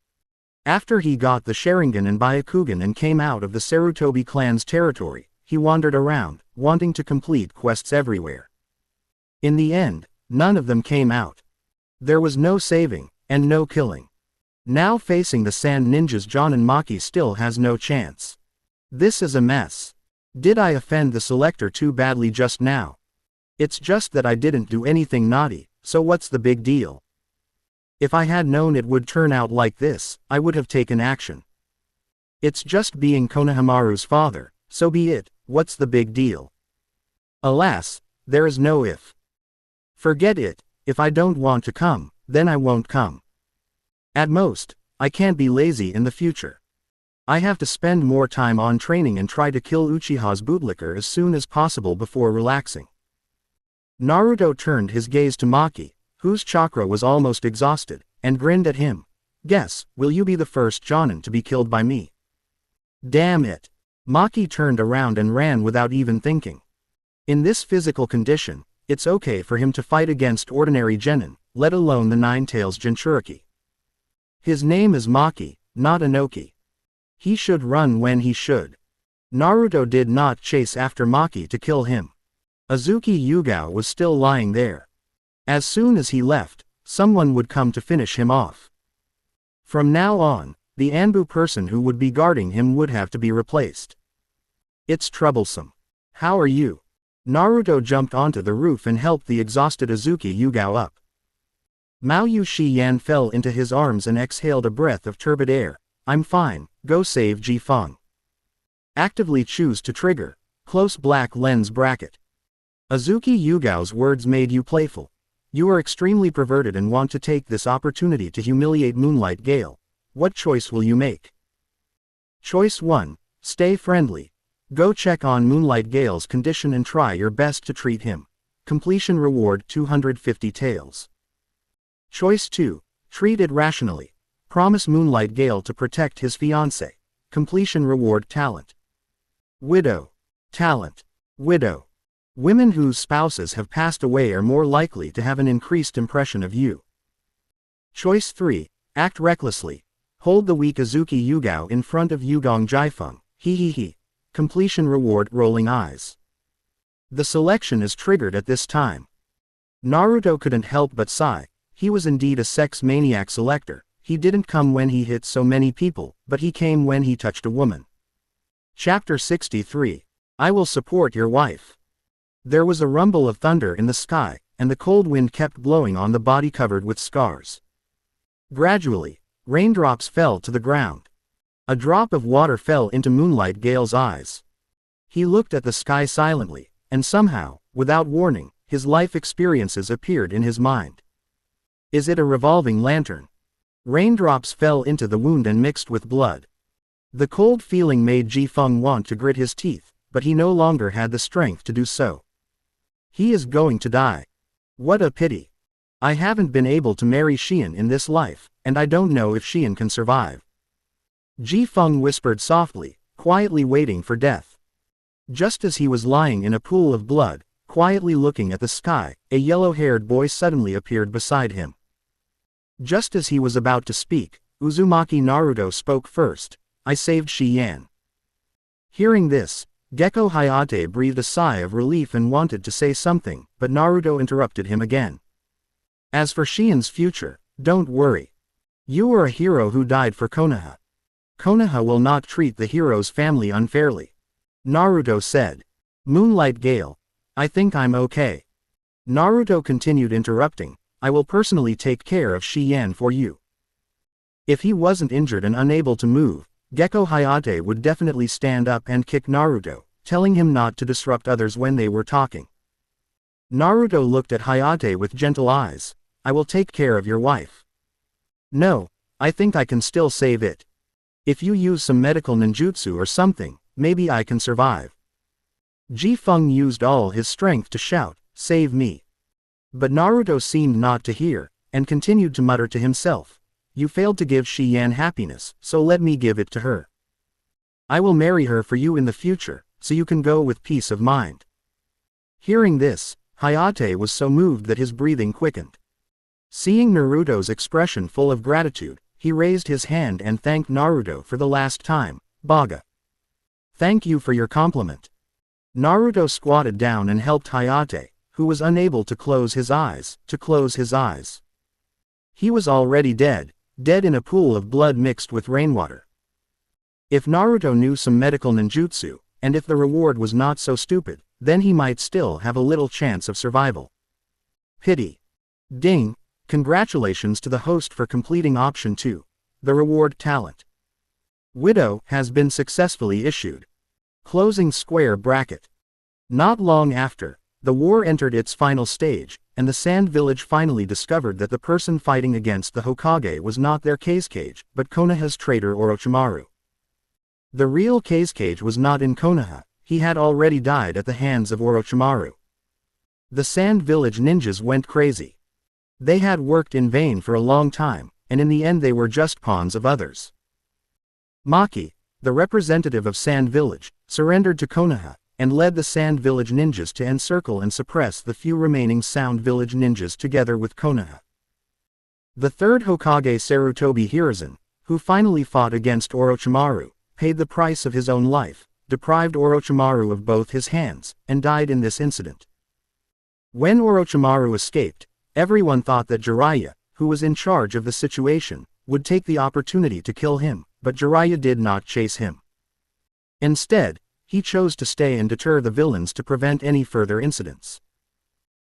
S1: After he got the Sharingan and Byakugan and came out of the Sarutobi clan's territory, he wandered around, wanting to complete quests everywhere. In the end, none of them came out. There was no saving, and no killing. Now facing the sand ninjas, Jonin Maki still has no chance. This is a mess. Did I offend the selector too badly just now? It's just that I didn't do anything naughty, so what's the big deal? If I had known it would turn out like this, I would have taken action. It's just being Konohamaru's father, so be it, what's the big deal? Alas, there is no if. Forget it, if I don't want to come, then I won't come. At most, I can't be lazy in the future. I have to spend more time on training and try to kill Uchiha's bootlicker as soon as possible before relaxing. Naruto turned his gaze to Maki, whose chakra was almost exhausted, and grinned at him. Guess, will you be the first Jonin to be killed by me? Damn it. Maki turned around and ran without even thinking. In this physical condition, it's okay for him to fight against ordinary genin, let alone the Nine-Tails Jinchuriki. His name is Maki, not Inoki. He should run when he should. Naruto did not chase after Maki to kill him. Azuki Yugao was still lying there. As soon as he left, someone would come to finish him off. From now on, the Anbu person who would be guarding him would have to be replaced. It's troublesome. How are you? Naruto jumped onto the roof and helped the exhausted Azuki Yugao up. Mao Shiyan fell into his arms and exhaled a breath of turbid air. I'm fine, go save Ji Feng. Actively choose to trigger. Close black lens bracket. Azuki Yugao's words made you playful. You are extremely perverted and want to take this opportunity to humiliate Moonlight Gale. What choice will you make? Choice 1. Stay friendly. Go check on Moonlight Gale's condition and try your best to treat him. Completion reward 250 taels. Choice 2. Treat it rationally. Promise Moonlight Gale to protect his fiancé. Completion reward talent. Widow. Talent. Widow. Women whose spouses have passed away are more likely to have an increased impression of you. Choice 3. Act recklessly. Hold the weak Azuki Yugao in front of Yugong Jaifeng. He. Completion reward rolling eyes. The selection is triggered at this time. Naruto couldn't help but sigh. He was indeed a sex maniac selector. He didn't come when he hit so many people, but he came when he touched a woman. Chapter 63. I will support your wife. There was a rumble of thunder in the sky, and the cold wind kept blowing on the body covered with scars. Gradually, raindrops fell to the ground. A drop of water fell into Moonlight Gale's eyes. He looked at the sky silently, and somehow, without warning, his life experiences appeared in his mind. Is it a revolving lantern? Raindrops fell into the wound and mixed with blood. The cold feeling made Ji Feng want to grit his teeth, but he no longer had the strength to do so. He is going to die. What a pity. I haven't been able to marry Xian in this life, and I don't know if Xian can survive. Ji Feng whispered softly, quietly waiting for death. Just as he was lying in a pool of blood, quietly looking at the sky, a yellow-haired boy suddenly appeared beside him. Just as he was about to speak, Uzumaki Naruto spoke first. I saved Xian. Hearing this, Gekko Hayate breathed a sigh of relief and wanted to say something, but Naruto interrupted him again. As for Xian's future, don't worry. You are a hero who died for Konoha. Konoha will not treat the hero's family unfairly. Naruto said. Moonlight Gale. I think I'm okay. Naruto continued interrupting. I will personally take care of Xian for you. If he wasn't injured and unable to move, Gekko Hayate would definitely stand up and kick Naruto, telling him not to disrupt others when they were talking. Naruto looked at Hayate with gentle eyes. I will take care of your wife. No, I think I can still save it. If you use some medical ninjutsu or something, maybe I can survive. Ji Feng used all his strength to shout, save me. But Naruto seemed not to hear, and continued to mutter to himself. You failed to give Xian happiness, so let me give it to her. I will marry her for you in the future, so you can go with peace of mind. Hearing this, Hayate was so moved that his breathing quickened. Seeing Naruto's expression full of gratitude, he raised his hand and thanked Naruto for the last time. Baga. Thank you for your compliment. Naruto squatted down and helped Hayate, who was unable to close his eyes, He was already dead in a pool of blood mixed with rainwater. If Naruto knew some medical ninjutsu, and if the reward was not so stupid, then he might still have a little chance of survival. Pity. Ding. Congratulations to the host for completing option 2. The reward talent. Widow has been successfully issued. Closing square bracket. Not long after, the war entered its final stage, and the Sand Village finally discovered that the person fighting against the Hokage was not their Kazekage, but Konoha's traitor Orochimaru. The real Kazekage was not in Konoha, he had already died at the hands of Orochimaru. The Sand Village ninjas went crazy. They had worked in vain for a long time, and in the end they were just pawns of others. Maki, the representative of Sand Village, surrendered to Konoha, and led the Sand Village ninjas to encircle and suppress the few remaining Sound Village ninjas together with Konoha. The third Hokage Sarutobi Hiruzen, who finally fought against Orochimaru, paid the price of his own life, deprived Orochimaru of both his hands, and died in this incident. When Orochimaru escaped, everyone thought that Jiraiya, who was in charge of the situation, would take the opportunity to kill him, but Jiraiya did not chase him. Instead, he chose to stay and deter the villains to prevent any further incidents.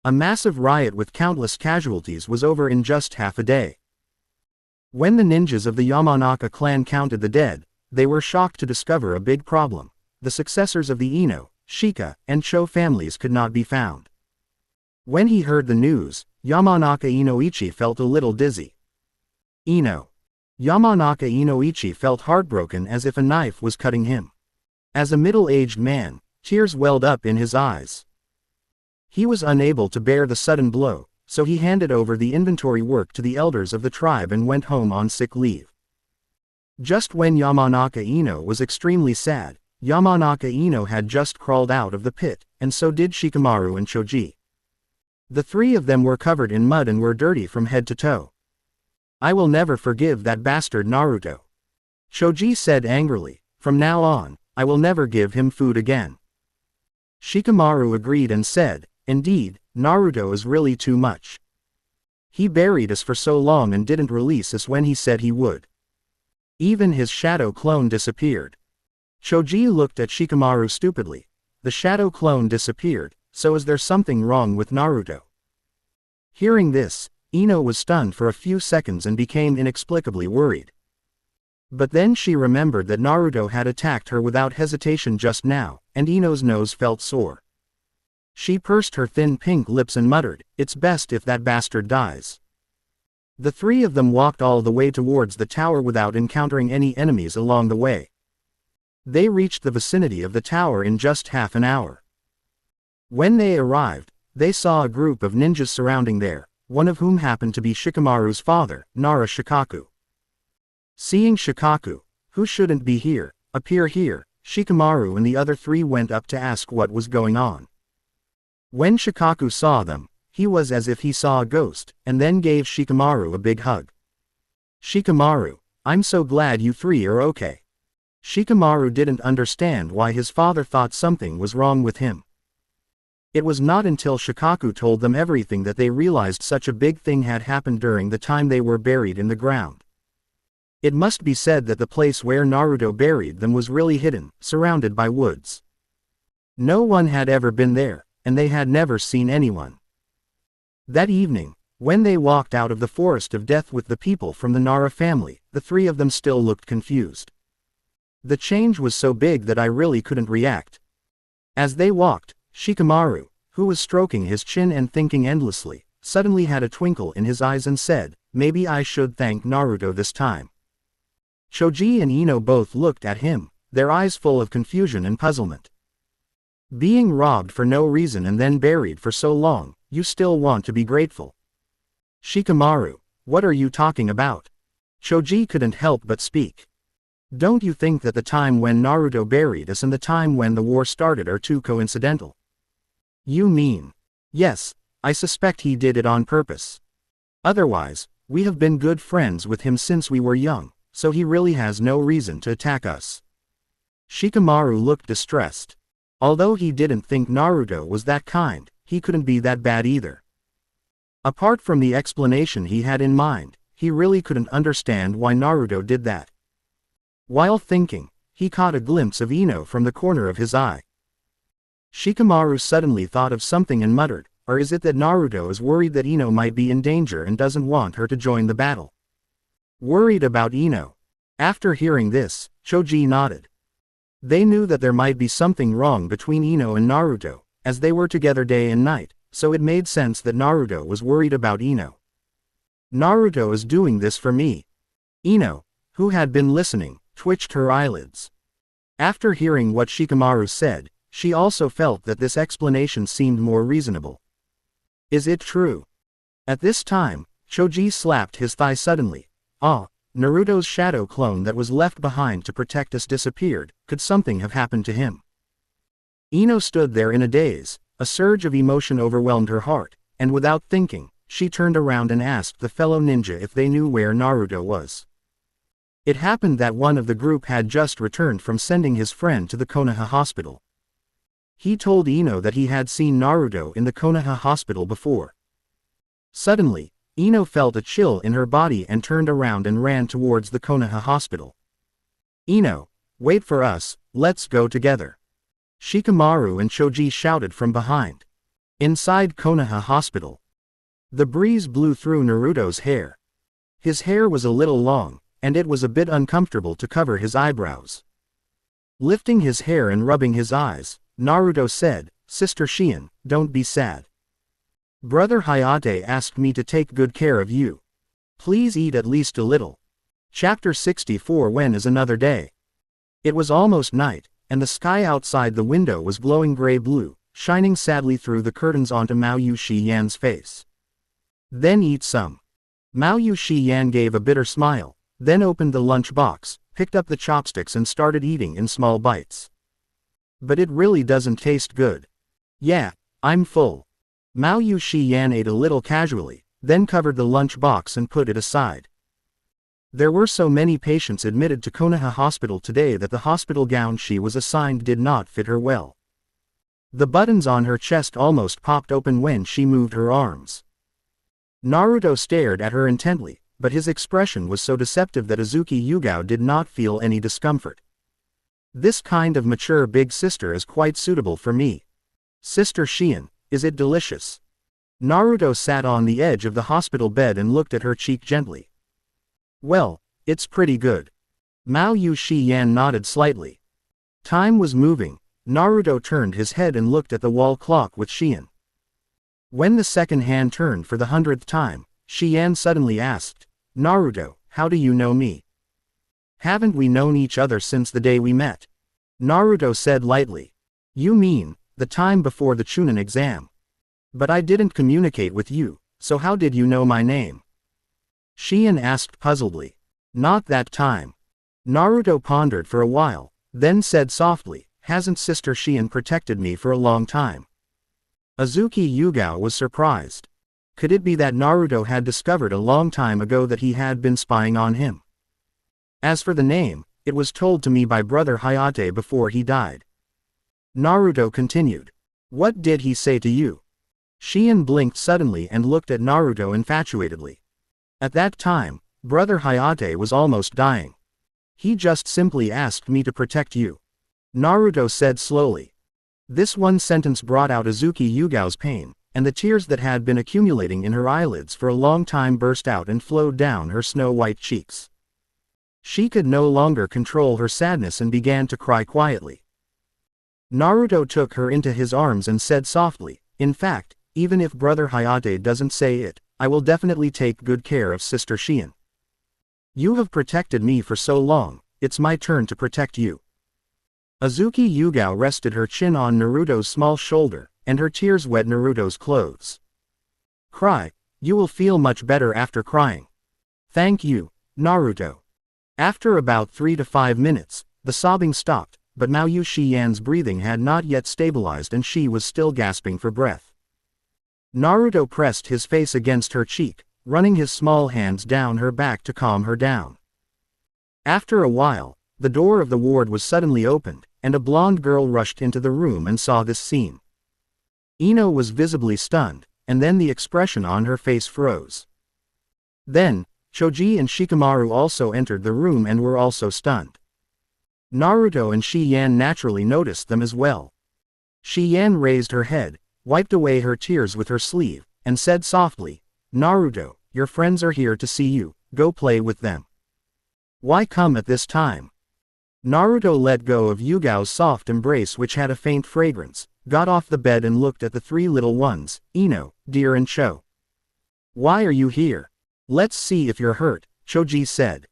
S1: A massive riot with countless casualties was over in just half a day. When the ninjas of the Yamanaka clan counted the dead, they were shocked to discover a big problem. The successors of the Ino, Shika, and Cho families could not be found. When he heard the news, Yamanaka Inoichi felt a little dizzy. Yamanaka Inoichi felt heartbroken as if a knife was cutting him. As a middle-aged man, tears welled up in his eyes. He was unable to bear the sudden blow, so he handed over the inventory work to the elders of the tribe and went home on sick leave. Just when Yamanaka Ino was extremely sad, Yamanaka Ino had just crawled out of the pit, and so did Shikamaru and Choji. The three of them were covered in mud and were dirty from head to toe. "I will never forgive that bastard Naruto," Choji said angrily. "From now on, I will never give him food again." Shikamaru agreed and said, "Indeed, Naruto is really too much. He buried us for so long and didn't release us when he said he would. Even his shadow clone disappeared." Choji looked at Shikamaru stupidly. The shadow clone disappeared, so is there something wrong with Naruto? Hearing this, Ino was stunned for a few seconds and became inexplicably worried. But then she remembered that Naruto had attacked her without hesitation just now, and Ino's nose felt sore. She pursed her thin pink lips and muttered, "It's best if that bastard dies." The three of them walked all the way towards the tower without encountering any enemies along the way. They reached the vicinity of the tower in just half an hour. When they arrived, they saw a group of ninjas surrounding there, one of whom happened to be Shikamaru's father, Nara Shikaku. Seeing Shikaku, who shouldn't be here, appear here, Shikamaru and the other three went up to ask what was going on. When Shikaku saw them, he was as if he saw a ghost, and then gave Shikamaru a big hug. "Shikamaru, I'm so glad you three are okay." Shikamaru didn't understand why his father thought something was wrong with him. It was not until Shikaku told them everything that they realized such a big thing had happened during the time they were buried in the ground. It must be said that the place where Naruto buried them was really hidden, surrounded by woods. No one had ever been there, and they had never seen anyone. That evening, when they walked out of the forest of death with the people from the Nara family, the three of them still looked confused. The change was so big that I really couldn't react. As they walked, Shikamaru, who was stroking his chin and thinking endlessly, suddenly had a twinkle in his eyes and said, "Maybe I should thank Naruto this time." Choji and Ino both looked at him, their eyes full of confusion and puzzlement. Being robbed for no reason and then buried for so long, you still want to be grateful. "Shikamaru, what are you talking about?" Choji couldn't help but speak. "Don't you think that the time when Naruto buried us and the time when the war started are too coincidental?" "You mean?" "Yes, I suspect he did it on purpose. Otherwise, we have been good friends with him since we were young, so he really has no reason to attack us." Shikamaru looked distressed. Although he didn't think Naruto was that kind, he couldn't be that bad either. Apart from the explanation he had in mind, he really couldn't understand why Naruto did that. While thinking, he caught a glimpse of Ino from the corner of his eye. Shikamaru suddenly thought of something and muttered, "Or is it that Naruto is worried that Ino might be in danger and doesn't want her to join the battle?" Worried about Ino? After hearing this, Choji nodded. They knew that there might be something wrong between Ino and Naruto, as they were together day and night, so it made sense that Naruto was worried about Ino. "Naruto is doing this for me." Ino, who had been listening, twitched her eyelids. After hearing what Shikamaru said, she also felt that this explanation seemed more reasonable. "Is it true?" At this time, Choji slapped his thigh suddenly. "Ah, Naruto's shadow clone that was left behind to protect us disappeared. Could something have happened to him?" Ino stood there in a daze. A surge of emotion overwhelmed her heart, and without thinking, she turned around and asked the fellow ninja if they knew where Naruto was. It happened that one of the group had just returned from sending his friend to the Konoha hospital. He told Ino that he had seen Naruto in the Konoha hospital before. Suddenly, Ino felt a chill in her body and turned around and ran towards the Konoha hospital. "Ino, wait for us, let's go together," Shikamaru and Choji shouted from behind. Inside Konoha hospital, the breeze blew through Naruto's hair. His hair was a little long, and it was a bit uncomfortable to cover his eyebrows. Lifting his hair and rubbing his eyes, Naruto said, "Sister Shion, don't be sad. Brother Hayate asked me to take good care of you. Please eat at least a little." Chapter 64. When is another day? It was almost night, and the sky outside the window was glowing gray-blue, shining sadly through the curtains onto Mao Shiyan's face. "Then eat some." Mao Shiyan gave a bitter smile, then opened the lunch box, picked up the chopsticks and started eating in small bites. "But it really doesn't taste good." "Yeah, I'm full." Mao Shiyan ate a little casually, then covered the lunch box and put it aside. There were so many patients admitted to Konoha Hospital today that the hospital gown she was assigned did not fit her well. The buttons on her chest almost popped open when she moved her arms. Naruto stared at her intently, but his expression was so deceptive that Azuki Yugao did not feel any discomfort. "This kind of mature big sister is quite suitable for me. Sister Shion, is it delicious?" Naruto sat on the edge of the hospital bed and looked at her cheek gently. "Well, it's pretty good." Mao Shiyan nodded slightly. Time was moving. Naruto turned his head and looked at the wall clock with Shion. When the second hand turned for the 100th time, Shion suddenly asked, "Naruto, how do you know me? Haven't we known each other since the day we met?" Naruto said lightly. "You mean, the time before the Chunin exam? But I didn't communicate with you, so how did you know my name?" Shion asked puzzledly. "Not that time." Naruto pondered for a while, then said softly, "Hasn't Sister Shion protected me for a long time?" Azuki Yugao was surprised. Could it be that Naruto had discovered a long time ago that he had been spying on him? "As for the name, it was told to me by Brother Hayate before he died." Naruto continued. "What did he say to you?" Shion blinked suddenly and looked at Naruto infatuatedly. "At that time, Brother Hayate was almost dying. He just simply asked me to protect you," Naruto said slowly. This one sentence brought out Azuki Yugao's pain, and the tears that had been accumulating in her eyelids for a long time burst out and flowed down her snow-white cheeks. She could no longer control her sadness and began to cry quietly. Naruto took her into his arms and said softly, "In fact, even if Brother Hayate doesn't say it, I will definitely take good care of Sister Shion. You have protected me for so long, it's my turn to protect you." Azuki Yugao rested her chin on Naruto's small shoulder, and her tears wet Naruto's clothes. "Cry, you will feel much better after crying." "Thank you, Naruto." After about 3 to 5 minutes, the sobbing stopped, but Mao Shiyan's breathing had not yet stabilized and she was still gasping for breath. Naruto pressed his face against her cheek, running his small hands down her back to calm her down. After a while, the door of the ward was suddenly opened, and a blonde girl rushed into the room and saw this scene. Ino was visibly stunned, and then the expression on her face froze. Then, Choji and Shikamaru also entered the room and were also stunned. Naruto and Shiyan naturally noticed them as well. Shiyan raised her head, wiped away her tears with her sleeve, and said softly, "Naruto, your friends are here to see you, go play with them." "Why come at this time?" Naruto let go of Yugao's soft embrace which had a faint fragrance, got off the bed and looked at the three little ones, Ino, Deer and Cho. "Why are you here? Let's see if you're hurt," Choji said.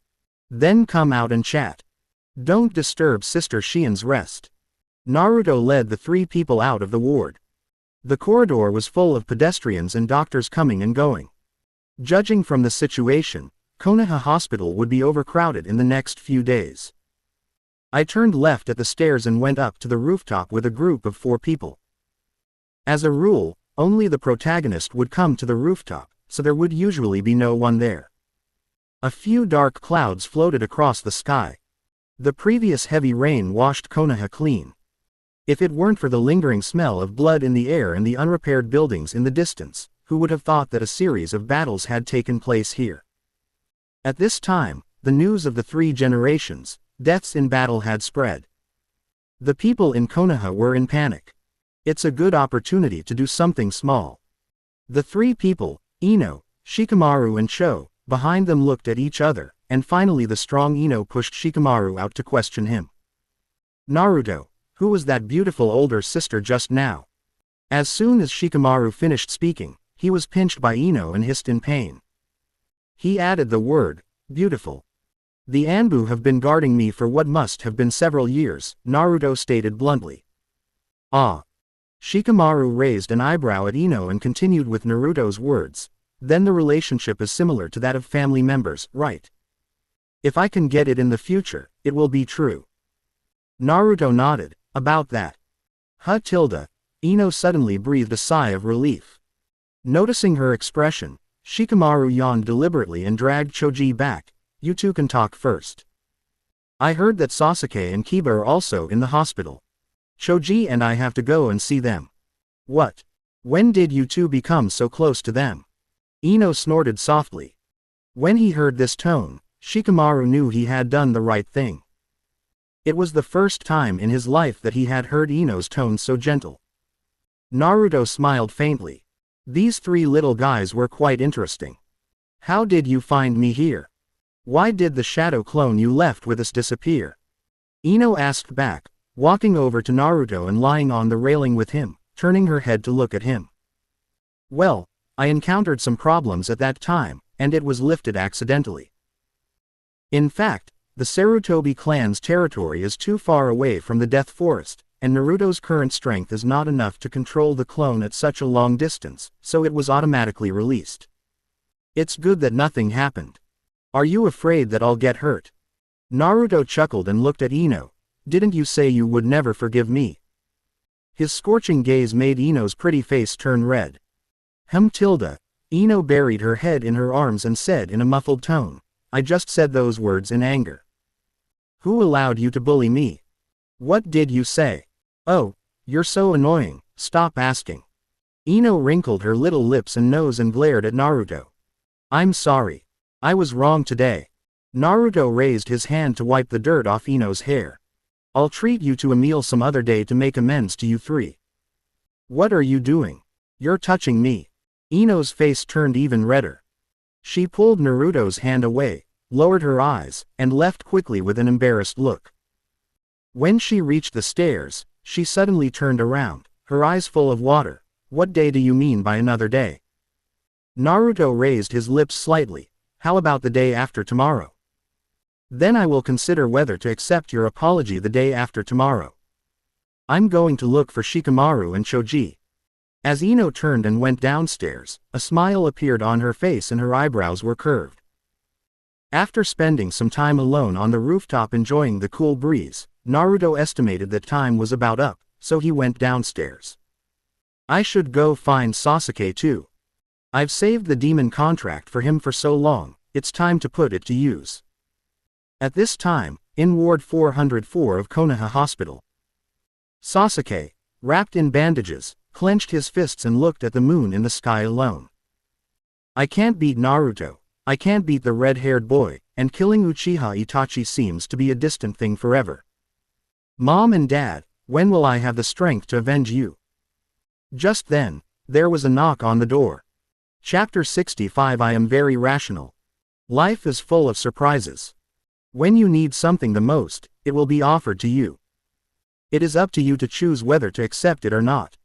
S1: "Then come out and chat. Don't disturb Sister Shion's rest." Naruto led the three people out of the ward. The corridor was full of pedestrians and doctors coming and going. Judging from the situation, Konoha Hospital would be overcrowded in the next few days. I turned left at the stairs and went up to the rooftop with a group of 4 people. As a rule, only the protagonist would come to the rooftop, so there would usually be no one there. A few dark clouds floated across the sky. The previous heavy rain washed Konoha clean. If it weren't for the lingering smell of blood in the air and the unrepaired buildings in the distance, who would have thought that a series of battles had taken place here? At this time, the news of the 3 generations, deaths in battle had spread. The people in Konoha were in panic. It's a good opportunity to do something small. The 3 people, Ino, Shikamaru and Sho, behind them looked at each other, and finally the strong Ino pushed Shikamaru out to question him. Naruto, who was that beautiful older sister just now? As soon as Shikamaru finished speaking, he was pinched by Ino and hissed in pain. He added the word, beautiful. The Anbu have been guarding me for what must have been several years, Naruto stated bluntly. Ah. Shikamaru raised an eyebrow at Ino and continued with Naruto's words. Then the relationship is similar to that of family members, right? If I can get it in the future, it will be true. Naruto nodded. About that. Ino suddenly breathed a sigh of relief. Noticing her expression, Shikamaru yawned deliberately and dragged Choji back. You two can talk first. I heard that Sasuke and Kiba are also in the hospital. Choji and I have to go and see them. What? When did you two become so close to them? Ino snorted softly. When he heard this tone, Shikamaru knew he had done the right thing. It was the first time in his life that he had heard Ino's tone so gentle. Naruto smiled faintly. These 3 little guys were quite interesting. How did you find me here? Why did the shadow clone you left with us disappear? Ino asked back, walking over to Naruto and lying on the railing with him, turning her head to look at him. Well, I encountered some problems at that time, and it was lifted accidentally. In fact, the Sarutobi clan's territory is too far away from the Death Forest, and Naruto's current strength is not enough to control the clone at such a long distance, so it was automatically released. It's good that nothing happened. Are you afraid that I'll get hurt? Naruto chuckled and looked at Ino. Didn't you say you would never forgive me? His scorching gaze made Ino's pretty face turn red. Ino buried her head in her arms and said in a muffled tone, I just said those words in anger. Who allowed you to bully me? What did you say? Oh, you're so annoying, stop asking. Ino wrinkled her little lips and nose and glared at Naruto. I'm sorry. I was wrong today. Naruto raised his hand to wipe the dirt off Ino's hair. I'll treat you to a meal some other day to make amends to you 3. What are you doing? You're touching me. Ino's face turned even redder. She pulled Naruto's hand away, lowered her eyes, and left quickly with an embarrassed look. When she reached the stairs, she suddenly turned around, her eyes full of water. What day do you mean by another day? Naruto raised his lips slightly. How about the day after tomorrow? Then I will consider whether to accept your apology the day after tomorrow. I'm going to look for Shikamaru and Choji. As Ino turned and went downstairs, a smile appeared on her face and her eyebrows were curved. After spending some time alone on the rooftop enjoying the cool breeze, Naruto estimated that time was about up, so he went downstairs. I should go find Sasuke too. I've saved the demon contract for him for so long, it's time to put it to use. At this time, in Ward 404 of Konoha Hospital, Sasuke, wrapped in bandages, clenched his fists and looked at the moon in the sky alone. I can't beat Naruto, I can't beat the red-haired boy, and killing Uchiha Itachi seems to be a distant thing forever. Mom and Dad, when will I have the strength to avenge you? Just then, there was a knock on the door. Chapter 65 I am very rational. Life is full of surprises. When you need something the most, it will be offered to you. It is up to you to choose whether to accept it or not.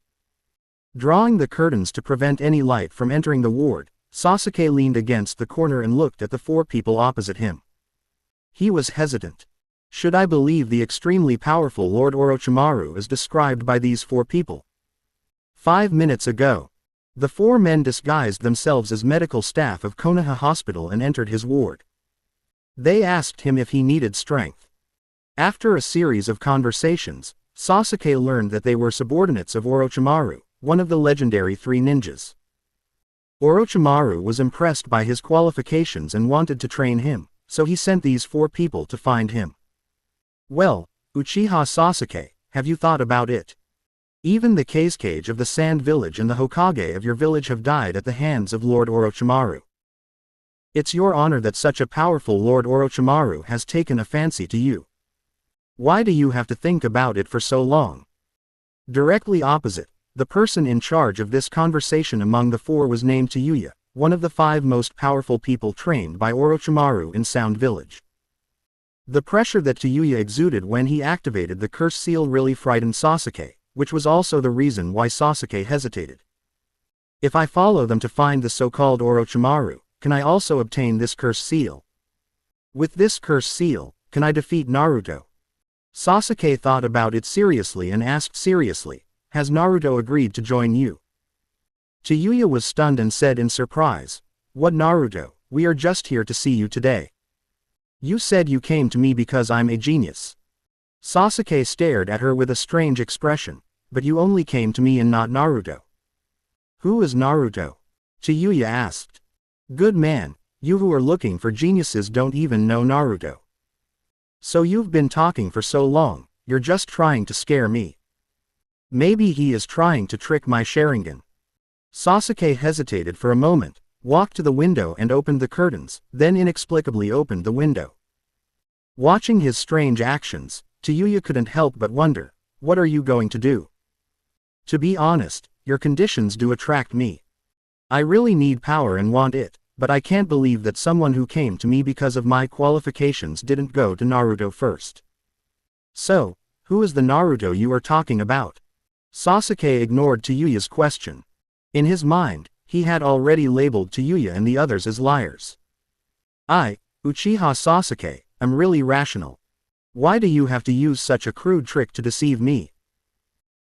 S1: Drawing the curtains to prevent any light from entering the ward, Sasuke leaned against the corner and looked at the 4 people opposite him. He was hesitant. Should I believe the extremely powerful Lord Orochimaru as described by these 4 people? 5 minutes ago, the 4 men disguised themselves as medical staff of Konoha Hospital and entered his ward. They asked him if he needed strength. After a series of conversations, Sasuke learned that they were subordinates of Orochimaru, one of the legendary 3 ninjas. Orochimaru was impressed by his qualifications and wanted to train him, so he sent these 4 people to find him. Well, Uchiha Sasuke, have you thought about it? Even the Kazekage of the Sand Village and the Hokage of your village have died at the hands of Lord Orochimaru. It's your honor that such a powerful Lord Orochimaru has taken a fancy to you. Why do you have to think about it for so long? Directly opposite, the person in charge of this conversation among the 4 was named Tayuya, one of the 5 most powerful people trained by Orochimaru in Sound Village. The pressure that Tayuya exuded when he activated the curse seal really frightened Sasuke, which was also the reason why Sasuke hesitated. If I follow them to find the so-called Orochimaru, can I also obtain this curse seal? With this curse seal, can I defeat Naruto? Sasuke thought about it seriously and asked seriously, has Naruto agreed to join you? Tayuya was stunned and said in surprise, what Naruto, we are just here to see you today. You said you came to me because I'm a genius. Sasuke stared at her with a strange expression, but you only came to me and not Naruto. Who is Naruto? Tayuya asked. Good man, you who are looking for geniuses don't even know Naruto. So you've been talking for so long, you're just trying to scare me. Maybe he is trying to trick my Sharingan. Sasuke hesitated for a moment, walked to the window and opened the curtains, then inexplicably opened the window. Watching his strange actions, Tayuya couldn't help but wonder, what are you going to do? To be honest, your conditions do attract me. I really need power and want it, but I can't believe that someone who came to me because of my qualifications didn't go to Naruto first. So, who is the Naruto you are talking about? Sasuke ignored Tayuya's question. In his mind, he had already labeled Tayuya and the others as liars. I, Uchiha Sasuke, am really rational. Why do you have to use such a crude trick to deceive me?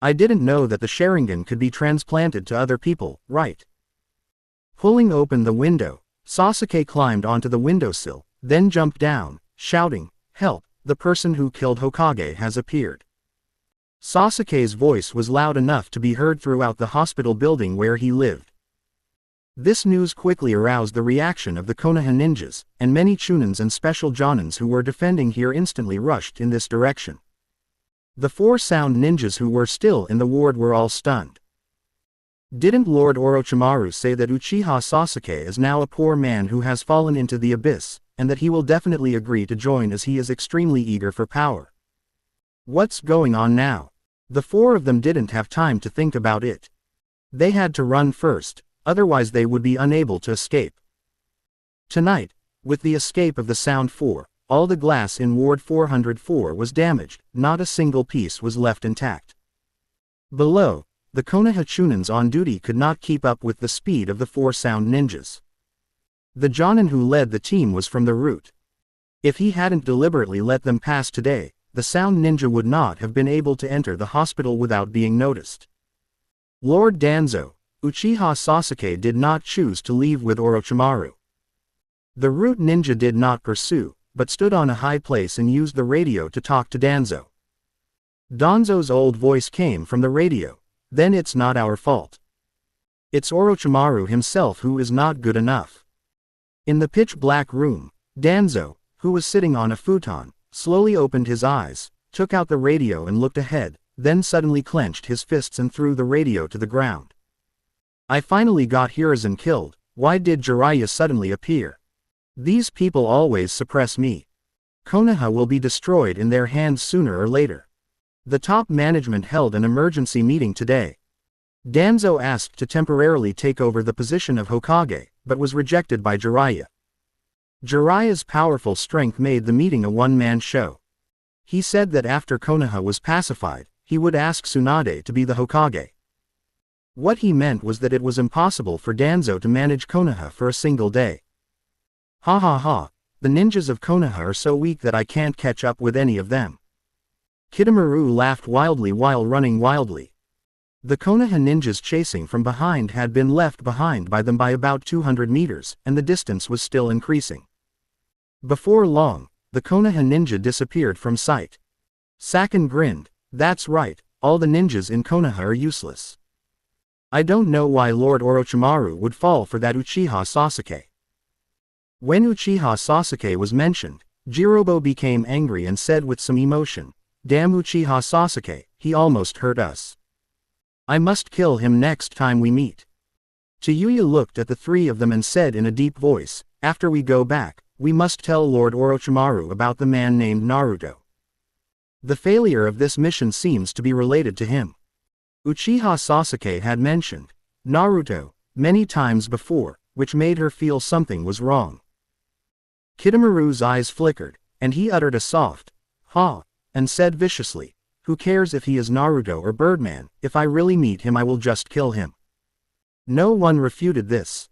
S1: I didn't know that the Sharingan could be transplanted to other people, right? Pulling open the window, Sasuke climbed onto the windowsill, then jumped down, shouting, help, the person who killed Hokage has appeared. Sasuke's voice was loud enough to be heard throughout the hospital building where he lived. This news quickly aroused the reaction of the Konoha ninjas, and many Chunins and special Jonins who were defending here instantly rushed in this direction. The 4 sound ninjas who were still in the ward were all stunned. Didn't Lord Orochimaru say that Uchiha Sasuke is now a poor man who has fallen into the abyss, and that he will definitely agree to join as he is extremely eager for power? What's going on now? The 4 of them didn't have time to think about it. They had to run first, otherwise they would be unable to escape. Tonight, with the escape of the Sound 4, all the glass in Ward 404 was damaged, not a single piece was left intact. Below, the Konoha Chunins on duty could not keep up with the speed of the 4 sound ninjas. The Jonin who led the team was from the root. If he hadn't deliberately let them pass today, the sound ninja would not have been able to enter the hospital without being noticed. Lord Danzo, Uchiha Sasuke did not choose to leave with Orochimaru. The root ninja did not pursue, but stood on a high place and used the radio to talk to Danzo. Danzo's old voice came from the radio. Then it's not our fault. It's Orochimaru himself who is not good enough. In the pitch-black room, Danzo, who was sitting on a futon, slowly opened his eyes, took out the radio and looked ahead, then suddenly clenched his fists and threw the radio to the ground. I finally got Hiruzen killed, why did Jiraiya suddenly appear? These people always suppress me. Konoha will be destroyed in their hands sooner or later. The top management held an emergency meeting today. Danzo asked to temporarily take over the position of Hokage, but was rejected by Jiraiya. Jiraiya's powerful strength made the meeting a one-man show. He said that after Konoha was pacified, he would ask Tsunade to be the Hokage. What he meant was that it was impossible for Danzo to manage Konoha for a single day. Ha ha ha, the ninjas of Konoha are so weak that I can't catch up with any of them. Kidomaru laughed wildly while running wildly. The Konoha ninjas chasing from behind had been left behind by them by about 200 meters, and the distance was still increasing. Before long, the Konoha ninja disappeared from sight. Sakin grinned, that's right, all the ninjas in Konoha are useless. I don't know why Lord Orochimaru would fall for that Uchiha Sasuke. When Uchiha Sasuke was mentioned, Jirobo became angry and said with some emotion, "Damn Uchiha Sasuke, he almost hurt us. I must kill him next time we meet." Tayuya looked at the three of them and said in a deep voice, "After we go back, we must tell Lord Orochimaru about the man named Naruto. The failure of this mission seems to be related to him." Uchiha Sasuke had mentioned Naruto many times before, which made her feel something was wrong. Kidomaru's eyes flickered, and he uttered a soft "ha," and said viciously, "Who cares if he is Naruto or Birdman? If I really meet him I will just kill him." No one refuted this.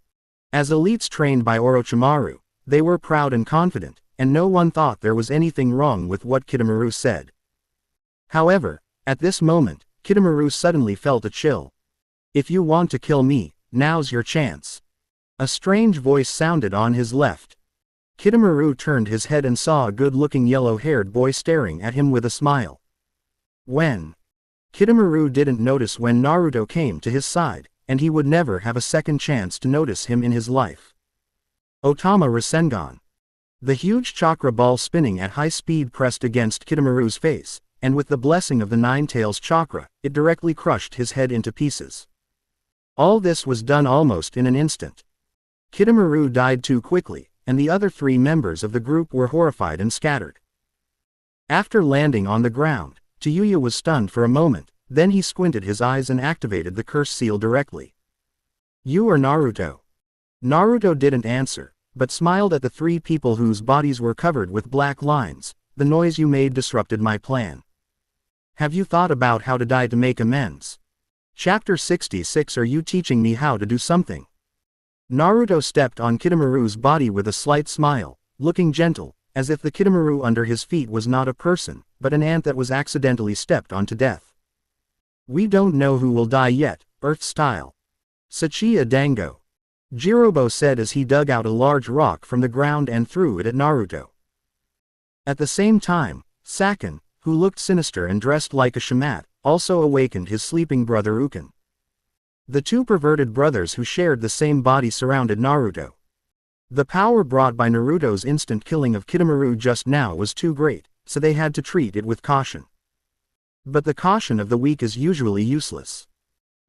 S1: As elites trained by Orochimaru, they were proud and confident, and no one thought there was anything wrong with what Kidomaru said. However, at this moment, Kidomaru suddenly felt a chill. "If you want to kill me, now's your chance." A strange voice sounded on his left. Kidomaru turned his head and saw a good-looking yellow-haired boy staring at him with a smile. Kidomaru didn't notice when Naruto came to his side, and he would never have a second chance to notice him in his life. Otama Rasengan. The huge chakra ball spinning at high speed pressed against Kidomaru's face, and with the blessing of the Nine Tails chakra, it directly crushed his head into pieces. All this was done almost in an instant. Kidomaru died too quickly, and the other three members of the group were horrified and scattered. After landing on the ground, Tayuya was stunned for a moment, then he squinted his eyes and activated the curse seal directly. "You are Naruto." Naruto didn't answer, but smiled at the three people whose bodies were covered with black lines. "The noise you made disrupted my plan. Have you thought about how to die to make amends?" Chapter 66. Are you teaching me how to do something? Naruto stepped on Kidomaru's body with a slight smile, looking gentle, as if the Kidomaru under his feet was not a person, but an ant that was accidentally stepped on to death. "We don't know who will die yet, Earth style." Sachiya Dango. Jirobo said as he dug out a large rock from the ground and threw it at Naruto. At the same time, Saken, who looked sinister and dressed like a shamat, also awakened his sleeping brother Uken. The two perverted brothers who shared the same body surrounded Naruto. The power brought by Naruto's instant killing of Kidomaru just now was too great, so they had to treat it with caution. But the caution of the weak is usually useless.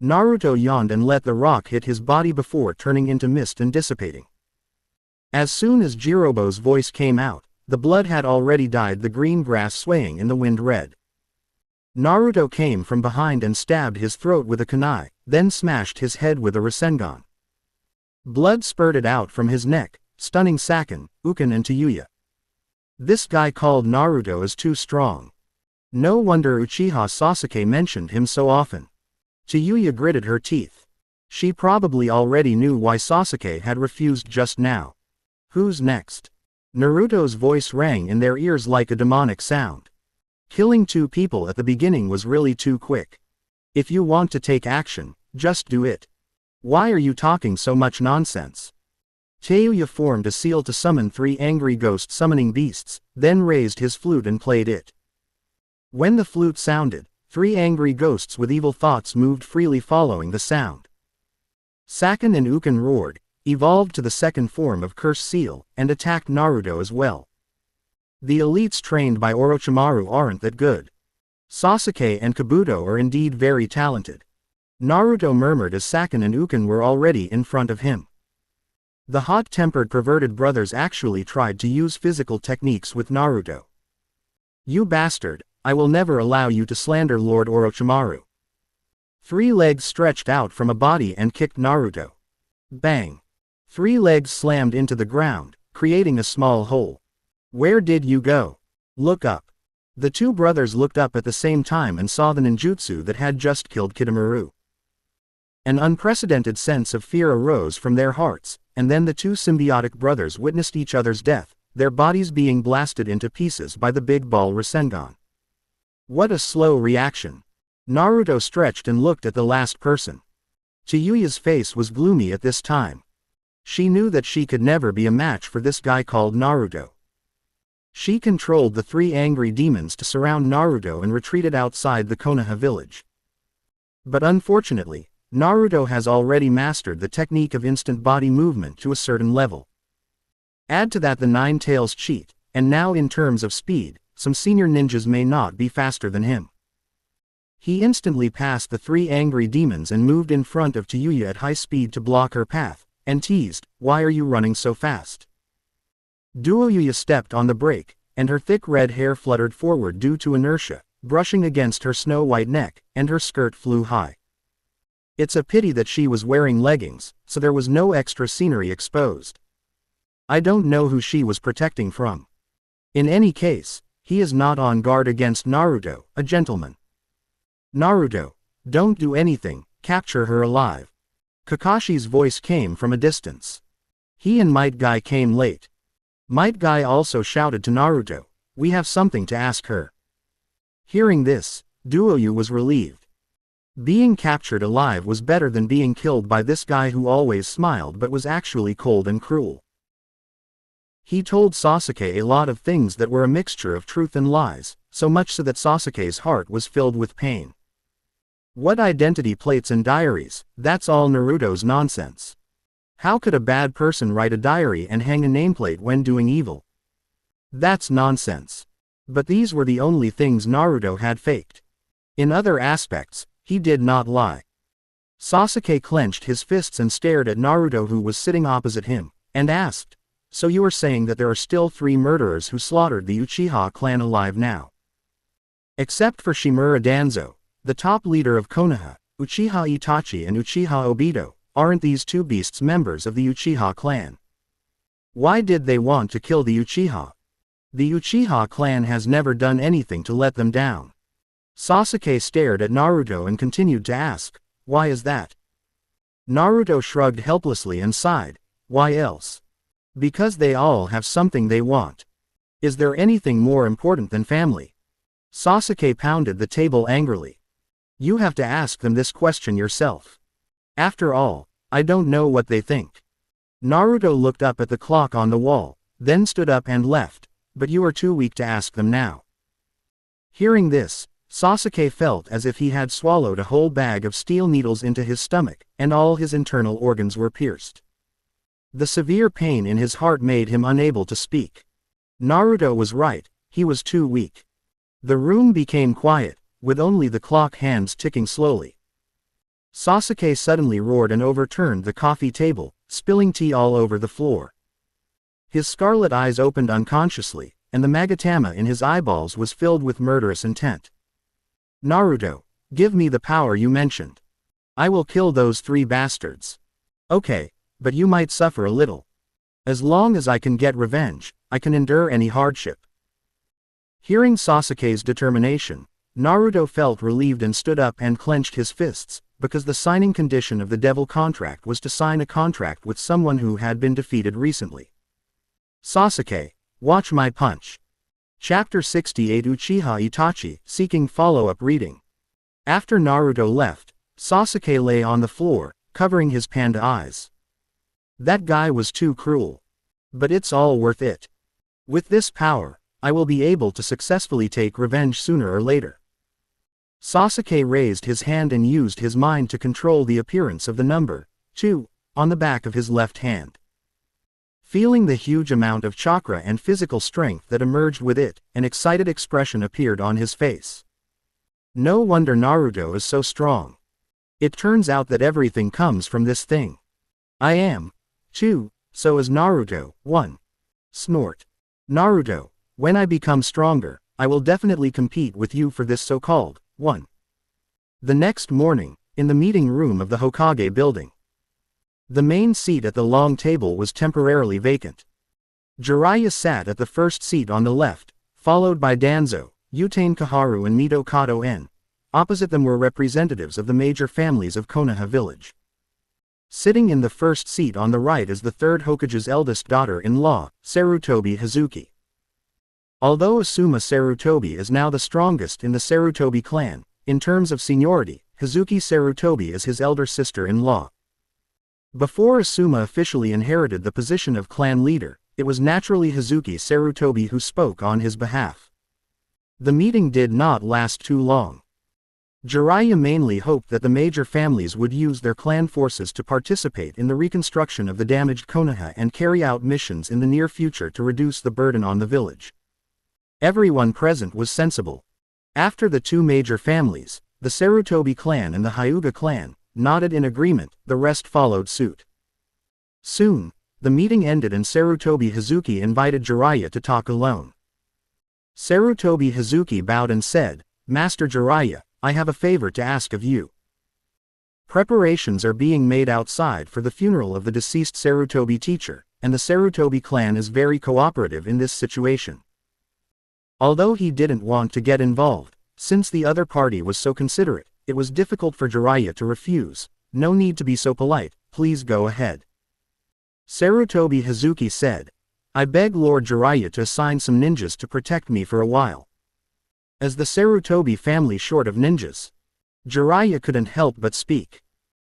S1: Naruto yawned and let the rock hit his body before turning into mist and dissipating. As soon as Jirobo's voice came out, the blood had already dyed the green grass swaying in the wind red. Naruto came from behind and stabbed his throat with a kunai, then smashed his head with a Rasengan. Blood spurted out from his neck, stunning Saken, Uken and Tayuya. This guy called Naruto is too strong. No wonder Uchiha Sasuke mentioned him so often. Tayuya gritted her teeth. She probably already knew why Sasuke had refused just now. "Who's next?" Naruto's voice rang in their ears like a demonic sound. Killing two people at the beginning was really too quick. If you want to take action, just do it. Why are you talking so much nonsense? Tayuya formed a seal to summon three angry ghost summoning beasts, then raised his flute and played it. When the flute sounded, three angry ghosts with evil thoughts moved freely following the sound. Saken and Uken roared, evolved to the second form of Curse Seal, and attacked Naruto as well. The elites trained by Orochimaru aren't that good. Sasuke and Kabuto are indeed very talented. Naruto murmured as Saken and Uken were already in front of him. The hot-tempered perverted brothers actually tried to use physical techniques with Naruto. "You bastard, I will never allow you to slander Lord Orochimaru." Three legs stretched out from a body and kicked Naruto. Bang! Three legs slammed into the ground, creating a small hole. "Where did you go? Look up." The two brothers looked up at the same time and saw the ninjutsu that had just killed Kidomaru. An unprecedented sense of fear arose from their hearts, and then the two symbiotic brothers witnessed each other's death, their bodies being blasted into pieces by the big ball Rasengan. What a slow reaction. Naruto stretched and looked at the last person. Tayuya's face was gloomy at this time. She knew that she could never be a match for this guy called Naruto. She controlled the three angry demons to surround Naruto and retreated outside the Konoha village. But unfortunately, Naruto has already mastered the technique of instant body movement to a certain level. Add to that the Nine Tails cheat, and now in terms of speed, some senior ninjas may not be faster than him. He instantly passed the three angry demons and moved in front of Tayuya at high speed to block her path, and teased, "Why are you running so fast?" Tayuya stepped on the brake, and her thick red hair fluttered forward due to inertia, brushing against her snow-white neck, and her skirt flew high. It's a pity that she was wearing leggings, so there was no extra scenery exposed. I don't know who she was protecting from. In any case, he is not on guard against Naruto, a gentleman. "Naruto, don't do anything, capture her alive." Kakashi's voice came from a distance. He and Might Guy came late. Might Guy also shouted to Naruto, "We have something to ask her." Hearing this, Tayuya was relieved. Being captured alive was better than being killed by this guy who always smiled but was actually cold and cruel. He told Sasuke a lot of things that were a mixture of truth and lies, so much so that Sasuke's heart was filled with pain. What identity plates and diaries, that's all Naruto's nonsense. How could a bad person write a diary and hang a nameplate when doing evil? That's nonsense. But these were the only things Naruto had faked. In other aspects, he did not lie. Sasuke clenched his fists and stared at Naruto, who was sitting opposite him, and asked, "So you are saying that there are still 3 murderers who slaughtered the Uchiha clan alive now? Except for Shimura Danzo, the top leader of Konoha, Uchiha Itachi and Uchiha Obito, aren't these 2 beasts members of the Uchiha clan? Why did they want to kill the Uchiha? The Uchiha clan has never done anything to let them down." Sasuke stared at Naruto and continued to ask, "Why is that?" Naruto shrugged helplessly and sighed, "Why else? Because they all have something they want. Is there anything more important than family?" Sasuke pounded the table angrily. "You have to ask them this question yourself. After all, I don't know what they think." Naruto looked up at the clock on the wall, then stood up and left, "But you are too weak to ask them now." Hearing this, Sasuke felt as if he had swallowed a whole bag of steel needles into his stomach, and all his internal organs were pierced. The severe pain in his heart made him unable to speak. Naruto was right, he was too weak. The room became quiet, with only the clock hands ticking slowly. Sasuke suddenly roared and overturned the coffee table, spilling tea all over the floor. His scarlet eyes opened unconsciously, and the magatama in his eyeballs was filled with murderous intent. "Naruto, give me the power you mentioned. I will kill those 3 bastards." "Okay, but you might suffer a little. As long as I can get revenge, I can endure any hardship." Hearing Sasuke's determination, Naruto felt relieved and stood up and clenched his fists, because the signing condition of the devil contract was to sign a contract with someone who had been defeated recently. "Sasuke, watch my punch." Chapter 68 Uchiha Itachi, seeking follow-up reading. After Naruto left, Sasuke lay on the floor, covering his panda eyes. That guy was too cruel. But it's all worth it. With this power, I will be able to successfully take revenge sooner or later. Sasuke raised his hand and used his mind to control the appearance of the number 2 on the back of his left hand. Feeling the huge amount of chakra and physical strength that emerged with it, an excited expression appeared on his face. No wonder Naruto is so strong. It turns out that everything comes from this thing. I am 2, so is Naruto 1. Snort. Naruto, when I become stronger, I will definitely compete with you for this so-called 1. The next morning, in the meeting room of the Hokage building. The main seat at the long table was temporarily vacant. Jiraiya sat at the first seat on the left, followed by Danzo, Utane Kaharu and Mito Kato En. Opposite them were representatives of the major families of Konoha village. Sitting in the first seat on the right is the 3rd Hokage's eldest daughter-in-law, Sarutobi Hazuki. Although Asuma Sarutobi is now the strongest in the Sarutobi clan, in terms of seniority, Hazuki Sarutobi is his elder sister-in-law. Before Asuma officially inherited the position of clan leader, it was naturally Hazuki Sarutobi who spoke on his behalf. The meeting did not last too long. Jiraiya mainly hoped that the major families would use their clan forces to participate in the reconstruction of the damaged Konoha and carry out missions in the near future to reduce the burden on the village. Everyone present was sensible. After the two major families, the Sarutobi clan and the Hyuga clan, nodded in agreement, the rest followed suit. Soon, the meeting ended and Sarutobi Hazuki invited Jiraiya to talk alone. Sarutobi Hazuki bowed and said, "Master Jiraiya, I have a favor to ask of you." Preparations are being made outside for the funeral of the deceased Sarutobi teacher, and the Sarutobi clan is very cooperative in this situation. Although he didn't want to get involved, since the other party was so considerate, it was difficult for Jiraiya to refuse. "No need to be so polite, please go ahead." Sarutobi Hazuki said, "I beg Lord Jiraiya to assign some ninjas to protect me for a while." As the Sarutobi family short of ninjas? Jiraiya couldn't help but speak.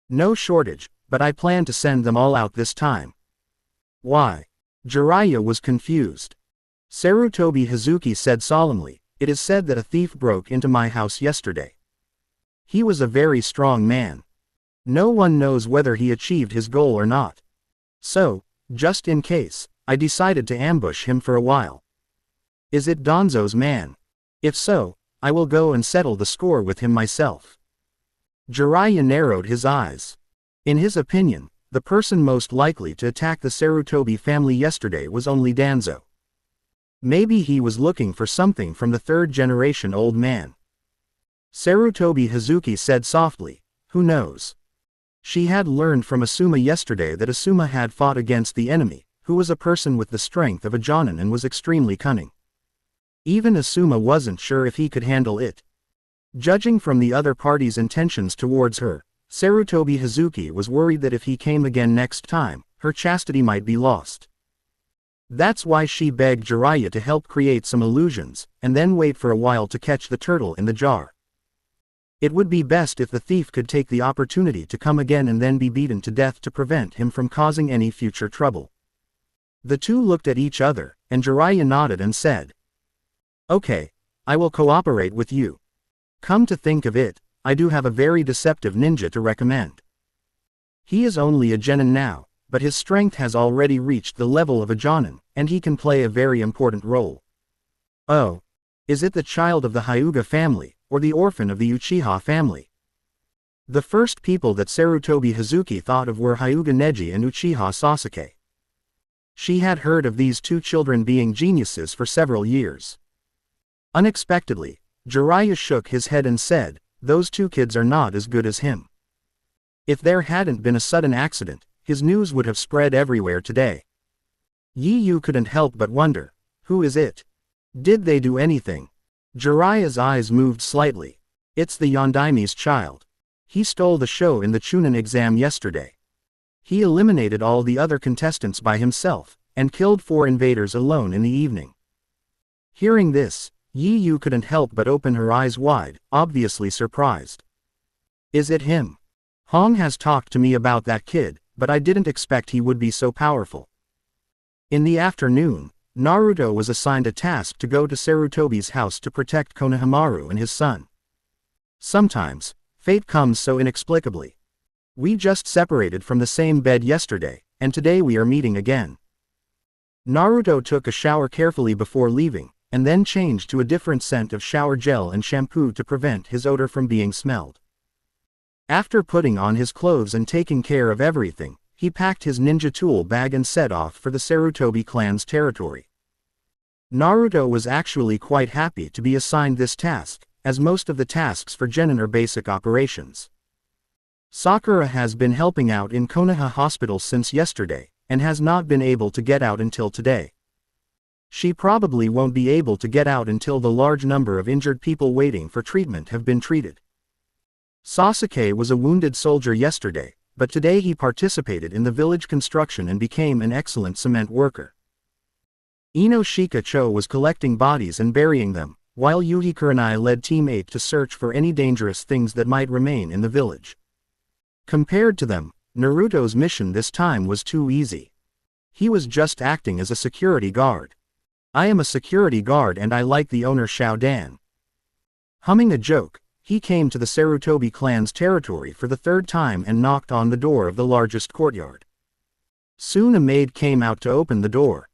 S1: "No shortage, but I plan to send them all out this time." "Why?" Jiraiya was confused. Sarutobi Hazuki said solemnly, "It is said that a thief broke into my house yesterday. He was a very strong man. No one knows whether he achieved his goal or not. So, just in case, I decided to ambush him for a while. Is it Danzo's man? If so, I will go and settle the score with him myself." Jiraiya narrowed his eyes. In his opinion, the person most likely to attack the Sarutobi family yesterday was only Danzo. Maybe he was looking for something from the third-generation old man. Sarutobi Hazuki said softly, "Who knows?" She had learned from Asuma yesterday that Asuma had fought against the enemy, who was a person with the strength of a Jonin and was extremely cunning. Even Asuma wasn't sure if he could handle it. Judging from the other party's intentions towards her, Sarutobi Hazuki was worried that if he came again next time, her chastity might be lost. That's why she begged Jiraiya to help create some illusions, and then wait for a while to catch the turtle in the jar. It would be best if the thief could take the opportunity to come again and then be beaten to death to prevent him from causing any future trouble. The two looked at each other, and Jiraiya nodded and said, "Okay, I will cooperate with you. Come to think of it, I do have a very deceptive ninja to recommend. He is only a genin now, but his strength has already reached the level of a jonin, and he can play a very important role." "Oh. Is it the child of the Hyuga family, or the orphan of the Uchiha family?" The first people that Sarutobi Hazuki thought of were Hyuga Neji and Uchiha Sasuke. She had heard of these two children being geniuses for several years. Unexpectedly, Jiraiya shook his head and said, "Those two kids are not as good as him." If there hadn't been a sudden accident, his news would have spread everywhere today. Yi Yu couldn't help but wonder, who is it? Did they do anything? Jiraiya's eyes moved slightly. It's the Yondaime's child. He stole the show in the Chunin exam yesterday. He eliminated all the other contestants by himself, and killed 4 invaders alone in the evening. Hearing this, Yi Yu couldn't help but open her eyes wide, obviously surprised. "Is it him? Hong has talked to me about that kid, but I didn't expect he would be so powerful." In the afternoon, Naruto was assigned a task to go to Sarutobi's house to protect Konohamaru and his son. Sometimes, fate comes so inexplicably. We just separated from the same bed yesterday, and today we are meeting again. Naruto took a shower carefully before leaving, and then changed to a different scent of shower gel and shampoo to prevent his odor from being smelled. After putting on his clothes and taking care of everything, he packed his ninja tool bag and set off for the Sarutobi clan's territory. Naruto was actually quite happy to be assigned this task, as most of the tasks for genin are basic operations. Sakura has been helping out in Konoha Hospital since yesterday, and has not been able to get out until today. She probably won't be able to get out until the large number of injured people waiting for treatment have been treated. Sasuke was a wounded soldier yesterday, but today he participated in the village construction and became an excellent cement worker. Ino Shikacho was collecting bodies and burying them, while Yuhi Kurenai led Team 8 to search for any dangerous things that might remain in the village. Compared to them, Naruto's mission this time was too easy. He was just acting as a security guard. "I am a security guard and I like the owner Xiao Dan." Humming a joke, he came to the Sarutobi clan's territory for the third time and knocked on the door of the largest courtyard. Soon a maid came out to open the door.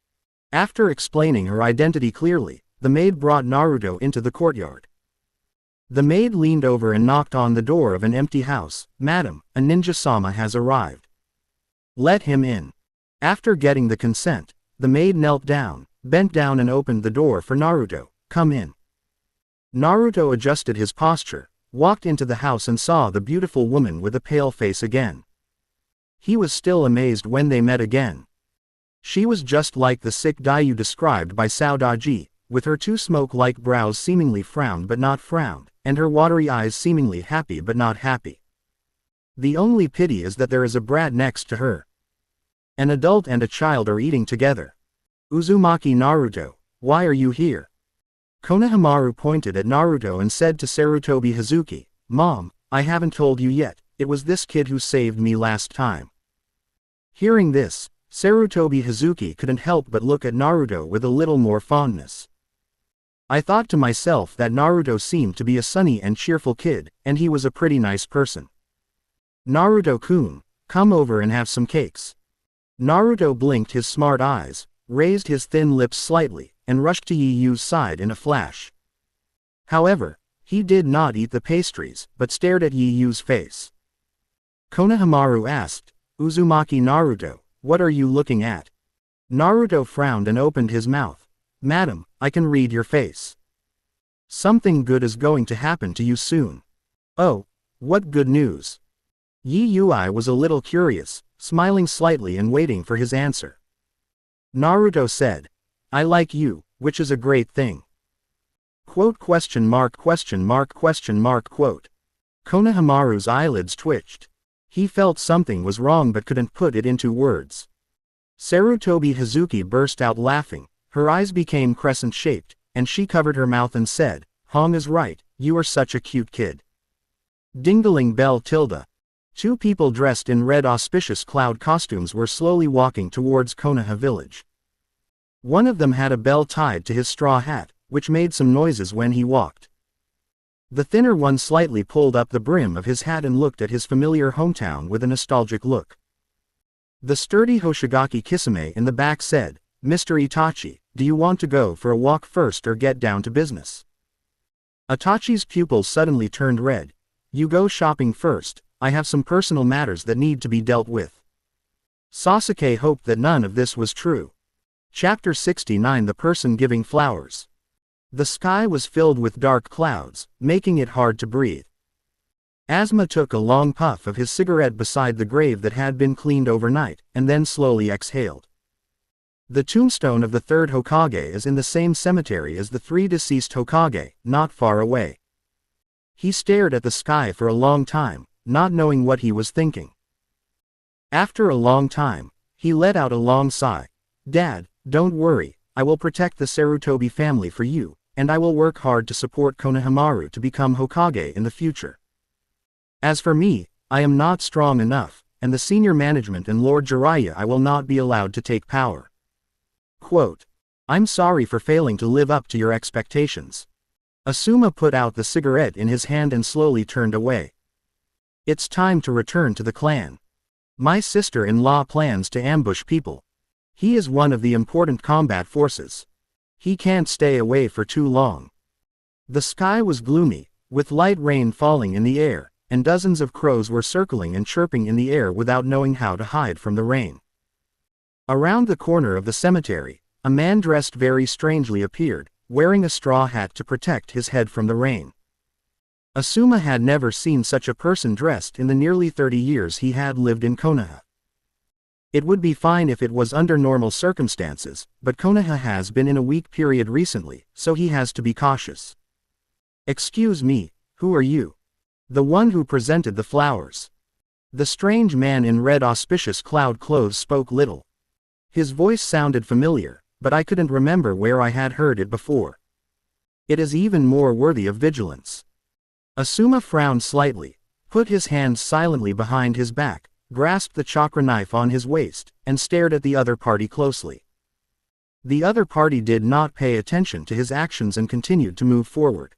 S1: After explaining her identity clearly, the maid brought Naruto into the courtyard. The maid leaned over and knocked on the door of an empty house. "Madam, a ninja-sama has arrived. Let him in." After getting the consent, the maid knelt down, bent down and opened the door for Naruto. "Come in." Naruto adjusted his posture, walked into the house and saw the beautiful woman with a pale face again. He was still amazed when they met again. She was just like the sick Dayu described by Saudaji, with her two smoke-like brows seemingly frowned but not frowned, and her watery eyes seemingly happy but not happy. The only pity is that there is a brat next to her. An adult and a child are eating together. "Uzumaki Naruto, why are you here?" Konohamaru pointed at Naruto and said to Sarutobi Hazuki, "Mom, I haven't told you yet, it was this kid who saved me last time." Hearing this, Sarutobi Hazuki couldn't help but look at Naruto with a little more fondness. "I thought to myself that Naruto seemed to be a sunny and cheerful kid, and he was a pretty nice person. Naruto-kun, come over and have some cakes." Naruto blinked his smart eyes, raised his thin lips slightly, and rushed to Yiyu's side in a flash. However, he did not eat the pastries, but stared at Yiyu's face. Konohamaru asked, "Uzumaki Naruto, what are you looking at?" Naruto frowned and opened his mouth. "Madam, I can read your face. Something good is going to happen to you soon." "Oh, what good news?" Yiyui was a little curious, smiling slightly and waiting for his answer. Naruto said, "I like you, which is a great thing." Quote question mark question mark question mark quote. Konohamaru's eyelids twitched. He felt something was wrong but couldn't put it into words. Sarutobi Hazuki burst out laughing, her eyes became crescent-shaped, and she covered her mouth and said, "Hong is right, you are such a cute kid." Dingling bell tilde. Two people dressed in red auspicious cloud costumes were slowly walking towards Konoha village. One of them had a bell tied to his straw hat, which made some noises when he walked. The thinner one slightly pulled up the brim of his hat and looked at his familiar hometown with a nostalgic look. The sturdy Hoshigaki Kisame in the back said, "Mr. Itachi, do you want to go for a walk first or get down to business?" Itachi's pupils suddenly turned red. "You go shopping first, I have some personal matters that need to be dealt with." Sasuke hoped that none of this was true. Chapter 69 The Person Giving Flowers. The sky was filled with dark clouds, making it hard to breathe. Asma took a long puff of his cigarette beside the grave that had been cleaned overnight, and then slowly exhaled. The tombstone of the third Hokage is in the same cemetery as the three deceased Hokage, not far away. He stared at the sky for a long time, not knowing what he was thinking. After a long time, he let out a long sigh. "Dad, don't worry, I will protect the Sarutobi family for you, and I will work hard to support Konohamaru to become Hokage in the future. As for me, I am not strong enough, and the senior management and Lord Jiraiya I will not be allowed to take power." Quote, "I'm sorry for failing to live up to your expectations." Asuma put out the cigarette in his hand and slowly turned away. "It's time to return to the clan. My sister-in-law plans to ambush people. He is one of the important combat forces. He can't stay away for too long." The sky was gloomy, with light rain falling in the air, and dozens of crows were circling and chirping in the air without knowing how to hide from the rain. Around the corner of the cemetery, a man dressed very strangely appeared, wearing a straw hat to protect his head from the rain. Asuma had never seen such a person dressed in the nearly 30 years he had lived in Konoha. It would be fine if it was under normal circumstances, but Konoha has been in a weak period recently, so he has to be cautious. "Excuse me, who are you?" "The one who presented the flowers." The strange man in red auspicious cloud clothes spoke little. His voice sounded familiar, but I couldn't remember where I had heard it before. It is even more worthy of vigilance. Asuma frowned slightly, put his hands silently behind his back, grasped the chakra knife on his waist, and stared at the other party closely. The other party did not pay attention to his actions and continued to move forward.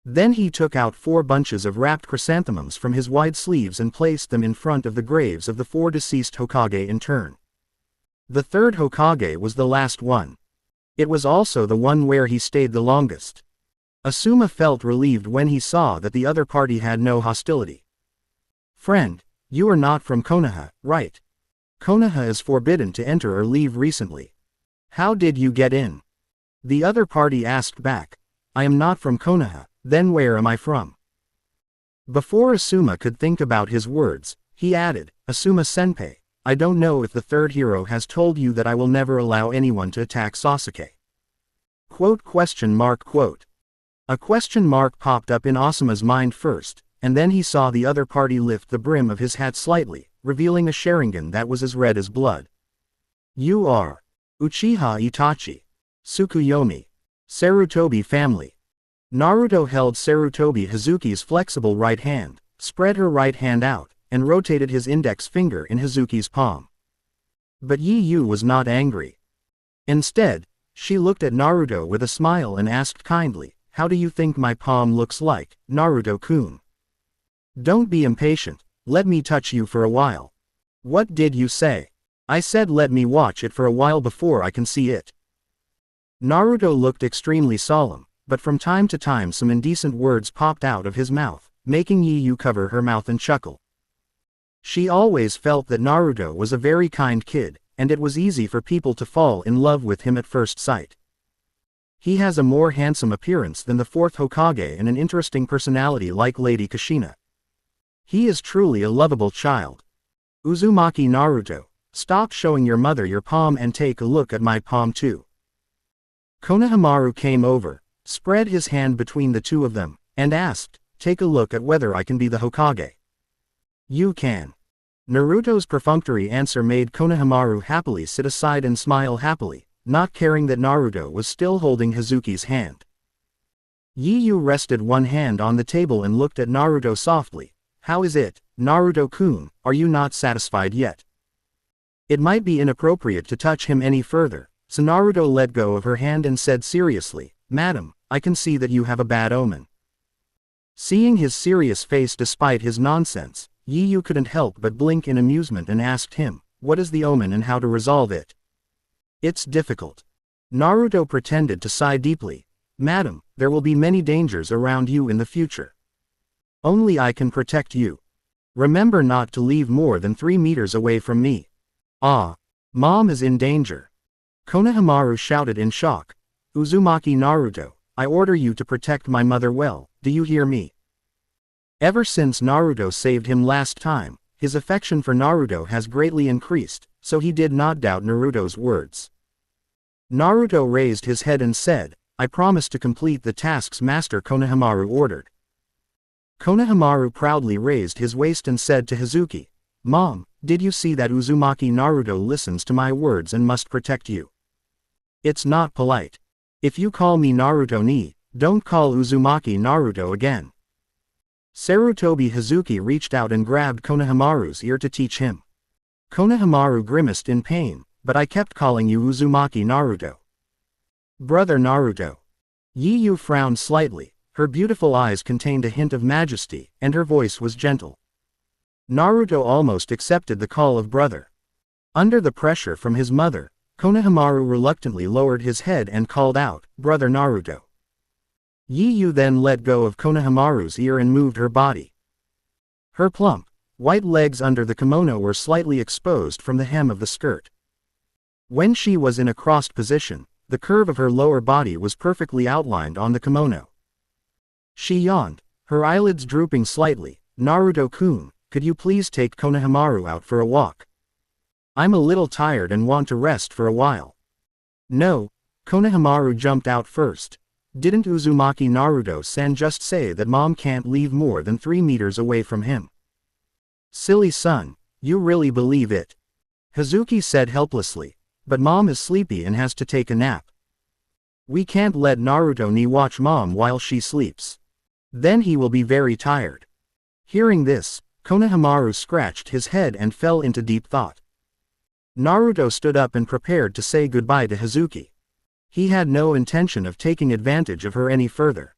S1: Then he took out 4 bunches of wrapped chrysanthemums from his wide sleeves and placed them in front of the graves of the 4 deceased Hokage in turn. The 3rd Hokage was the last one. It was also the one where he stayed the longest. Asuma felt relieved when he saw that the other party had no hostility. "Friend, you are not from Konoha, right? Konoha is forbidden to enter or leave recently. How did you get in?" The other party asked back. "I am not from Konoha, then where am I from?" Before Asuma could think about his words, he added, "Asuma-senpai, I don't know if the 3rd hero has told you that I will never allow anyone to attack Sasuke." Quote? A question mark popped up in Asuma's mind first, and then he saw the other party lift the brim of his hat slightly, revealing a Sharingan that was as red as blood. "You are Uchiha Itachi. Tsukuyomi. Sarutobi family." Naruto held Sarutobi Hazuki's flexible right hand, spread her right hand out, and rotated his index finger in Hazuki's palm. But Yu was not angry. Instead, she looked at Naruto with a smile and asked kindly, "How do you think my palm looks like, Naruto-kun? Don't be impatient, let me touch you for a while." "What did you say?" "I said let me watch it for a while before I can see it." Naruto looked extremely solemn, but from time to time some indecent words popped out of his mouth, making Yu cover her mouth and chuckle. She always felt that Naruto was a very kind kid, and it was easy for people to fall in love with him at first sight. He has a more handsome appearance than the 4th Hokage and an interesting personality like Lady Kushina. He is truly a lovable child. "Uzumaki Naruto, stop showing your mother your palm and take a look at my palm too." Konohamaru came over, spread his hand between the two of them, and asked, "Take a look at whether I can be the Hokage." "You can." Naruto's perfunctory answer made Konohamaru happily sit aside and smile happily, not caring that Naruto was still holding Hazuki's hand. Yu rested one hand on the table and looked at Naruto softly. "How is it, Naruto-kun, are you not satisfied yet?" It might be inappropriate to touch him any further, so Naruto let go of her hand and said seriously, "Madam, I can see that you have a bad omen." Seeing his serious face despite his nonsense, Yu couldn't help but blink in amusement and asked him, "What is the omen and how to resolve it?" "It's difficult." Naruto pretended to sigh deeply. "Madam, there will be many dangers around you in the future. Only I can protect you. Remember not to leave more than 3 meters away from me." "Ah, Mom is in danger." Konohamaru shouted in shock. "Uzumaki Naruto, I order you to protect my mother well, do you hear me?" Ever since Naruto saved him last time, his affection for Naruto has greatly increased, so he did not doubt Naruto's words. Naruto raised his head and said, "I promise to complete the tasks Master Konohamaru ordered." Konohamaru proudly raised his waist and said to Hazuki, "Mom, did you see that Uzumaki Naruto listens to my words and must protect you? It's not polite. If you call me Naruto ni, don't call Uzumaki Naruto again." Sarutobi Hazuki reached out and grabbed Konohamaru's ear to teach him. Konohamaru grimaced in pain, "But I kept calling you Uzumaki Naruto." "Brother Naruto." Yu frowned slightly, her beautiful eyes contained a hint of majesty, and her voice was gentle. Naruto almost accepted the call of brother. Under the pressure from his mother, Konohamaru reluctantly lowered his head and called out, "Brother Naruto." Yu then let go of Konohamaru's ear and moved her body. Her plump, white legs under the kimono were slightly exposed from the hem of the skirt. When she was in a crossed position, the curve of her lower body was perfectly outlined on the kimono. She yawned, her eyelids drooping slightly. "Naruto-kun, could you please take Konohamaru out for a walk? I'm a little tired and want to rest for a while." "No." Konohamaru jumped out first. "Didn't Uzumaki Naruto-san just say that Mom can't leave more than 3 meters away from him?" "Silly son, you really believe it?" Hazuki said helplessly. "But Mom is sleepy and has to take a nap. We can't let Naruto-ni watch Mom while she sleeps. Then he will be very tired." Hearing this, Konohamaru scratched his head and fell into deep thought. Naruto stood up and prepared to say goodbye to Hazuki. He had no intention of taking advantage of her any further.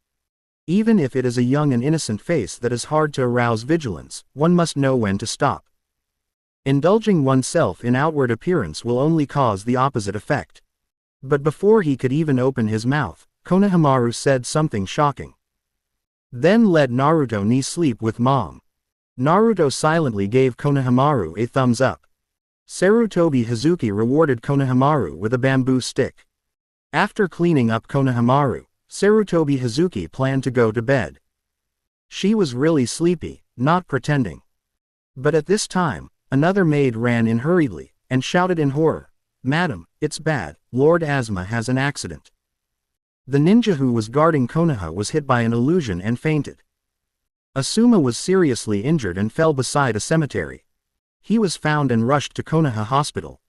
S1: Even if it is a young and innocent face that is hard to arouse vigilance, one must know when to stop. Indulging oneself in outward appearance will only cause the opposite effect. But before he could even open his mouth, Konohamaru said something shocking. Then let Naruto knee sleep with mom. Naruto silently gave Konohamaru a thumbs up. Sarutobi Hazuki rewarded Konohamaru with a bamboo stick. After cleaning up Konohamaru, Sarutobi Hazuki planned to go to bed. She was really sleepy, not pretending. But at this time, another maid ran in hurriedly, and shouted in horror, "Madam, it's bad, Lord Asma has an accident." The ninja who was guarding Konoha was hit by an illusion and fainted. Asuma was seriously injured and fell beside a cemetery. He was found and rushed to Konoha Hospital.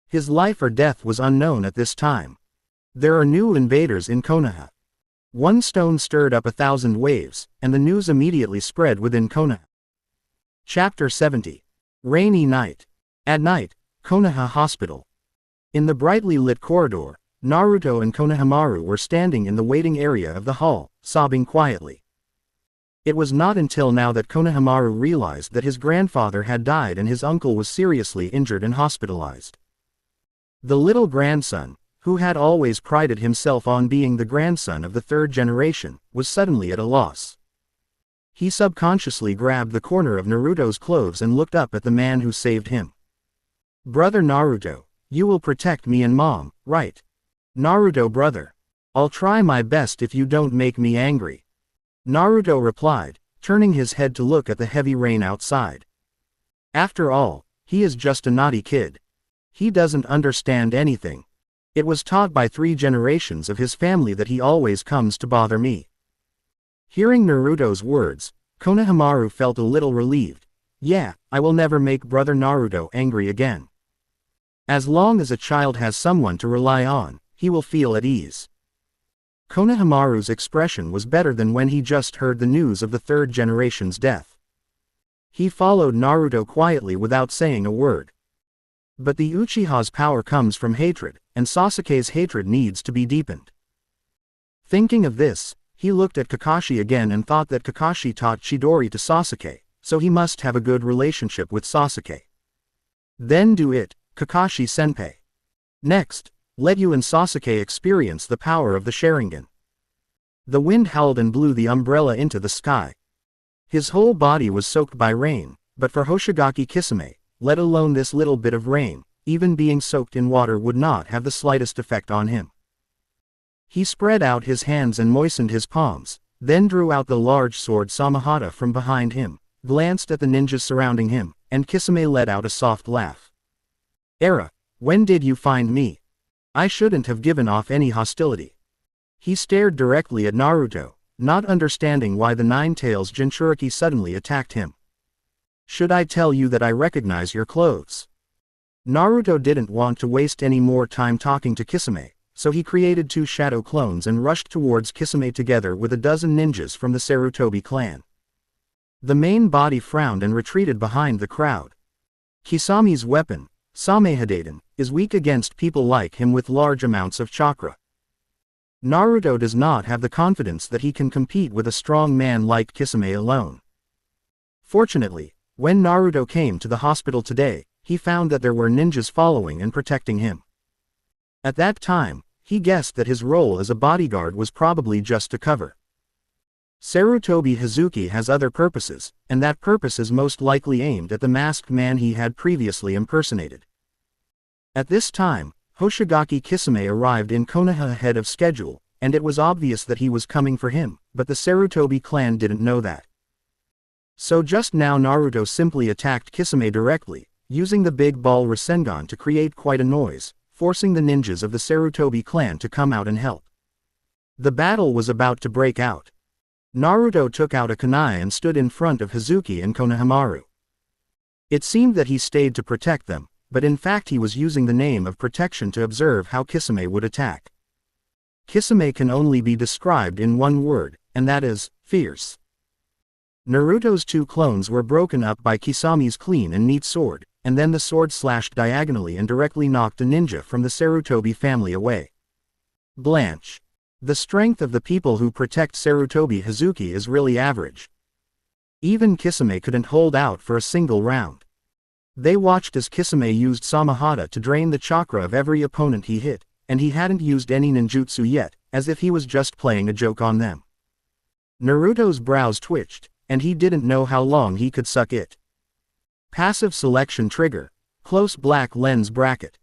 S1: His life or death was unknown at this time. There are new invaders in Konoha. One stone stirred up 1,000 waves, and the news immediately spread within Konoha. Chapter 70. Rainy Night. At night, Konoha Hospital. In the brightly lit corridor, Naruto and Konohamaru were standing in the waiting area of the hall, sobbing quietly. It was not until now that Konohamaru realized that his grandfather had died and his uncle was seriously injured and hospitalized. The little grandson, who had always prided himself on being the grandson of the third generation, was suddenly at a loss. He subconsciously grabbed the corner of Naruto's clothes and looked up at the man who saved him. "Brother Naruto, you will protect me and mom, right?" "Naruto brother. I'll try my best if you don't make me angry," Naruto replied, turning his head to look at the heavy rain outside. After all, he is just a naughty kid. He doesn't understand anything. It was taught by 3 generations of his family that he always comes to bother me. Hearing Naruto's words, Konohamaru felt a little relieved. Yeah, I will never make brother Naruto angry again. As long as a child has someone to rely on, he will feel at ease. Konohamaru's expression was better than when he just heard the news of the third generation's death. He followed Naruto quietly without saying a word. But the Uchiha's power comes from hatred, and Sasuke's hatred needs to be deepened. Thinking of this, he looked at Kakashi again and thought that Kakashi taught Chidori to Sasuke, so he must have a good relationship with Sasuke. Then do it, Kakashi-senpai. Next, let you and Sasuke experience the power of the Sharingan. The wind howled and blew the umbrella into the sky. His whole body was soaked by rain, but for Hoshigaki Kisame, let alone this little bit of rain, even being soaked in water would not have the slightest effect on him. He spread out his hands and moistened his palms, then drew out the large sword Samahata from behind him, glanced at the ninjas surrounding him, and Kisame let out a soft laugh. "Era, when did you find me? I shouldn't have given off any hostility." He stared directly at Naruto, not understanding why the Nine-Tails Jinchuriki suddenly attacked him. "Should I tell you that I recognize your clothes?" Naruto didn't want to waste any more time talking to Kisame, so he created 2 shadow clones and rushed towards Kisame together with a dozen ninjas from the Sarutobi clan. The main body frowned and retreated behind the crowd. Kisami's weapon, Samehadedan, is weak against people like him with large amounts of chakra. Naruto does not have the confidence that he can compete with a strong man like Kisame alone. Fortunately, when Naruto came to the hospital today, he found that there were ninjas following and protecting him. At that time, he guessed that his role as a bodyguard was probably just a cover. Sarutobi Hazuki has other purposes, and that purpose is most likely aimed at the masked man he had previously impersonated. At this time, Hoshigaki Kisame arrived in Konoha ahead of schedule, and it was obvious that he was coming for him, but the Sarutobi clan didn't know that. So just now Naruto simply attacked Kisame directly, using the big ball Rasengan to create quite a noise, forcing the ninjas of the Sarutobi clan to come out and help. The battle was about to break out. Naruto took out a kunai and stood in front of Hazuki and Konohamaru. It seemed that he stayed to protect them, but in fact he was using the name of protection to observe how Kisame would attack. Kisame can only be described in one word, and that is, fierce. Naruto's 2 clones were broken up by Kisami's clean and neat sword, and then the sword slashed diagonally and directly knocked a ninja from the Sarutobi family away. Blanche. The strength of the people who protect Sarutobi Hazuki is really average. Even Kisame couldn't hold out for a single round. They watched as Kisame used Samahata to drain the chakra of every opponent he hit, and he hadn't used any ninjutsu yet, as if he was just playing a joke on them. Naruto's brows twitched, and he didn't know how long he could suck it. Passive selection trigger. Close black lens bracket.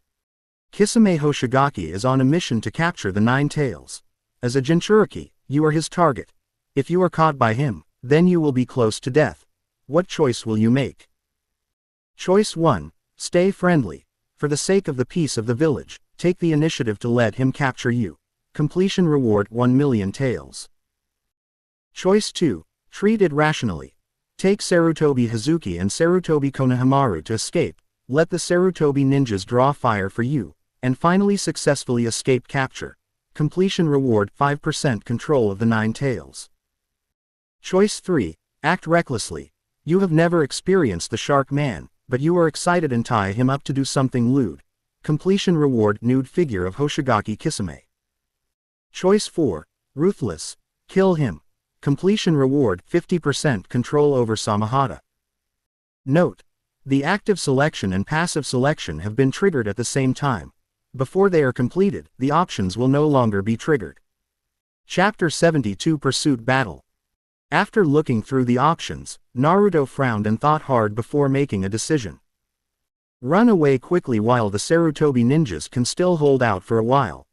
S1: Kisame Hoshigaki is on a mission to capture the Nine Tails. As a Jinchuriki, you are his target. If you are caught by him, then you will be close to death. What choice will you make? Choice 1. Stay friendly. For the sake of the peace of the village, take the initiative to let him capture you. Completion reward 1,000,000 taels. Choice 2. Treat it rationally. Take Sarutobi Hazuki and Sarutobi Konohamaru to escape, let the Sarutobi ninjas draw fire for you, and finally successfully escape capture. Completion reward 5% control of the Nine Tails. Choice 3. Act recklessly. You have never experienced the Shark Man, but you are excited and tie him up to do something lewd. Completion reward nude figure of Hoshigaki Kisame. Choice 4. Ruthless. Kill him. Completion reward 50% control over Samahata. Note: the active selection and passive selection have been triggered at the same time. Before they are completed, the options will no longer be triggered. Chapter 72 Pursuit Battle. After looking through the options, Naruto frowned and thought hard before making a decision. Run away quickly while the Sarutobi ninjas can still hold out for a while.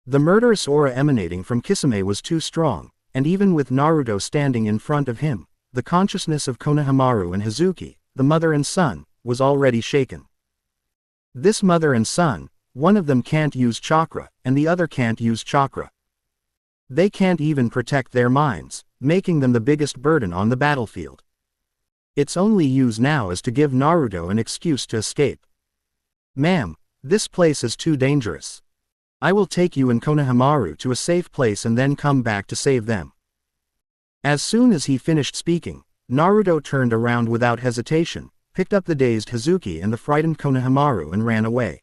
S1: The murderous aura emanating from Kisame was too strong, and even with Naruto standing in front of him, the consciousness of Konohamaru and Hazuki, the mother and son, was already shaken. This mother and son, one of them can't use chakra, and the other can't use chakra. They can't even protect their minds, making them the biggest burden on the battlefield. Its only use now is to give Naruto an excuse to escape. Ma'am, this place is too dangerous. I will take you and Konohamaru to a safe place and then come back to save them. As soon as he finished speaking, Naruto turned around without hesitation, picked up the dazed Hazuki and the frightened Konohamaru and ran away.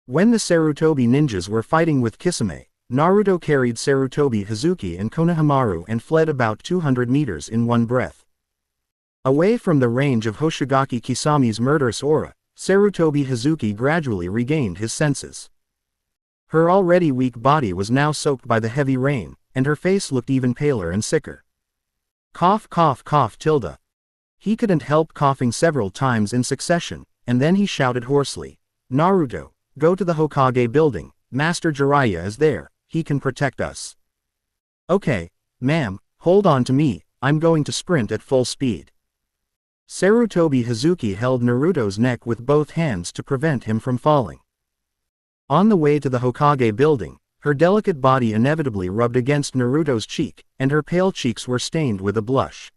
S1: When the Sarutobi ninjas were fighting with Kisame, Naruto carried Sarutobi Hazuki and Konohamaru and fled about 200 meters in one breath. Away from the range of Hoshigaki Kisame's murderous aura, Sarutobi Hazuki gradually regained his senses. Her already weak body was now soaked by the heavy rain, and her face looked even paler and sicker. Cough cough cough tilde. He couldn't help coughing several times in succession, and then he shouted hoarsely, Naruto, go to the Hokage building, Master Jiraiya is there, he can protect us. Okay, ma'am, hold on to me, I'm going to sprint at full speed. Sarutobi Hazuki held Naruto's neck with both hands to prevent him from falling. On the way to the Hokage building, her delicate body inevitably rubbed against Naruto's cheek, and her pale cheeks were stained with a blush.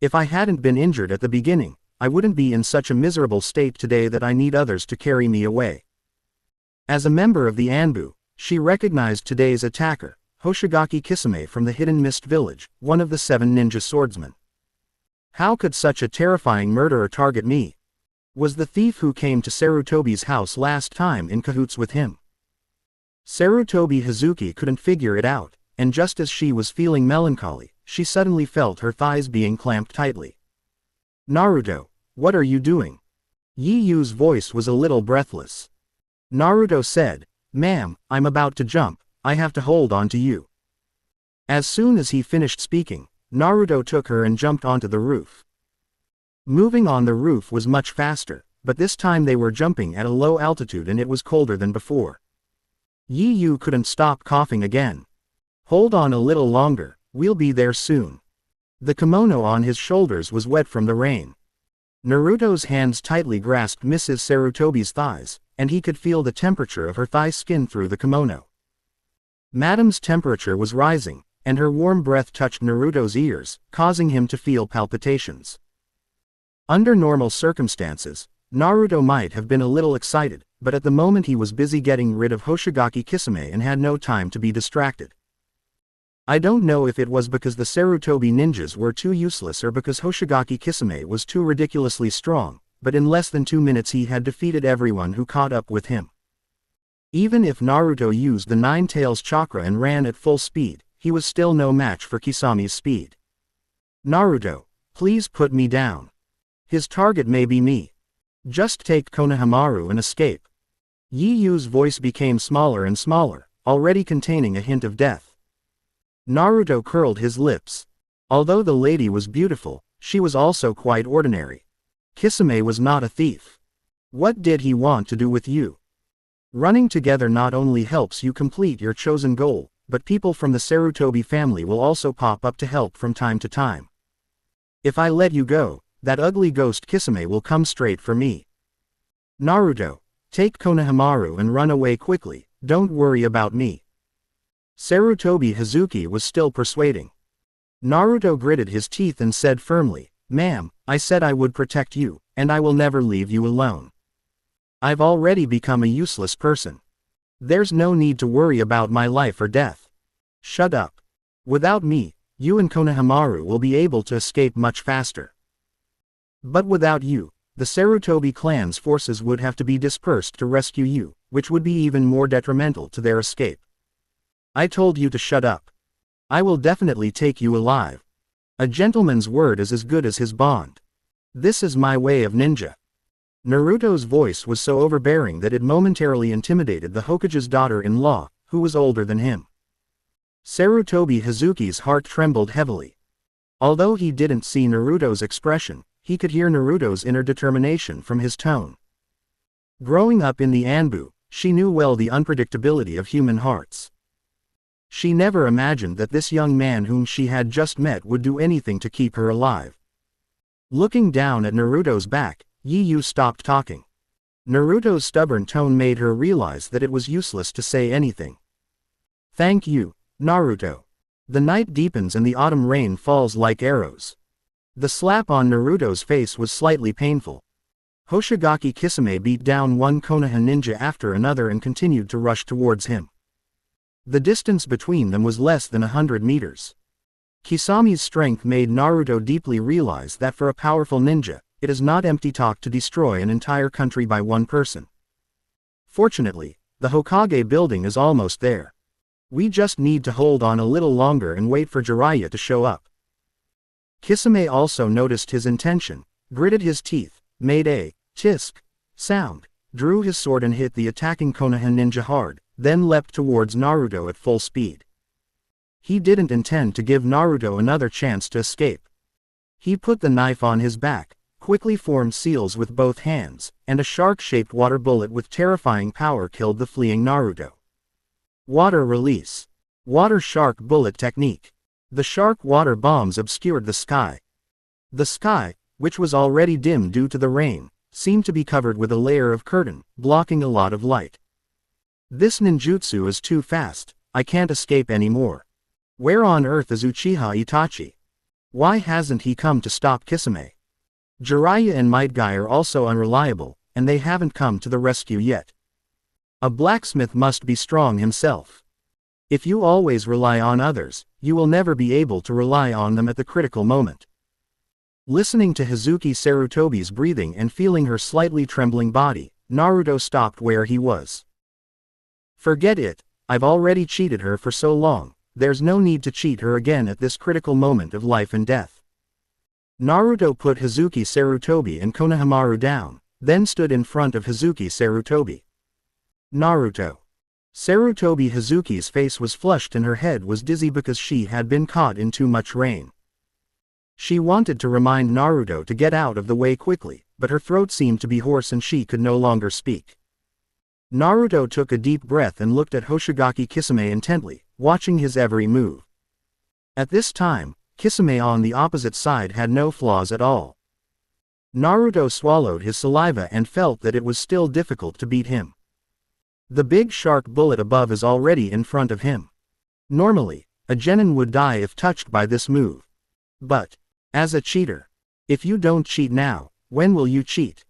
S1: If I hadn't been injured at the beginning, I wouldn't be in such a miserable state today that I need others to carry me away. As a member of the Anbu, she recognized today's attacker, Hoshigaki Kisame from the Hidden Mist Village, one of the 7 ninja swordsmen. How could such a terrifying murderer target me? Was the thief who came to Sarutobi's house last time in cahoots with him? Sarutobi Hazuki couldn't figure it out, and just as she was feeling melancholy, she suddenly felt her thighs being clamped tightly. Naruto, what are you doing? Yi Yu's voice was a little breathless. Naruto said, Ma'am, I'm about to jump, I have to hold on to you. As soon as he finished speaking, Naruto took her and jumped onto the roof. Moving on the roof was much faster, but this time they were jumping at a low altitude and it was colder than before. Yi Yu couldn't stop coughing again. Hold on a little longer, we'll be there soon. The kimono on his shoulders was wet from the rain. Naruto's hands tightly grasped Mrs. Sarutobi's thighs, and he could feel the temperature of her thigh skin through the kimono. Madame's temperature was rising, and her warm breath touched Naruto's ears, causing him to feel palpitations. Under normal circumstances, Naruto might have been a little excited, but at the moment he was busy getting rid of Hoshigaki Kisame and had no time to be distracted. I don't know if it was because the Sarutobi ninjas were too useless or because Hoshigaki Kisame was too ridiculously strong, but in less than 2 minutes he had defeated everyone who caught up with him. Even if Naruto used the Nine Tails chakra and ran at full speed, he was still no match for Kisami's speed. Naruto, please put me down. His target may be me. Just take Konohamaru and escape. Yi Yu's voice became smaller and smaller, already containing a hint of death. Naruto curled his lips. Although the lady was beautiful, she was also quite ordinary. Kisame was not a thief. What did he want to do with you? Running together not only helps you complete your chosen goal, but people from the Sarutobi family will also pop up to help from time to time. If I let you go, that ugly ghost Kisame will come straight for me. Naruto, take Konohamaru and run away quickly, don't worry about me. Sarutobi Hazuki was still persuading. Naruto gritted his teeth and said firmly, "Ma'am, I said I would protect you, and I will never leave you alone. I've already become a useless person. There's no need to worry about my life or death. Shut up. Without me, you and Konohamaru will be able to escape much faster. But without you, the Sarutobi clan's forces would have to be dispersed to rescue you, which would be even more detrimental to their escape. I told you to shut up. I will definitely take you alive. A gentleman's word is as good as his bond. This is my way of ninja." Naruto's voice was so overbearing that it momentarily intimidated the Hokage's daughter-in-law, who was older than him. Sarutobi Hazuki's heart trembled heavily. Although he didn't see Naruto's expression, he could hear Naruto's inner determination from his tone. Growing up in the Anbu, she knew well the unpredictability of human hearts. She never imagined that this young man whom she had just met would do anything to keep her alive. Looking down at Naruto's back, Yi Yu stopped talking. Naruto's stubborn tone made her realize that it was useless to say anything. "Thank you, Naruto." The night deepens and the autumn rain falls like arrows. The slap on Naruto's face was slightly painful. Hoshigaki Kisame beat down one Konoha ninja after another and continued to rush towards him. The distance between them was less than 100 meters. Kisami's strength made Naruto deeply realize that for a powerful ninja, it is not empty talk to destroy an entire country by one person. Fortunately, the Hokage building is almost there. We just need to hold on a little longer and wait for Jiraiya to show up. Kisame also noticed his intention, gritted his teeth, made a tisk sound, drew his sword and hit the attacking Konoha ninja hard, then leapt towards Naruto at full speed. He didn't intend to give Naruto another chance to escape. He put the knife on his back, quickly formed seals with both hands, and a shark-shaped water bullet with terrifying power killed the fleeing Naruto. Water release. Water shark bullet technique. The shark water bombs obscured the sky. The sky, which was already dim due to the rain, seemed to be covered with a layer of curtain, blocking a lot of light. This ninjutsu is too fast, I can't escape anymore. Where on earth is Uchiha Itachi? Why hasn't he come to stop Kisame? Jiraiya and Might Guy are also unreliable, and they haven't come to the rescue yet. A blacksmith must be strong himself. If you always rely on others, you will never be able to rely on them at the critical moment. Listening to Hazuki Sarutobi's breathing and feeling her slightly trembling body, Naruto stopped where he was. Forget it, I've already cheated her for so long, there's no need to cheat her again at this critical moment of life and death. Naruto put Hazuki Sarutobi and Konohamaru down, then stood in front of Hazuki Sarutobi. Naruto. Sarutobi Hazuki's face was flushed and her head was dizzy because she had been caught in too much rain. She wanted to remind Naruto to get out of the way quickly, but her throat seemed to be hoarse and she could no longer speak. Naruto took a deep breath and looked at Hoshigaki Kisame intently, watching his every move. At this time, Kisame on the opposite side had no flaws at all. Naruto swallowed his saliva and felt that it was still difficult to beat him. The big shark bullet above is already in front of him. Normally, a genin would die if touched by this move. But, as a cheater, if you don't cheat now, when will you cheat?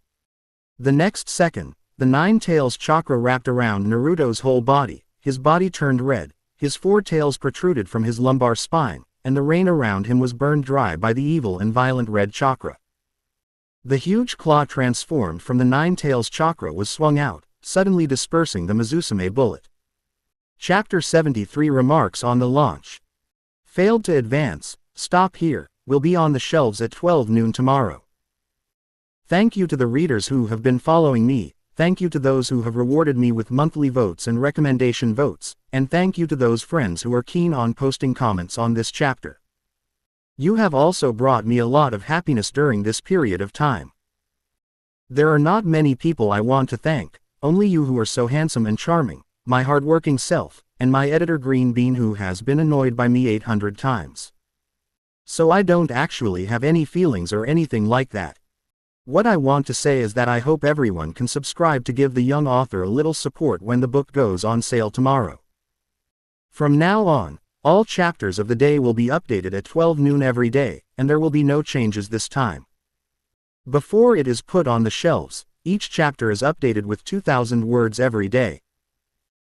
S1: The next second, the Nine Tails chakra wrapped around Naruto's whole body, his body turned red, his four tails protruded from his lumbar spine, and the rain around him was burned dry by the evil and violent red chakra. The huge claw transformed from the Nine Tails chakra was swung out, suddenly dispersing the Mizusume bullet. Chapter 73 Remarks on the launch. Failed to advance, stop here, will be on the shelves at 12 noon tomorrow. Thank you to the readers who have been following me, thank you to those who have rewarded me with monthly votes and recommendation votes, and thank you to those friends who are keen on posting comments on this chapter. You have also brought me a lot of happiness during this period of time. There are not many people I want to thank, only you who are so handsome and charming, my hardworking self, and my editor Green Bean who has been annoyed by me 800 times. So I don't actually have any feelings or anything like that. What I want to say is that I hope everyone can subscribe to give the young author a little support when the book goes on sale tomorrow. From now on, all chapters of the day will be updated at 12 noon every day, and there will be no changes this time. Before it is put on the shelves, each chapter is updated with 2,000 words every day.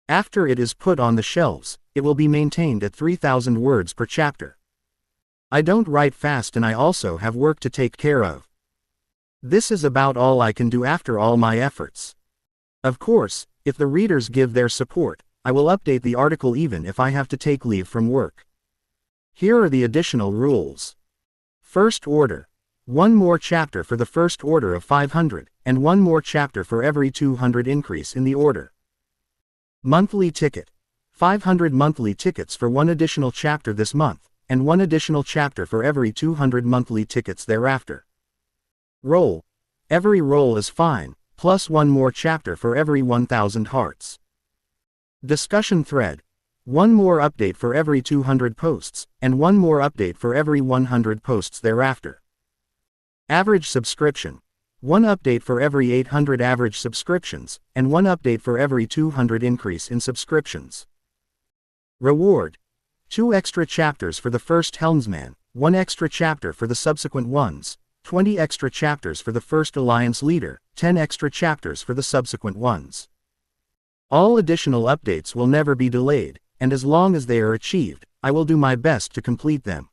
S1: After it is put on the shelves, it will be maintained at 3,000 words per chapter. I don't write fast and I also have work to take care of. This is about all I can do after all my efforts. Of course, if the readers give their support, I will update the article even if I have to take leave from work. Here are the additional rules. First order. One more chapter for the first order of 500, and one more chapter for every 200 increase in the order. Monthly ticket. 500 monthly tickets for one additional chapter this month, and one additional chapter for every 200 monthly tickets thereafter. Roll. Every roll is fine, plus one more chapter for every 1,000 hearts. Discussion thread. One more update for every 200 posts, and one more update for every 100 posts thereafter. Average subscription. One update for every 800 average subscriptions, and one update for every 200 increase in subscriptions. Reward. 2 extra chapters for the first helmsman, 1 extra chapter for the subsequent ones, 20 extra chapters for the first alliance leader, 10 extra chapters for the subsequent ones. All additional updates will never be delayed, and as long as they are achieved, I will do my best to complete them.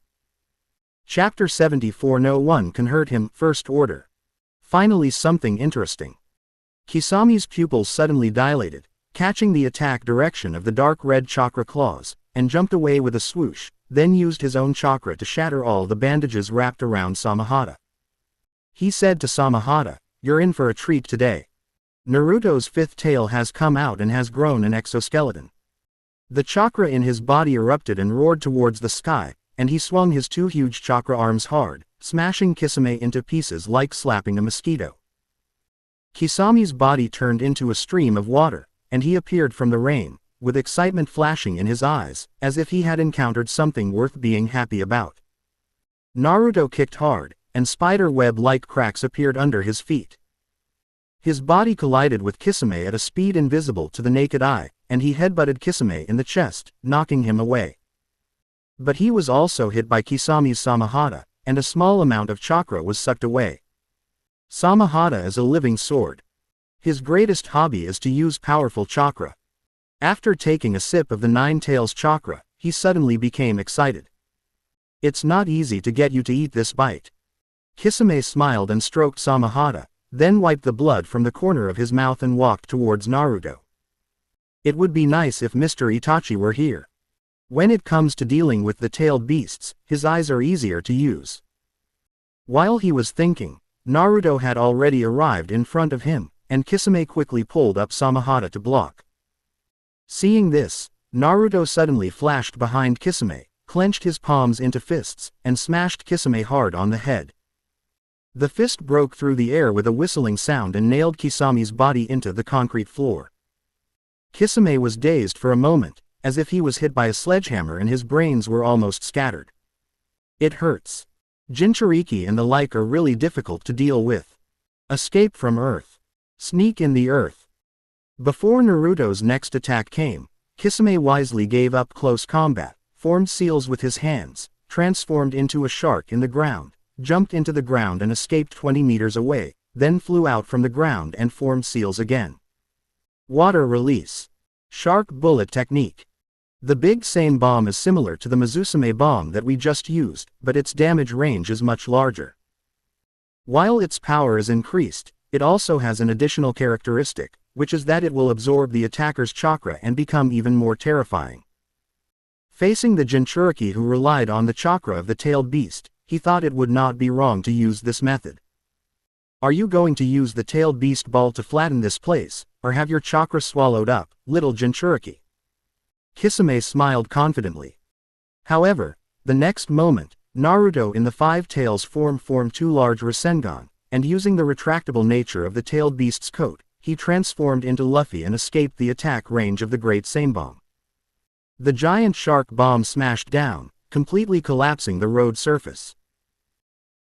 S1: Chapter 74 No one can hurt him, first order. Finally something interesting. Kisami's pupils suddenly dilated, catching the attack direction of the dark red chakra claws, and jumped away with a swoosh, then used his own chakra to shatter all the bandages wrapped around Samahata. He said to Samahata, "You're in for a treat today. Naruto's fifth tail has come out and has grown an exoskeleton." The chakra in his body erupted and roared towards the sky, and he swung his 2 huge chakra arms hard, smashing Kisame into pieces like slapping a mosquito. Kisami's body turned into a stream of water, and he appeared from the rain, with excitement flashing in his eyes, as if he had encountered something worth being happy about. Naruto kicked hard, and spider web-like cracks appeared under his feet. His body collided with Kisame at a speed invisible to the naked eye, and he headbutted Kisame in the chest, knocking him away. But he was also hit by Kisami's Samahata, and a small amount of chakra was sucked away. Samahata is a living sword. His greatest hobby is to use powerful chakra. After taking a sip of the 9 tails chakra, he suddenly became excited. "It's not easy to get you to eat this bite." Kisame smiled and stroked Samahata, then wiped the blood from the corner of his mouth and walked towards Naruto. It would be nice if Mr. Itachi were here. When it comes to dealing with the tailed beasts, his eyes are easier to use. While he was thinking, Naruto had already arrived in front of him, and Kisame quickly pulled up Samahata to block. Seeing this, Naruto suddenly flashed behind Kisame, clenched his palms into fists, and smashed Kisame hard on the head. The fist broke through the air with a whistling sound and nailed Kisami's body into the concrete floor. Kisame was dazed for a moment, as if he was hit by a sledgehammer and his brains were almost scattered. It hurts. Jinchuriki and the like are really difficult to deal with. Escape from Earth. Sneak in the Earth. Before Naruto's next attack came, Kisame wisely gave up close combat, formed seals with his hands, transformed into a shark in the ground, jumped into the ground and escaped 20 meters away, then flew out from the ground and formed seals again. Water release. Shark bullet technique. The big same bomb is similar to the Mizusume bomb that we just used, but its damage range is much larger. While its power is increased, It also has an additional characteristic, which is that it will absorb the attacker's chakra and become even more terrifying. Facing the Jinchuriki who relied on the chakra of the tailed beast, he thought it would not be wrong to use this method. Are you going to use the tailed beast ball to flatten this place, or have your chakra swallowed up, little Jinchuriki? Kisame smiled confidently. However, the next moment, Naruto in the five tails formed two large Rasengan, and using the retractable nature of the tailed beast's coat, he transformed into Luffy and escaped the attack range of the Great Saimbomb. The giant shark bomb smashed down, completely collapsing the road surface.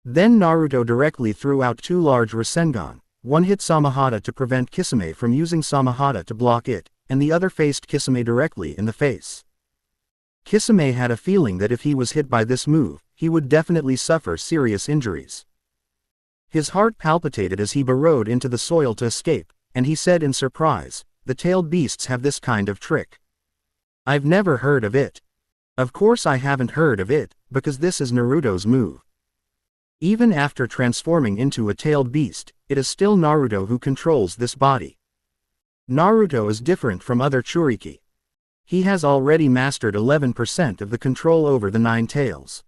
S1: Then Naruto directly threw out two large Rasengan, one hit Samahata to prevent Kisame from using Samahata to block it, and the other faced Kisame directly in the face. Kisame had a feeling that if he was hit by this move, he would definitely suffer serious injuries. His heart palpitated as he burrowed into the soil to escape, and he said in surprise, "The tailed beasts have this kind of trick. I've never heard of it." Of course I haven't heard of it, because this is Naruto's move. Even after transforming into a tailed beast, it is still Naruto who controls this body. Naruto is different from other Churiki. He has already mastered 11% of the control over the nine tails.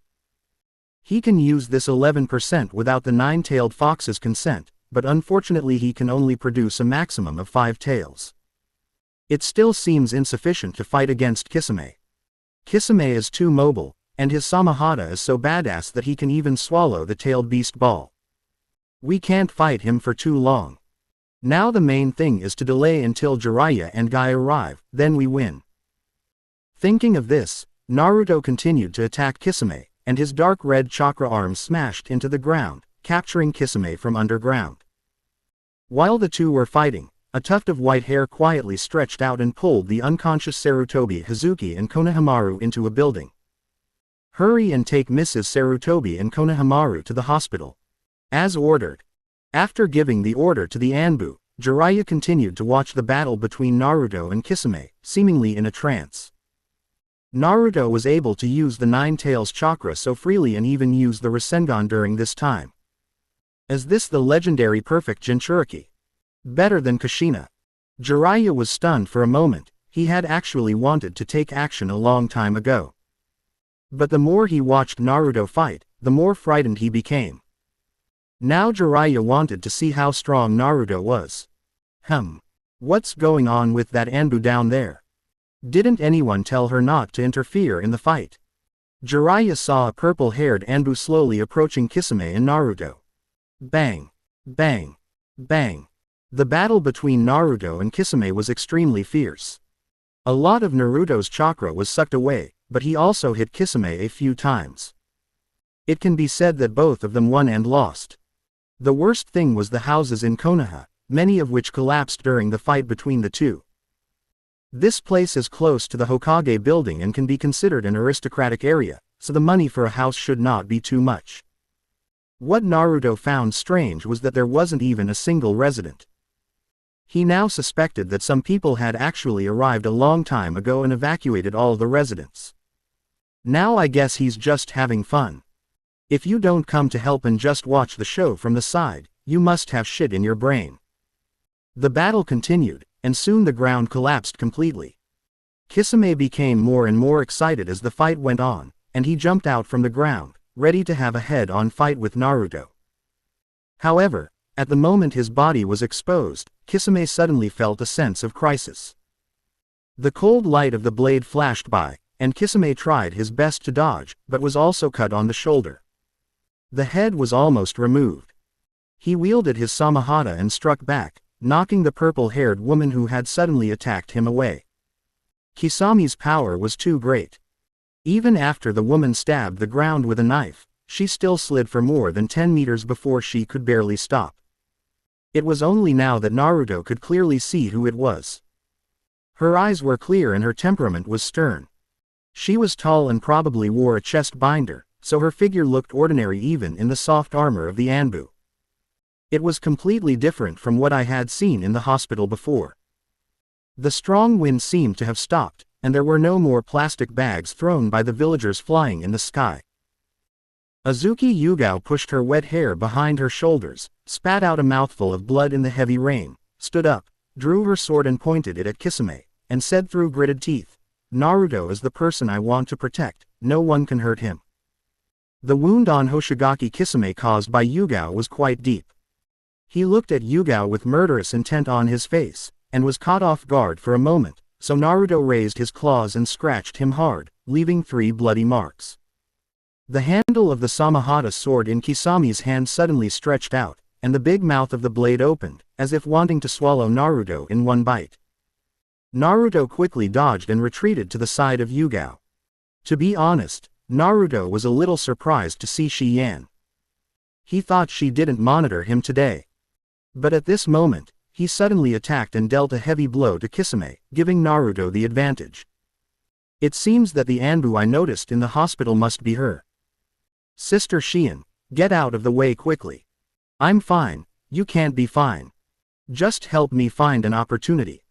S1: He can use this 11% without the nine-tailed fox's consent, but unfortunately he can only produce a maximum of 5 tails. It still seems insufficient to fight against Kisame. Kisame is too mobile, and his Samahata is so badass that he can even swallow the tailed beast ball. We can't fight him for too long. Now the main thing is to delay until Jiraiya and Guy arrive, then we win. Thinking of this, Naruto continued to attack Kisame, and his dark red chakra arms smashed into the ground, capturing Kisame from underground. While the two were fighting, a tuft of white hair quietly stretched out and pulled the unconscious Sarutobi Hazuki and Konohamaru into a building. Hurry and take Mrs. Sarutobi and Konohamaru to the hospital. As ordered. After giving the order to the Anbu, Jiraiya continued to watch the battle between Naruto and Kisame, seemingly in a trance. Naruto was able to use the Nine Tails chakra so freely and even used the Rasengan during this time. Is this the legendary perfect Jinchuriki? Better than Kushina. Jiraiya was stunned for a moment. He had actually wanted to take action a long time ago. But the more he watched Naruto fight, the more frightened he became. Now Jiraiya wanted to see how strong Naruto was. What's going on with that Anbu down there? Didn't anyone tell her not to interfere in the fight? Jiraiya saw a purple-haired Anbu slowly approaching Kisame and Naruto. Bang! Bang! Bang! The battle between Naruto and Kisame was extremely fierce. A lot of Naruto's chakra was sucked away, but he also hit Kisame a few times. It can be said that both of them won and lost. The worst thing was the houses in Konoha, many of which collapsed during the fight between the two. This place is close to the Hokage building and can be considered an aristocratic area, so the money for a house should not be too much. What Naruto found strange was that there wasn't even a single resident. He now suspected that some people had actually arrived a long time ago and evacuated all the residents. Now I guess he's just having fun. If you don't come to help and just watch the show from the side, you must have shit in your brain. The battle continued, and soon the ground collapsed completely. Kisame became more and more excited as the fight went on, and he jumped out from the ground, ready to have a head-on fight with Naruto. However, at the moment his body was exposed, Kisame suddenly felt a sense of crisis. The cold light of the blade flashed by, and Kisame tried his best to dodge, but was also cut on the shoulder. The head was almost removed. He wielded his Samahata and struck back, knocking the purple-haired woman who had suddenly attacked him away. Kisami's power was too great. Even after the woman stabbed the ground with a knife, she still slid for more than 10 meters before she could barely stop. It was only now that Naruto could clearly see who it was. Her eyes were clear and her temperament was stern. She was tall and probably wore a chest binder, so her figure looked ordinary even in the soft armor of the Anbu. It was completely different from what I had seen in the hospital before. The strong wind seemed to have stopped, and there were no more plastic bags thrown by the villagers flying in the sky. Azuki Yugao pushed her wet hair behind her shoulders, spat out a mouthful of blood in the heavy rain, stood up, drew her sword and pointed it at Kisame, and said through gritted teeth, "Naruto is the person I want to protect, no one can hurt him." The wound on Hoshigaki Kisame caused by Yugao was quite deep. He looked at Yugao with murderous intent on his face, and was caught off guard for a moment, so Naruto raised his claws and scratched him hard, leaving 3 bloody marks. The handle of the Samahata sword in Kisame's hand suddenly stretched out, and the big mouth of the blade opened, as if wanting to swallow Naruto in one bite. Naruto quickly dodged and retreated to the side of Yugao. To be honest, Naruto was a little surprised to see Shi-Yan. He thought she didn't monitor him today. But at this moment, he suddenly attacked and dealt a heavy blow to Kisame, giving Naruto the advantage. It seems that the Anbu I noticed in the hospital must be her. "Sister Shion, get out of the way quickly." "I'm fine, you can't be fine. Just help me find an opportunity."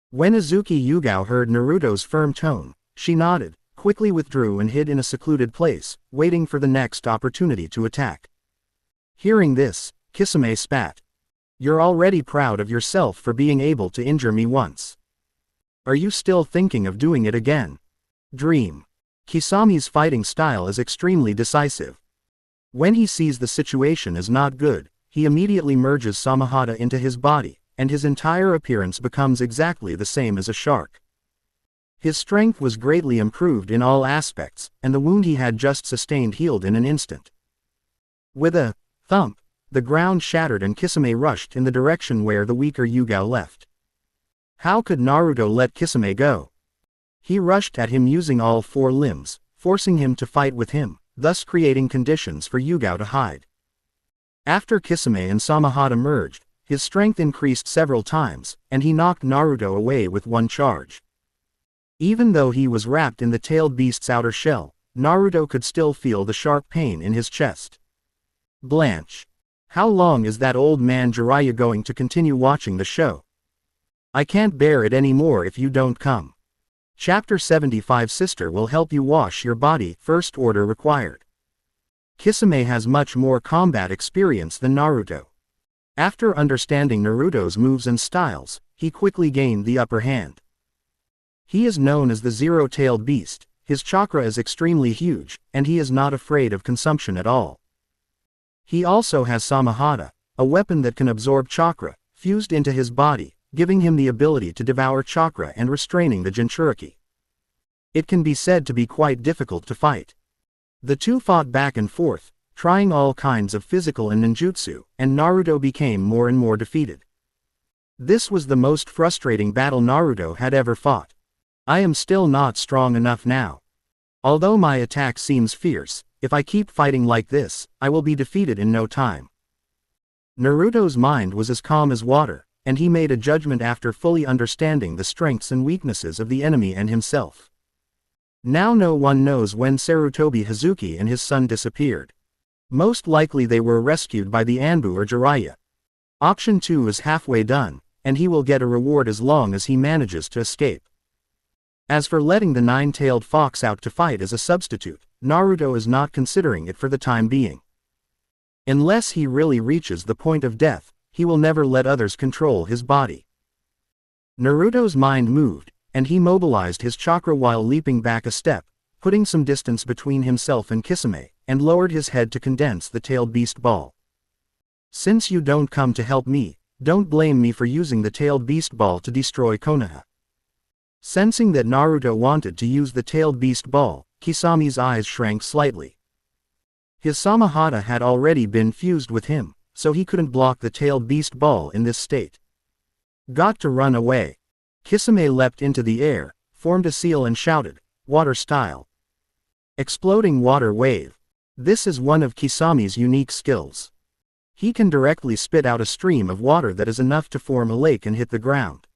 S1: When Azuki Yugao heard Naruto's firm tone, she nodded, quickly withdrew and hid in a secluded place, waiting for the next opportunity to attack. Hearing this, Kisame spat. "You're already proud of yourself for being able to injure me once. Are you still thinking of doing it again? Dream." Kisame's fighting style is extremely decisive. When he sees the situation is not good, he immediately merges Samahata into his body, and his entire appearance becomes exactly the same as a shark. His strength was greatly improved in all aspects, and the wound he had just sustained healed in an instant. With a thump, the ground shattered and Kisame rushed in the direction where the weaker Yugao left. How could Naruto let Kisame go? He rushed at him using all 4 limbs, forcing him to fight with him, thus creating conditions for Yugao to hide. After Kisame and Samahata merged, his strength increased several times, and he knocked Naruto away with one charge. Even though he was wrapped in the tailed beast's outer shell, Naruto could still feel the sharp pain in his chest. Blanche. How long is that old man Jiraiya going to continue watching the show? I can't bear it anymore if you don't come. Chapter 75 Sister will help you wash your body, first order required. Kisame has much more combat experience than Naruto. After understanding Naruto's moves and styles, he quickly gained the upper hand. He is known as the Zero-Tailed Beast, his chakra is extremely huge, and he is not afraid of consumption at all. He also has Samahata, a weapon that can absorb chakra, fused into his body, giving him the ability to devour chakra and restraining the Jinchuriki. It can be said to be quite difficult to fight. The two fought back and forth, trying all kinds of physical and ninjutsu, and Naruto became more and more defeated. This was the most frustrating battle Naruto had ever fought. I am still not strong enough now. Although my attack seems fierce, if I keep fighting like this, I will be defeated in no time. Naruto's mind was as calm as water, and he made a judgment after fully understanding the strengths and weaknesses of the enemy and himself. Now no one knows when Sarutobi Hazuki and his son disappeared. Most likely they were rescued by the Anbu or Jiraiya. Option 2 is halfway done, and he will get a reward as long as he manages to escape. As for letting the 9-tailed fox out to fight as a substitute, Naruto is not considering it for the time being. Unless he really reaches the point of death, he will never let others control his body. Naruto's mind moved, and he mobilized his chakra while leaping back a step, putting some distance between himself and Kisame, and lowered his head to condense the tailed beast ball. Since you don't come to help me, don't blame me for using the tailed beast ball to destroy Konoha. Sensing that Naruto wanted to use the tailed beast ball, Kisame's eyes shrank slightly. His Samahata had already been fused with him, so he couldn't block the tailed beast ball in this state. Got to run away. Kisame leapt into the air, formed a seal and shouted, "Water style." Exploding water wave. This is one of Kisame's unique skills. He can directly spit out a stream of water that is enough to form a lake and hit the ground.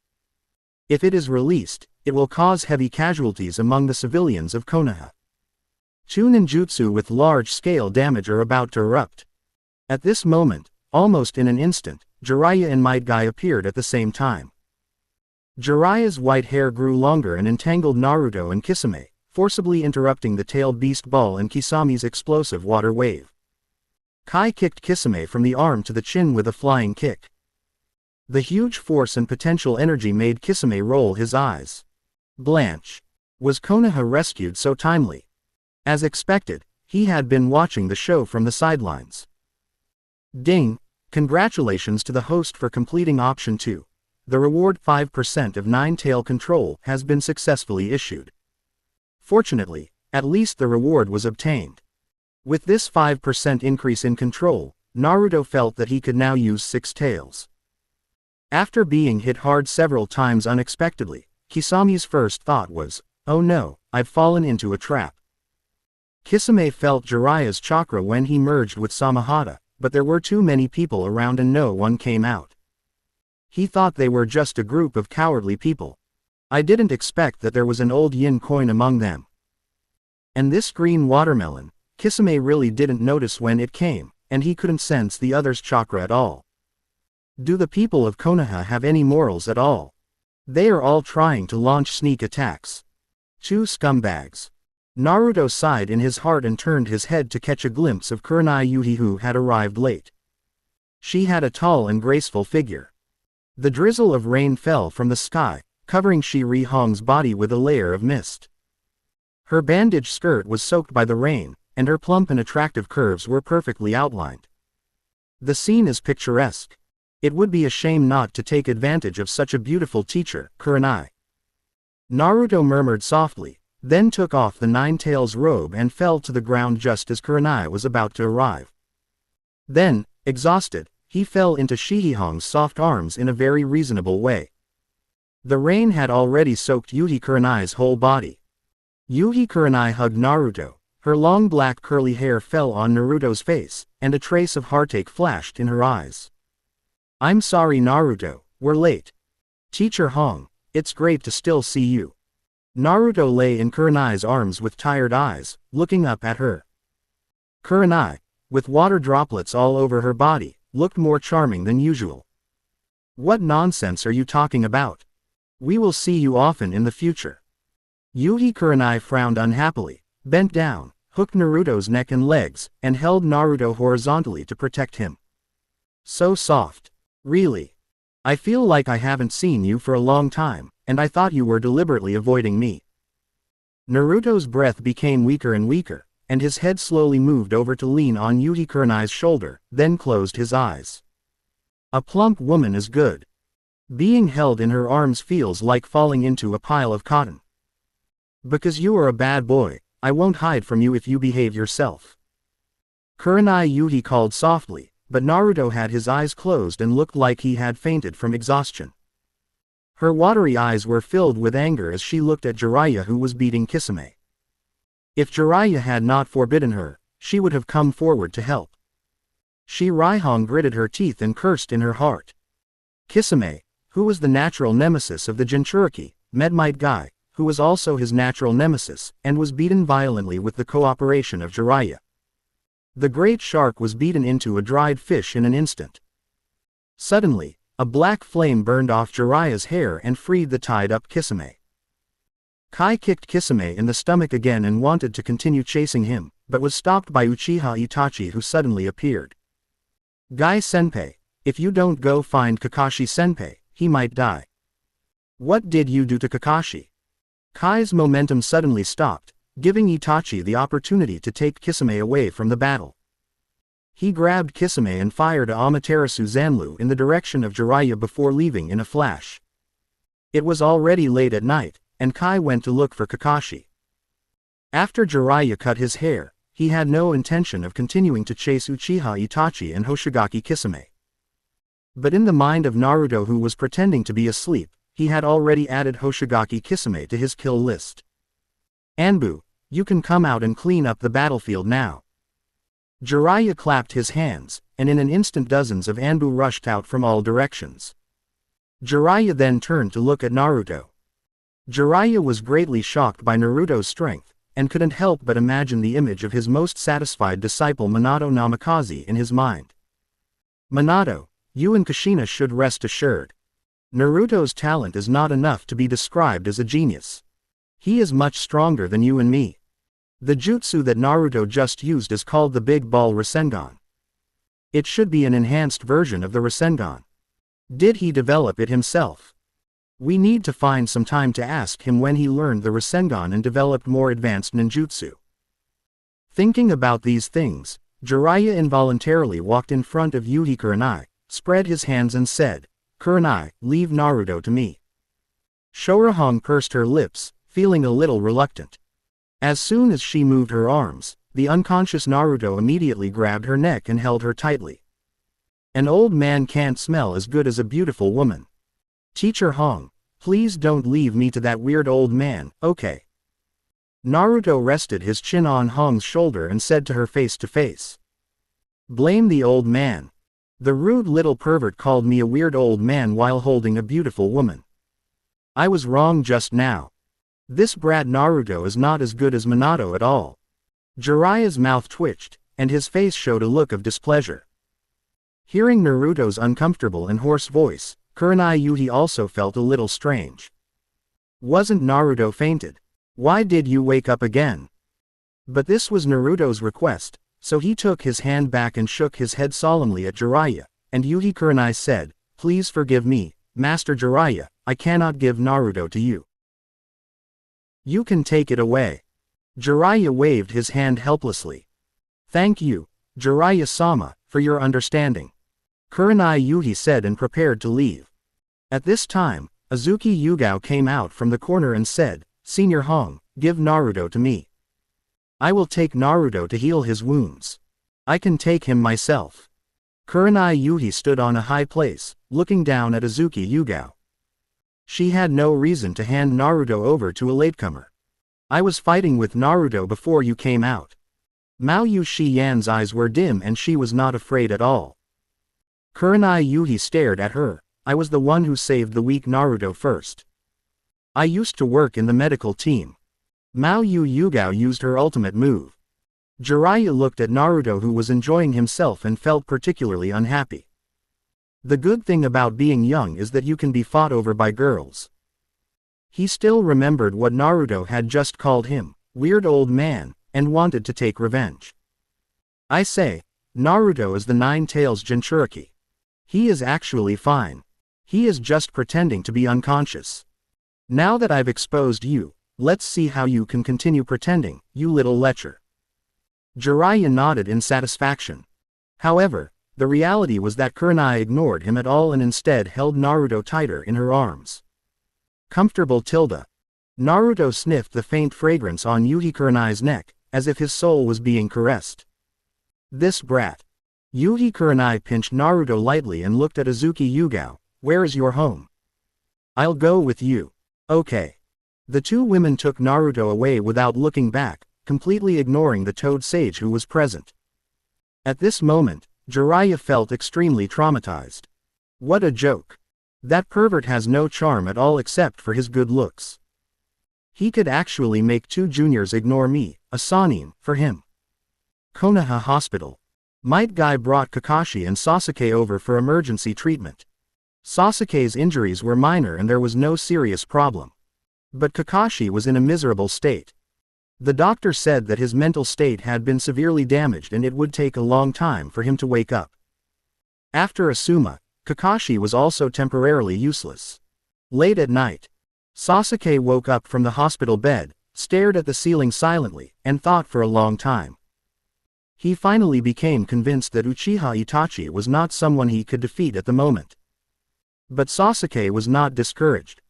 S1: If it is released, it will cause heavy casualties among the civilians of Konoha. Two ninjutsu with large-scale damage are about to erupt. At this moment, almost in an instant, Jiraiya and Might Guy appeared at the same time. Jiraiya's white hair grew longer and entangled Naruto and Kisame, forcibly interrupting the tailed beast ball and Kisami's explosive water wave. Kai kicked Kisame from the arm to the chin with a flying kick. The huge force and potential energy made Kisame roll his eyes. Blanche. Was Konoha rescued so timely? As expected, he had been watching the show from the sidelines. Ding! Congratulations to the host for completing option 2. The reward 5% of Nine-Tail Control has been successfully issued. Fortunately, at least the reward was obtained. With this 5% increase in control, Naruto felt that he could now use 6 tails. After being hit hard several times unexpectedly, Kisami's first thought was, "Oh no, I've fallen into a trap." Kisame felt Jiraiya's chakra when he merged with Samahata, but there were too many people around and no one came out. He thought they were just a group of cowardly people. I didn't expect that there was an old yin coin among them. And this green watermelon, Kisame really didn't notice when it came, and he couldn't sense the other's chakra at all. Do the people of Konoha have any morals at all? They are all trying to launch sneak attacks. 2 scumbags. Naruto sighed in his heart and turned his head to catch a glimpse of Kurenai Yuhi, who had arrived late. She had a tall and graceful figure. The drizzle of rain fell from the sky, covering Shiri Hong's body with a layer of mist. Her bandaged skirt was soaked by the rain, and her plump and attractive curves were perfectly outlined. The scene is picturesque. It would be a shame not to take advantage of such a beautiful teacher, Kurenai. Naruto murmured softly, then took off the Nine-Tails robe and fell to the ground just as Kurenai was about to arrive. Then, exhausted, he fell into Shihihong's soft arms in a very reasonable way. The rain had already soaked Yuhi Kurenai's whole body. Yuhi Kurenai hugged Naruto, her long black curly hair fell on Naruto's face, and a trace of heartache flashed in her eyes. "I'm sorry Naruto, we're late. Teacher Hong, it's great to still see you." Naruto lay in Kurenai's arms with tired eyes, looking up at her. Kurenai, with water droplets all over her body, looked more charming than usual. "What nonsense are you talking about? We will see you often in the future." Yuhi Kurenai frowned unhappily, bent down, hooked Naruto's neck and legs, and held Naruto horizontally to protect him. "So soft. Really. I feel like I haven't seen you for a long time, and I thought you were deliberately avoiding me." Naruto's breath became weaker and weaker, and his head slowly moved over to lean on Yuhi Kurenai's shoulder, then closed his eyes. A plump woman is good. Being held in her arms feels like falling into a pile of cotton. Because you are a bad boy, I won't hide from you if you behave yourself. Kurenai Yuhi called softly, but Naruto had his eyes closed and looked like he had fainted from exhaustion. Her watery eyes were filled with anger as she looked at Jiraiya, who was beating Kisame. If Jiraiya had not forbidden her, she would have come forward to help. Shiri Hong gritted her teeth and cursed in her heart. Kisame, who was the natural nemesis of the Jinchuriki, met Might Guy, who was also his natural nemesis, and was beaten violently with the cooperation of Jiraiya. The great shark was beaten into a dried fish in an instant. Suddenly, a black flame burned off Jiraiya's hair and freed the tied-up Kisame. Kai kicked Kisame in the stomach again and wanted to continue chasing him, but was stopped by Uchiha Itachi, who suddenly appeared. "Guy-senpai, if you don't go find Kakashi-senpai, he might die." "What did you do to Kakashi?" Kai's momentum suddenly stopped, giving Itachi the opportunity to take Kisame away from the battle. He grabbed Kisame and fired a Amaterasu Zanlu in the direction of Jiraiya before leaving in a flash. It was already late at night, and Kai went to look for Kakashi. After Jiraiya cut his hair, he had no intention of continuing to chase Uchiha Itachi and Hoshigaki Kisame. But in the mind of Naruto, who was pretending to be asleep, he had already added Hoshigaki Kisame to his kill list. "Anbu, you can come out and clean up the battlefield now." Jiraiya clapped his hands, and in an instant dozens of Anbu rushed out from all directions. Jiraiya then turned to look at Naruto. Jiraiya was greatly shocked by Naruto's strength, and couldn't help but imagine the image of his most satisfied disciple Minato Namikaze in his mind. "Minato, you and Kushina should rest assured. Naruto's talent is not enough to be described as a genius. He is much stronger than you and me. The jutsu that Naruto just used is called the Big Ball Rasengan. It should be an enhanced version of the Rasengan. Did he develop it himself? We need to find some time to ask him when he learned the Rasengan and developed more advanced ninjutsu. Thinking about these things, Jiraiya involuntarily walked in front of Yuhi Kurenai, spread his hands and said, "Kurenai, leave Naruto to me." Shorahong pursed her lips, feeling a little reluctant. As soon as she moved her arms, the unconscious Naruto immediately grabbed her neck and held her tightly. An old man can't smell as good as a beautiful woman. Teacher Hong, please don't leave me to that weird old man, okay? Naruto rested his chin on Hong's shoulder and said to her face to face. Blame the old man. The rude little pervert called me a weird old man while holding a beautiful woman. I was wrong just now. This brat Naruto is not as good as Minato at all. Jiraiya's mouth twitched, and his face showed a look of displeasure. Hearing Naruto's uncomfortable and hoarse voice, Kurenai Yuhi also felt a little strange. Wasn't Naruto fainted? Why did you wake up again? But this was Naruto's request, so he took his hand back and shook his head solemnly at Jiraiya, and Yuhi Kurenai said, "Please forgive me, Master Jiraiya, I cannot give Naruto to you. You can take it away." Jiraiya waved his hand helplessly. "Thank you, Jiraiya-sama, for your understanding," Kurenai Yuhi said and prepared to leave. At this time, Azuki Yugao came out from the corner and said, "Senior Hong, give Naruto to me. I will take Naruto to heal his wounds. I can take him myself." Kurenai Yuhi stood on a high place, looking down at Azuki Yugao. She had no reason to hand Naruto over to a latecomer. "I was fighting with Naruto before you came out." Mao Yu Shiyan's eyes were dim and she was not afraid at all. Kurenai Yuhi stared at her. "I was the one who saved the weak Naruto first. I used to work in the medical team." Mao Yu Yugao used her ultimate move. Jiraiya looked at Naruto, who was enjoying himself, and felt particularly unhappy. The good thing about being young is that you can be fought over by girls. He still remembered what Naruto had just called him, weird old man, and wanted to take revenge. "I say, Naruto is the Nine-Tails Jinchuriki. He is actually fine. He is just pretending to be unconscious. Now that I've exposed you, let's see how you can continue pretending, you little lecher." Jiraiya nodded in satisfaction. However, the reality was that Kurenai ignored him at all and instead held Naruto tighter in her arms. Comfortable tilde. Naruto sniffed the faint fragrance on Yuhi Kurenai's neck, as if his soul was being caressed. This brat. Yuhi Kurenai pinched Naruto lightly and looked at Azuki Yugao. "Where is your home?" "I'll go with you." "Okay." The two women took Naruto away without looking back, completely ignoring the Toad Sage who was present. At this moment, Jiraiya felt extremely traumatized. What a joke. That pervert has no charm at all except for his good looks. He could actually make two juniors ignore me, a Sannin, for him. Konoha Hospital. Might Guy brought Kakashi and Sasuke over for emergency treatment. Sasuke's injuries were minor and there was no serious problem. But Kakashi was in a miserable state. The doctor said that his mental state had been severely damaged and it would take a long time for him to wake up. After Asuma, Kakashi was also temporarily useless. Late at night, Sasuke woke up from the hospital bed, stared at the ceiling silently, and thought for a long time. He finally became convinced that Uchiha Itachi was not someone he could defeat at the moment. But Sasuke was not discouraged.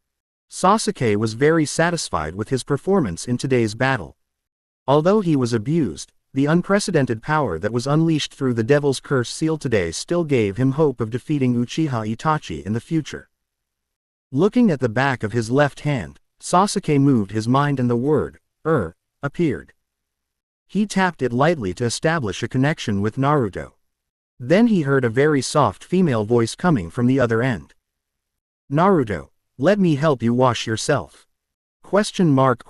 S1: Sasuke was very satisfied with his performance in today's battle. Although he was abused, the unprecedented power that was unleashed through the Devil's Curse seal today still gave him hope of defeating Uchiha Itachi in the future. Looking at the back of his left hand, Sasuke moved his mind and the word, appeared. He tapped it lightly to establish a connection with Naruto. Then he heard a very soft female voice coming from the other end. "Naruto, let me help you wash yourself." Question mark.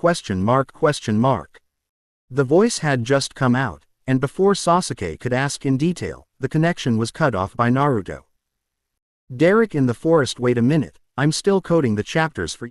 S1: The voice had just come out, and before Sasuke could ask in detail, the connection was cut off by Naruto. "Derek in the forest, wait a minute, I'm still coding the chapters for